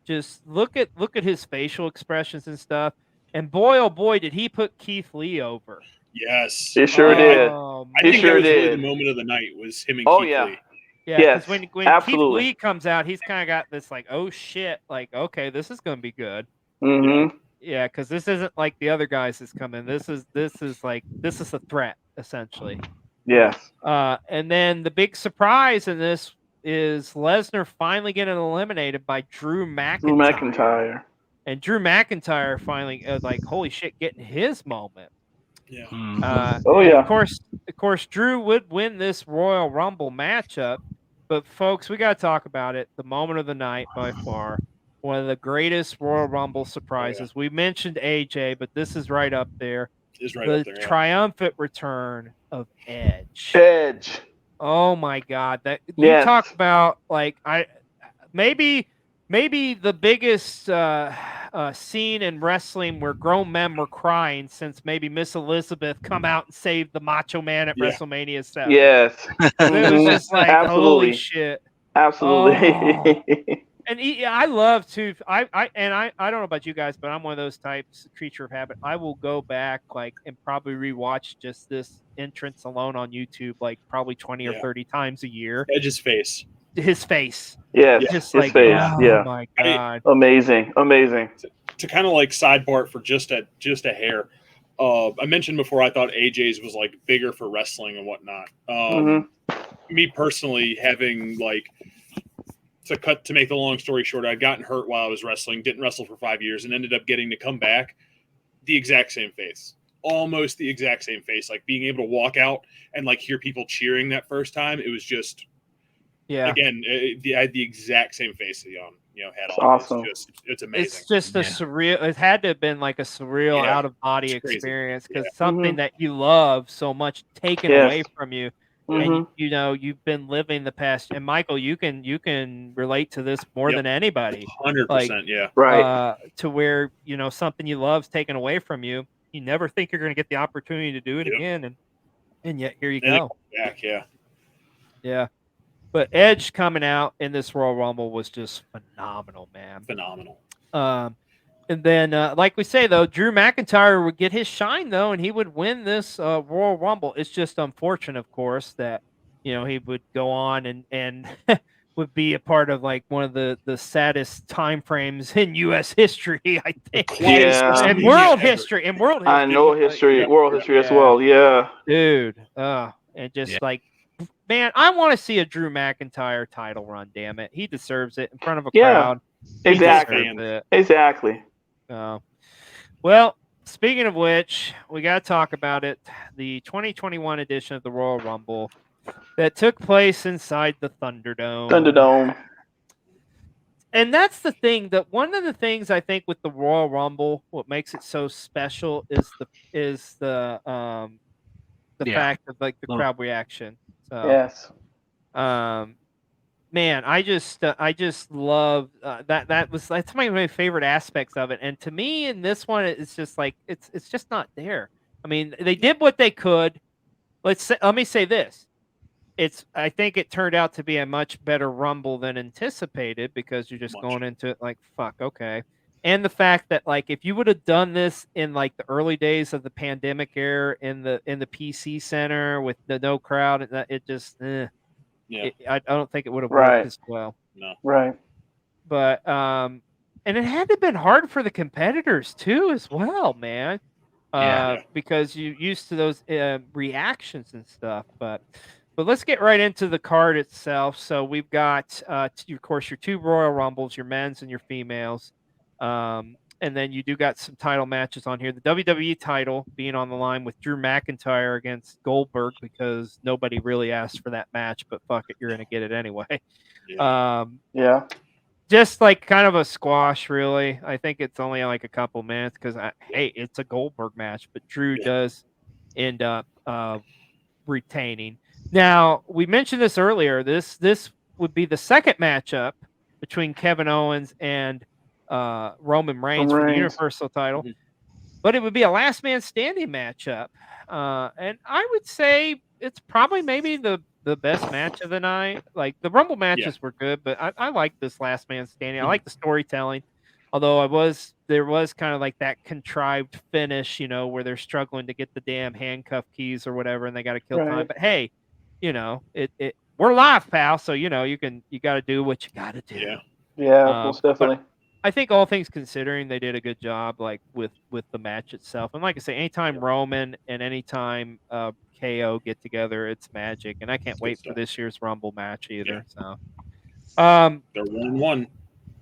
Just look at his facial expressions and stuff. And boy, oh boy, did he put Keith Lee over. Yes. He sure did. I think that was really the moment of the night was him and Keith Lee. Yeah, because when Keith Lee comes out, he's kind of got this like, oh shit, like, okay, this is going to be good. Yeah, because this isn't like the other guys that's come in. This is a threat, essentially. Yes. And then the big surprise in this is Lesnar finally getting eliminated by Drew McIntyre. And Drew McIntyre finally, holy shit, getting his moment. Yeah. Of course, Drew would win this Royal Rumble matchup. But folks, we got to talk about it. The moment of the night by far. One of the greatest Royal Rumble surprises. We mentioned AJ, but this is right up there. The triumphant return of Edge. Oh my God! You talk about maybe the biggest scene in wrestling where grown men were crying since maybe Miss Elizabeth come out and saved the Macho Man at WrestleMania 7. Yes, it was just like holy shit. Absolutely. Oh. And I love to. I don't know about you guys, but I'm one of those types, creature of habit. I will go back and probably rewatch just this entrance alone on YouTube, probably 20 or 30 times a year. Edge's face. His face. Yes, just his face. Oh my God. Amazing. To kind of sidebar for just a hair. I mentioned before I thought AJ's was bigger for wrestling and whatnot. Me personally, having to make the long story short, I'd gotten hurt while I was wrestling, didn't wrestle for 5 years, and ended up getting to come back. The exact same face, almost the exact same face. Being able to walk out and hear people cheering that first time, it was just, again, I had the exact same face that had on. Awesome. It's amazing. It's just a surreal. It had to have been a surreal out of body experience because something that you love so much taken away from you. And you've been living the past. And Michael, you can relate to this more than anybody. 100%, right. To where something you love's taken away from you. You never think you're going to get the opportunity to do it again, and yet here you go. Back, yeah. But Edge coming out in this Royal Rumble was just phenomenal, man. Phenomenal. And then, like we say, though, Drew McIntyre would get his shine, though, and he would win this Royal Rumble. It's just unfortunate, of course, that, he would go on and would be a part of like one of the saddest time frames in U.S. history, I think. And world history. I know history, world history as well. Yeah, dude. And just like, man, I want to see a Drew McIntyre title run. Damn it, he deserves it in front of a crowd. Exactly. Well, speaking of which, we got to talk about it. The 2021 edition of the Royal Rumble that took place inside the Thunderdome. And that's the thing, that one of the things I think with the Royal Rumble, what makes it so special is the fact of like the crowd reaction. So, yes. Man, I just love that's my favorite aspects of it. And to me, in this one, it's just like it's just not there. I mean, they did what they could. Let me say this. I think it turned out to be a much better Rumble than anticipated, because you're just going into it like, fuck, okay. And the fact that, like, if you would have done this in like the early days of the pandemic era in the PC Center with the no crowd, it just I don't think it would have worked as well. No. Right. But and it had to have been hard for the competitors too as well, man. Because you're used to those reactions and stuff. But let's get right into the card itself. So we've got, of course, your two Royal Rumbles, your men's and your females. And then you do got some title matches on here. The WWE title being on the line with Drew McIntyre against Goldberg, because nobody really asked for that match, but fuck it, you're going to get it anyway. Just like kind of a squash, really. I think it's only like a couple minutes because, hey, it's a Goldberg match, but Drew does end up retaining. Now, we mentioned this earlier. This would be the second matchup between Kevin Owens and Roman Reigns for the Universal title. But it would be a last man standing matchup. And I would say it's probably maybe the best match of the night. Like, the Rumble matches were good, but I like this last man standing. I like the storytelling. Although there was kind of like that contrived finish, where they're struggling to get the damn handcuff keys or whatever, and they got to kill time. But hey, we're live, pal. So you got to do what you got to do. Yeah, most definitely. I think all things considering, they did a good job, like with the match itself. And like I say, anytime Roman and anytime KO get together, it's magic. And I can't wait for this year's Rumble match either. So, they're 1-1.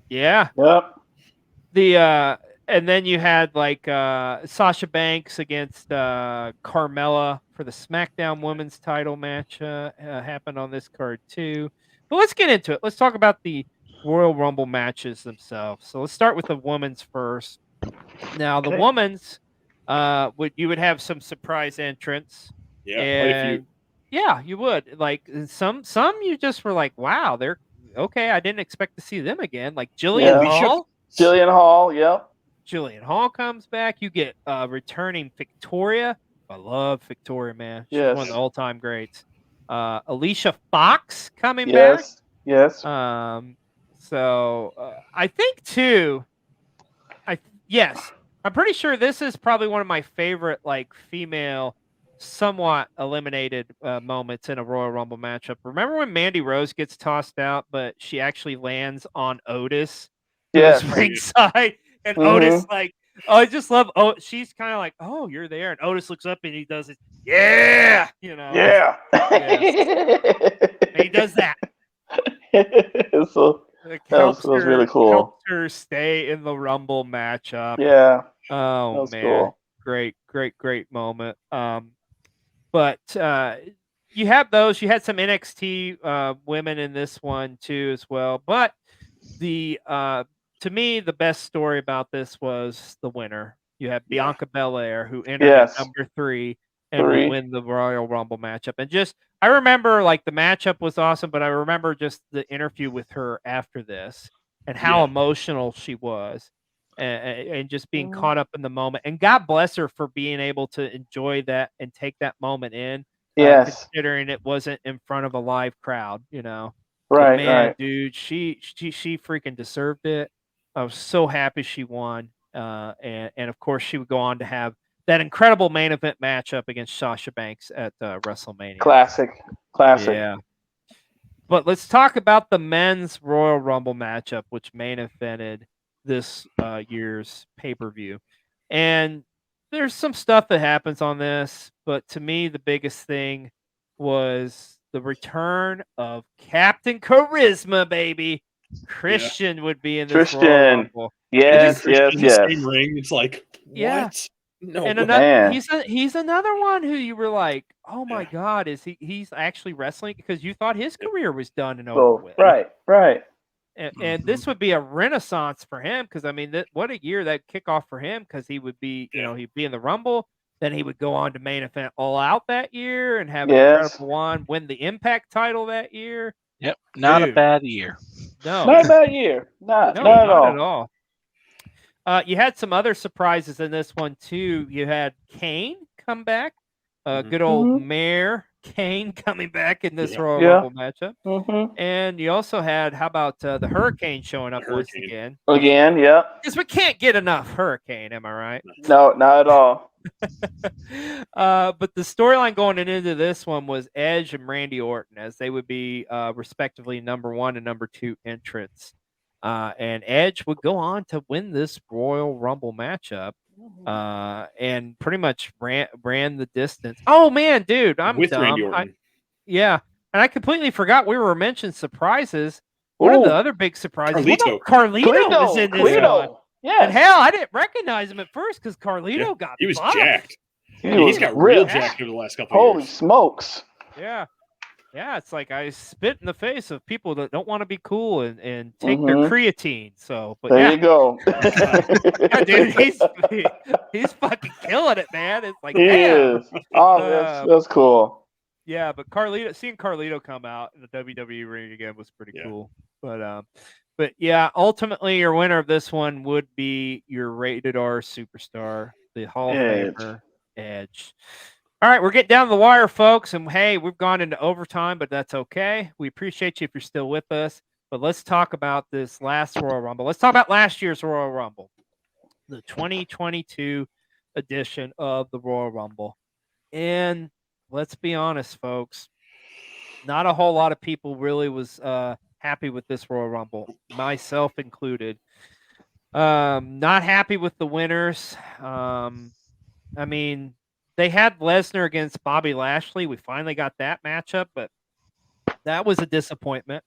Yeah. Yep. And then you had like Sasha Banks against Carmella for the SmackDown Women's title match happened on this card too. But let's get into it. Let's talk about the Royal Rumble matches themselves. So let's start with the women's first. Now the women's, you would have some surprise entrants. Yeah, quite a few. Yeah, you would. Like some you just were like, wow, they're okay. I didn't expect to see them again. Like Jillian Hall. Jillian Hall, yep. Jillian Hall comes back. You get returning Victoria. I love Victoria, man. She's one of the all-time greats. Alicia Fox coming back. Yes. So I think too. I'm pretty sure this is probably one of my favorite like female, somewhat eliminated moments in a Royal Rumble matchup. Remember when Mandy Rose gets tossed out, but she actually lands on Otis? Yes. Ringside, and Otis like, I just love. Oh, she's kind of like, oh, you're there, and Otis looks up and he does it. Yeah, Yeah. And he does that. So that was really cool. Helped her stay in the Rumble matchup. Yeah. Oh man, cool. Great moment. But you have those. You had some NXT women in this one too as well. But to me, the best story about this was the winner. You have Bianca Belair, who entered at number 3 and will win the Royal Rumble matchup. And I remember like the matchup was awesome, but I remember just the interview with her after this and how emotional she was, and just being caught up in the moment. And God bless her for being able to enjoy that and take that moment in. Considering it wasn't in front of a live crowd, Right, man, dude, she freaking deserved it. I was so happy she won. And of course, she would go on to have that incredible main event matchup against Sasha Banks at WrestleMania. Classic. Yeah. But let's talk about the men's Royal Rumble matchup, which main evented this year's pay-per-view. And there's some stuff that happens on this, but to me, the biggest thing was the return of Captain Charisma, baby. Christian would be in this Royal Rumble. Yes. Same ring. It's like, what? Yeah. No, and he's another one who you were like, oh my God, is he's actually wrestling? Because you thought his career was done and over with. Right. And this would be a renaissance for him, because I mean, what a year that kickoff for him, because he would be, he'd be in the Rumble, then he would go on to main event All Out that year and have an incredible one, win the Impact title that year. Yep, not a bad year. No, not a bad year. Not at all. You had some other surprises in this one too. You had Kane come back, good old Mayor Kane coming back in this Royal Rumble matchup, and you also had, how about the Hurricane showing up once again? Again, because we can't get enough Hurricane. Am I right? No, not at all. But the storyline going into this one was Edge and Randy Orton, as they would be respectively number 1 and number 2 entrants. And Edge would go on to win this Royal Rumble matchup, and pretty much ran the distance. Oh man, dude, I'm with dumb. Randy Orton. And I completely forgot we were mentioning surprises. One of the other big surprises, Carlito was in this one. Yeah, and hell, I didn't recognize him at first because Carlito got he was buffed. jacked. He's got real jacked over the last couple of years. Holy smokes! Yeah, it's like I spit in the face of people that don't want to be cool and take their creatine. So, but there you go. Dude, he's fucking killing it, man. It's like, he is. Oh, that's cool. Yeah, but seeing Carlito come out in the WWE ring again was pretty cool. But yeah, ultimately your winner of this one would be your rated R superstar, the Hall of Famer Edge. All right, we're getting down to the wire, folks, and hey, we've gone into overtime, but that's okay. We appreciate you if you're still with us. But let's talk about this last Royal Rumble. Let's talk about last year's Royal Rumble, the 2022 edition of the Royal Rumble. And let's be honest, folks, not a whole lot of people really was happy with this Royal Rumble, myself included. Not happy with the winners. I mean, they had Lesnar against Bobby Lashley. We finally got that matchup, but that was a disappointment.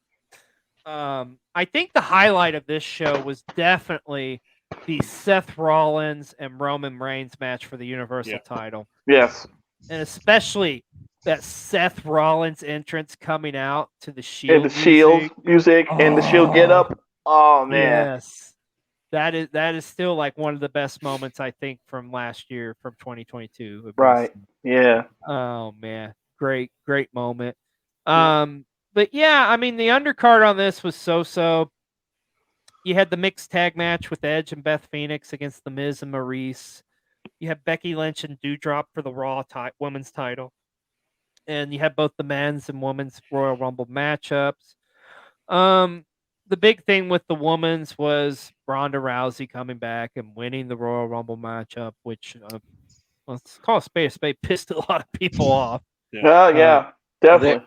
I think the highlight of this show was definitely the Seth Rollins and Roman Reigns match for the Universal title. Yes. And especially that Seth Rollins entrance coming out to the Shield and the Shield music and the Shield get up. Oh man. Yes. That is still like one of the best moments, I think, from last year, from 2022. Right. Yeah. Oh man. Great moment. But yeah, I mean, the undercard on this was so. You had the mixed tag match with Edge and Beth Phoenix against The Miz and Maurice. You have Becky Lynch and Doudrop for the Raw women's title. And you have both the men's and women's Royal Rumble matchups. The big thing with the women's was Ronda Rousey coming back and winning the Royal Rumble matchup, which, let's call a spade, pissed a lot of people off. Yeah, definitely.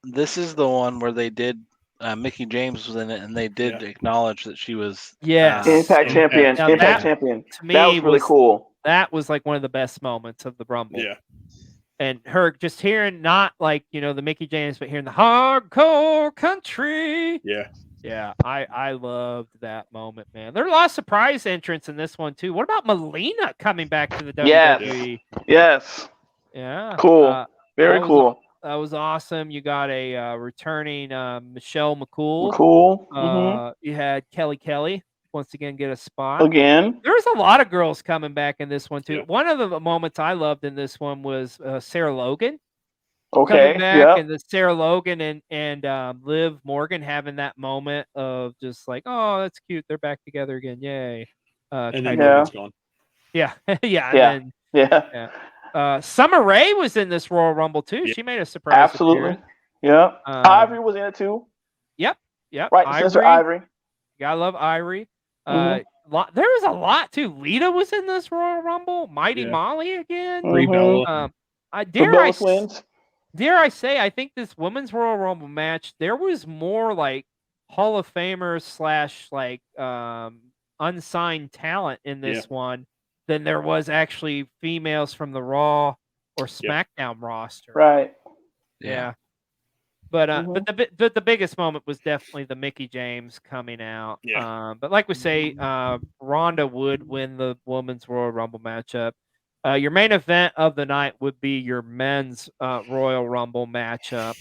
This is the one where they did, Mickie James was in it, and they did acknowledge that she was Impact champion. Impact champion. To me, that was really cool. That was like one of the best moments of the Rumble. Yeah. And her just hearing, not like, the Mickie James, but hearing the hardcore country. Yeah. Yeah, I loved that moment, man. There are a lot of surprise entrants in this one, too. What about Melina coming back to the WWE? Yes. Yeah. Cool. Very cool. That was awesome. You got a returning Michelle McCool. Cool. You had Kelly once again get a spot. Again. There was a lot of girls coming back in this one, too. Yeah. One of the moments I loved in this one was Sarah Logan. Okay. Coming back, and the Sarah Logan and Liv Morgan having that moment of just like, oh, that's cute. They're back together again. Yay. And then Morgan's gone. Yeah. Yeah. Summer Rae was in this Royal Rumble too. She made a surprise. Absolutely. Yeah. Ivory was in it too. Yep. Right. Sister Ivory. Gotta love Ivory. There was a lot too. Lita was in this Royal Rumble. Mighty Molly again. Brie Bella. Dare I twins. dare I say, I think this Women's Royal Rumble match, there was more like Hall of Famers / like unsigned talent in this one than there was actually females from the Raw or SmackDown roster. Right. Yeah. But the biggest moment was definitely the Mickie James coming out. Yeah. But like we say, Ronda would win the Women's Royal Rumble matchup. Your main event of the night would be your men's Royal Rumble matchup.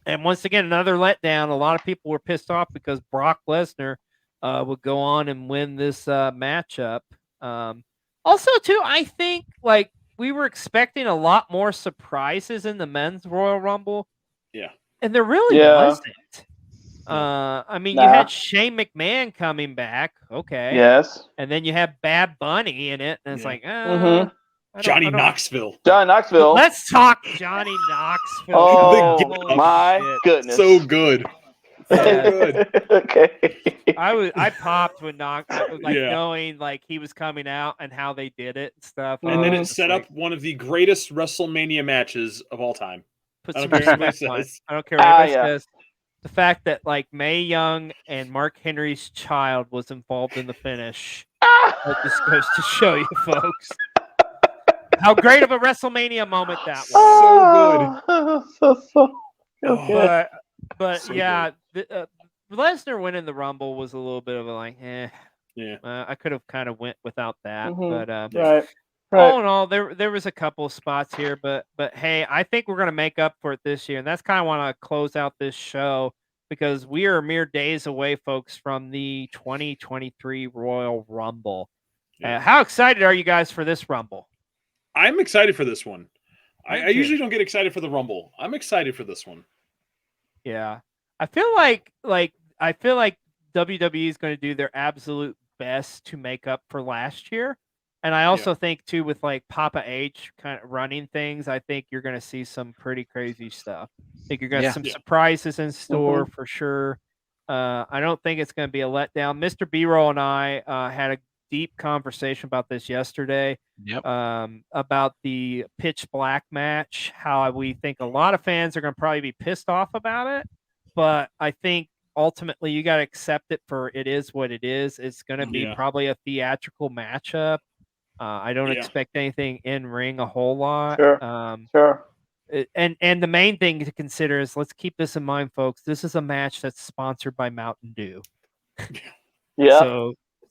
And once again, another letdown. A lot of people were pissed off because Brock Lesnar would go on and win this matchup. Also, too, I think like we were expecting a lot more surprises in the men's Royal Rumble. Yeah. And there really wasn't. I mean, you had Shane McMahon coming back. Okay. Yes. And then you have Bad Bunny in it. And it's like, Johnny Knoxville. Johnny Knoxville. Let's talk Johnny Knoxville. Oh, my goodness. So good. So good. Okay. I popped when knowing like he was coming out and how they did it and stuff. And then it set up one of the greatest WrestleMania matches of all time. Put some respect on it. I don't care what anybody says. The fact that like Mae Young and Mark Henry's child was involved in the finish. That just goes to show you, folks, how great of a WrestleMania moment that was. So good. But so yeah, Lesnar winning the Rumble was a little bit of a like, I could have kind of went without that. But right. all in all, there was a couple of spots here, but hey, I think we're gonna make up for it this year, and that's kind of want to close out this show because we are mere days away, folks, from the 2023 Royal Rumble. How excited are you guys for this Rumble? I'm excited for this one. I usually don't get excited for the Rumble. I'm excited for this one. Yeah, I feel like WWE is going to do their absolute best to make up for last year. And I also think, too, with like Papa H kind of running things, I think you're going to see some pretty crazy stuff. I think you're going to have some surprises in store for sure. I don't think it's going to be a letdown. Mr. B-Roll and I had a deep conversation about this yesterday about the Pitch Black match, how we think a lot of fans are going to probably be pissed off about it. But I think ultimately you got to accept it for it is what it is. It's going to be probably a theatrical matchup. I don't expect anything in ring a whole lot. Sure. And the main thing to consider is let's keep this in mind, folks. This is a match that's sponsored by Mountain Dew.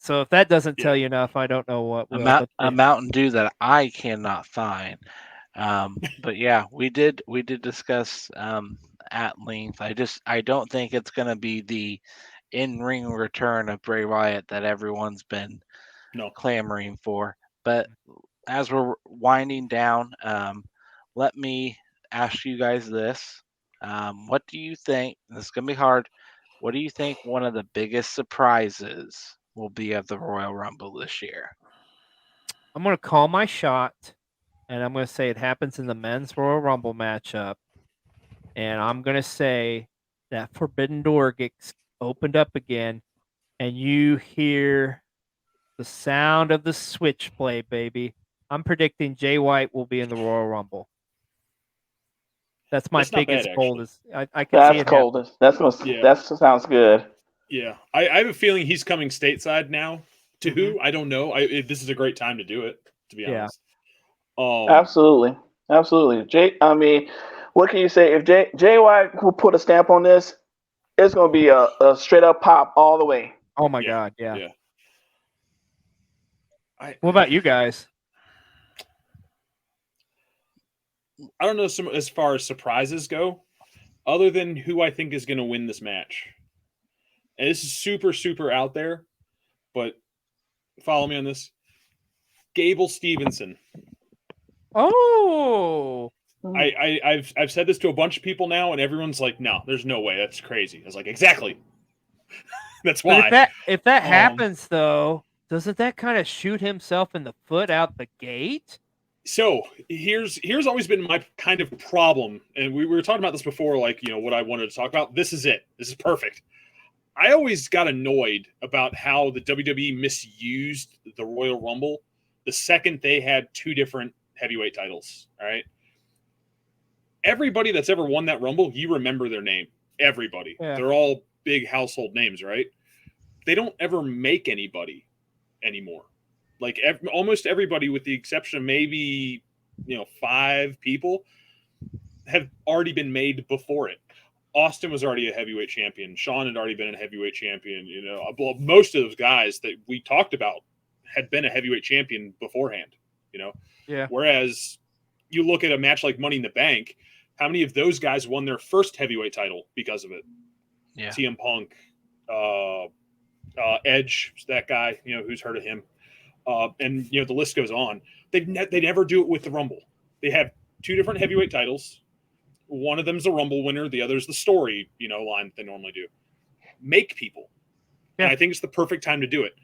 So if that doesn't tell you enough, I don't know what will. A Mountain Dew that I cannot find. But yeah, we did discuss at length. I don't think it's going to be the in-ring return of Bray Wyatt that everyone's been clamoring for. But as we're winding down, let me ask you guys this. What do you think? This is going to be hard. What do you think one of the biggest surprises will be of the Royal Rumble this year? I'm going to call my shot, and I'm going to say it happens in the men's Royal Rumble matchup. And I'm going to say that Forbidden Door gets opened up again, and you hear the sound of the switchblade, baby. I'm predicting Jay White will be in the Royal Rumble. That's my biggest boldest. I can see it. Coldest. That sounds good. Yeah, I have a feeling he's coming stateside now. To who? I don't know. This is a great time to do it, to be honest. Absolutely. I mean, what can you say? If Jay White will put a stamp on this, it's going to be a straight up pop all the way. Oh my God! Yeah. What about you guys? I don't know as far as surprises go, other than who I think is going to win this match. And this is super, super out there, but follow me on this. Gable Stevenson. Oh. I've said this to a bunch of people now, and everyone's like, "No, there's no way. That's crazy." I was like, "Exactly." That's why. But if that happens, though, doesn't that kind of shoot himself in the foot out the gate? So here's always been my kind of problem, and we were talking about this before, like, what I wanted to talk about. This is it. This is perfect. I always got annoyed about how the WWE misused the Royal Rumble the second they had two different heavyweight titles. All right. everybody that's ever won that Rumble, you remember their name. Everybody. Yeah. They're all big household names, right? They don't ever make anybody anymore. Like almost everybody, with the exception of maybe 5 people, have already been made before it. Austin was already a heavyweight champion. Sean had already been a heavyweight champion. Most of those guys that we talked about had been a heavyweight champion beforehand. Yeah. Whereas you look at a match like Money in the Bank, how many of those guys won their first heavyweight title because of it? Yeah. CM Punk, Edge, that guy, who's heard of him, and the list goes on. They never do it with the Rumble. They have 2 different heavyweight titles. One of them's the Rumble winner. The other's the story, line that they normally do. Make people. Yeah. And I think it's the perfect time to do it.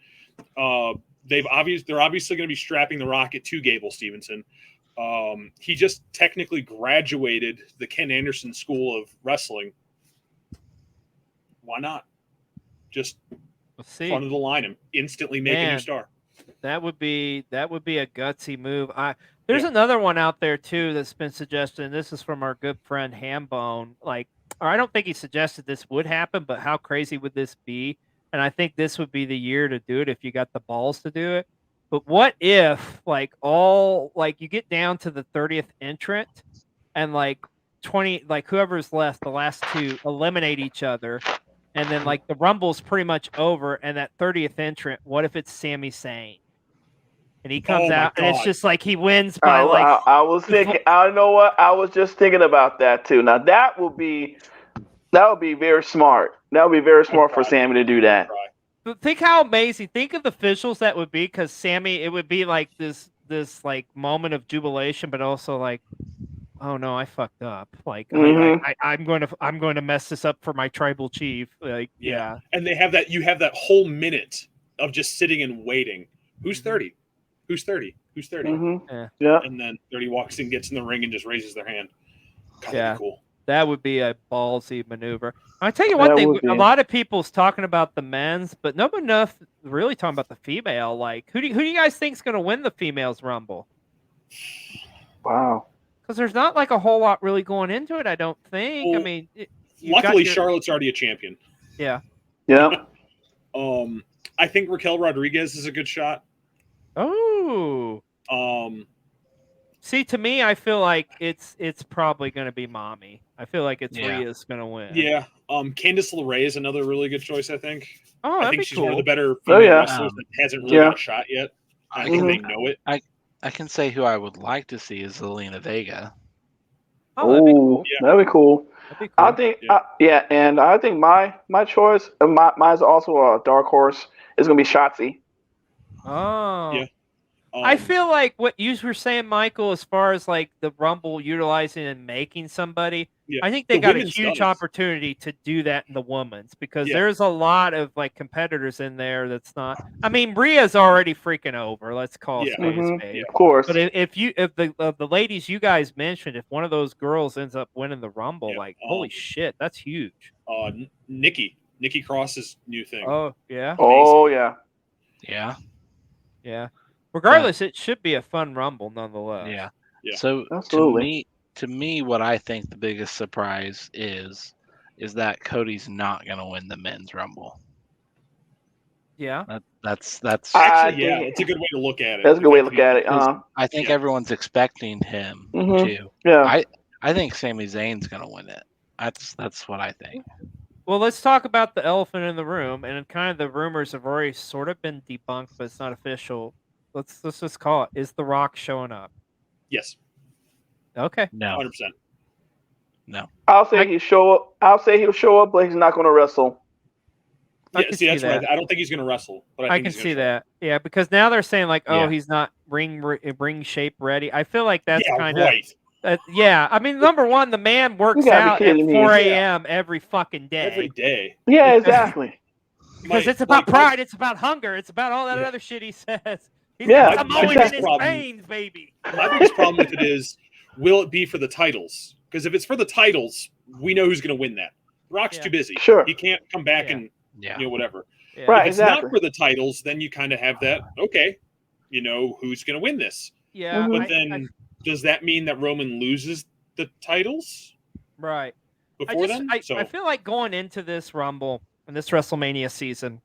They're obviously going to be strapping the Rocket to Gable Stevenson. He just technically graduated the Ken Anderson School of Wrestling. Why not? Just front of the line him, instantly make a new star. That would be a gutsy move. There's another one out there too that's been suggested, and this is from our good friend Hambone. Or I don't think he suggested this would happen, but how crazy would this be? And I think this would be the year to do it if you got the balls to do it. But what if you get down to the 30th entrant and 20, whoever's left, the last 2 eliminate each other, and then the Rumble's pretty much over, and that 30th entrant, what if it's Sami Zayn? And he comes out, and it's just he wins by I was thinking. I know what I was just thinking about that too. Now that would be very smart. That would be very smart for Sami to do that. But think how amazing. Think of the visuals that would be, because Sami, it would be this moment of jubilation, but also oh no, I fucked up. I'm going to mess this up for my tribal chief. Yeah. And they have that. You have that whole minute of just sitting and waiting. Who's 30? Who's 30? Who's 30? Mm-hmm. Yeah. And then 30 walks in, gets in the ring, and just raises their hand. God, yeah. that'd be cool. That would be a ballsy maneuver. I tell you what, a lot of people's talking about the men's, but nobody enough really talking about the female. Who do you guys think is going to win the females Rumble? Wow. Because there's not a whole lot really going into it, I don't think. Well, I mean, luckily Charlotte's already a champion. Yeah. Yeah. I think Raquel Rodriguez is a good shot. Oh. See, to me, I feel like it's probably going to be Mommy. I feel like it's Rhea's going to win. Yeah. Candice LeRae is another really good choice, I think. Oh, I think she's cool. one of the better female wrestlers that hasn't really got a shot yet. I think they know it. I can say who I would like to see is Zelina Vega. Oh, that'd be cool. That'd be cool. That'd be cool. I think, and I think my choice, mine's also a dark horse, is going to be Shotzi. Oh. Yeah. I feel like what you were saying, Michael, as far as the Rumble utilizing and making somebody, I think they got a huge opportunity to do that in the women's, because there's a lot of competitors in there that's not. I mean, Rhea's already freaking over. Let's call it spade. Of course. But if the ladies you guys mentioned, if one of those girls ends up winning the Rumble, holy shit, that's huge. Nikki Cross's new thing. Oh yeah. Amazing. Oh yeah. Yeah. Yeah. Regardless, it should be a fun Rumble nonetheless. Yeah. So absolutely. To me, what I think the biggest surprise is that Cody's not going to win the men's Rumble. Yeah. That's actually, it's a good way to look at it. That's a good way to look at it. I think everyone's expecting him to. Yeah. I think Sami Zayn's going to win it. That's what I think. Well, let's talk about the elephant in the room, and kind of the rumors have already sort of been debunked, but it's not official. Let's just call it. Is The Rock showing up? Yes. Okay. No. 100%. No. I'll say he'll show up. I'll say he'll show up, but he's not going to wrestle. Yeah, see, that's right. I don't think he's going to wrestle. But I can see that. Yeah, because now they're saying he's not ring shape ready. I feel like that's kind of right. I mean, number one, the man works out at 4 a.m. every fucking day. Every day. Yeah, exactly. Because it's about pride, it's about hunger, it's about all that other shit he says. He's got some in his veins, baby. My biggest problem with it is, will it be for the titles? Because if it's for the titles, we know who's going to win that. Rock's too busy. Sure. He can't come back and whatever. Yeah. Right, if it's not for the titles, then you kind of have that, who's going to win this? Yeah. But then does that mean that Roman loses the titles. Right. Before then, I feel like going into this Rumble and this WrestleMania season,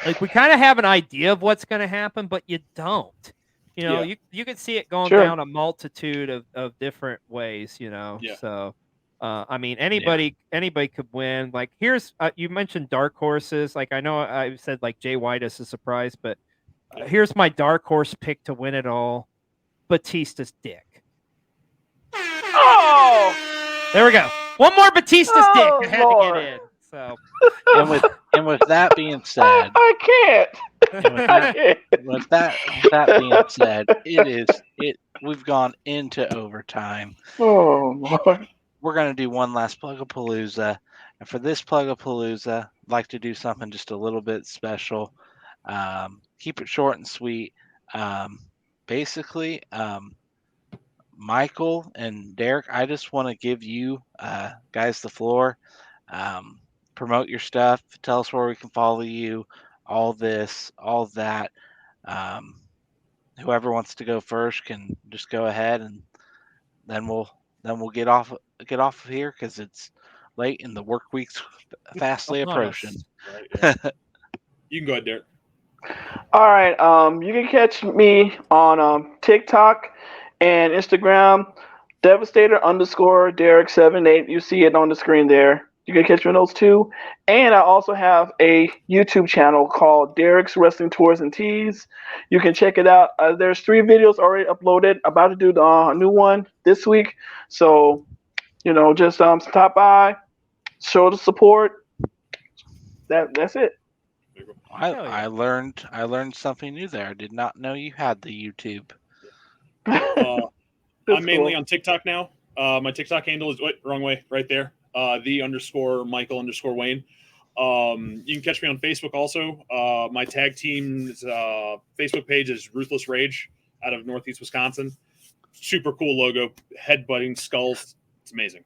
like we kind of have an idea of what's going to happen, but you don't. You know, you can see it going down a multitude of different ways. You know, so I mean, anybody could win. Like here's you mentioned dark horses. Like I know I said like Jay White as a surprise, but here's my dark horse pick to win it all: Batista's dick. Oh, there we go. One more Batista's dick. I had to get in. So, and with that being said, I can't. With that being said, we've gone into overtime. Oh Lord. We're gonna do one last Plug-a-Palooza, and for this Plug-a-Palooza, I'd like to do something just a little bit special. Keep it short and sweet. Basically, Michael and Derek, I just want to give you guys the floor. Promote your stuff. Tell us where we can follow you. All this, all that. Whoever wants to go first can just go ahead, and then we'll get off of here because it's late and the work week's fastly approaching. Right, you can go ahead, Derek. All right. You can catch me on TikTok and Instagram, Devastator_Derek78. You see it on the screen there. You can catch me on those two. And I also have a YouTube channel called Derek's Wrestling Tours and Tees. You can check it out. There's 3 videos already uploaded. About to do the new one this week. So, just stop by, show the support. That's it. I learned something new there. I did not know you had the YouTube. I'm mainly on TikTok now. My TikTok handle is wrong way right there. _Michael_Wayne. You can catch me on Facebook also. My tag team's Facebook page is Ruthless Rage out of Northeast Wisconsin. Super cool logo, headbutting skulls. It's amazing.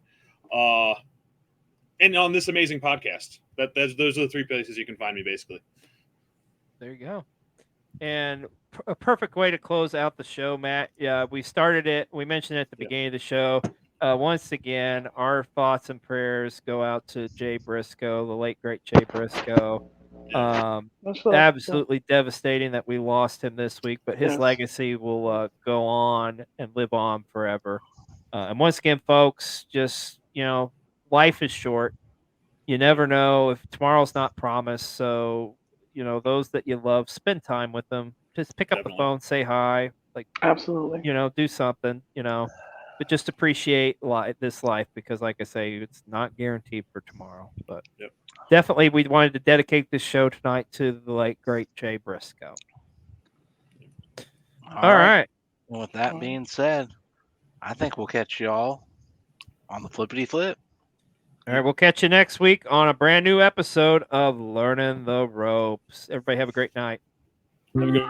And on this amazing podcast. Those are the 3 places you can find me basically. There you go. And a perfect way to close out the show, Matt. Yeah, we started it. We mentioned it at the beginning of the show. Once again, our thoughts and prayers go out to Jay Briscoe, the late great Jay Briscoe. Absolutely devastating that we lost him this week, but his legacy will go on and live on forever. And once again, folks, just life is short. You never know if tomorrow's not promised. So, those that you love, spend time with them. Just pick up the phone, say hi. Like, absolutely. Do something. But just appreciate this life because, like I say, it's not guaranteed for tomorrow. But definitely, we wanted to dedicate this show tonight to the late great Jay Briscoe. All right. Well, with that being said, I think we'll catch you all on the flippity flip. All right, we'll catch you next week on a brand new episode of Learning the Ropes. Everybody have a great night. Have a good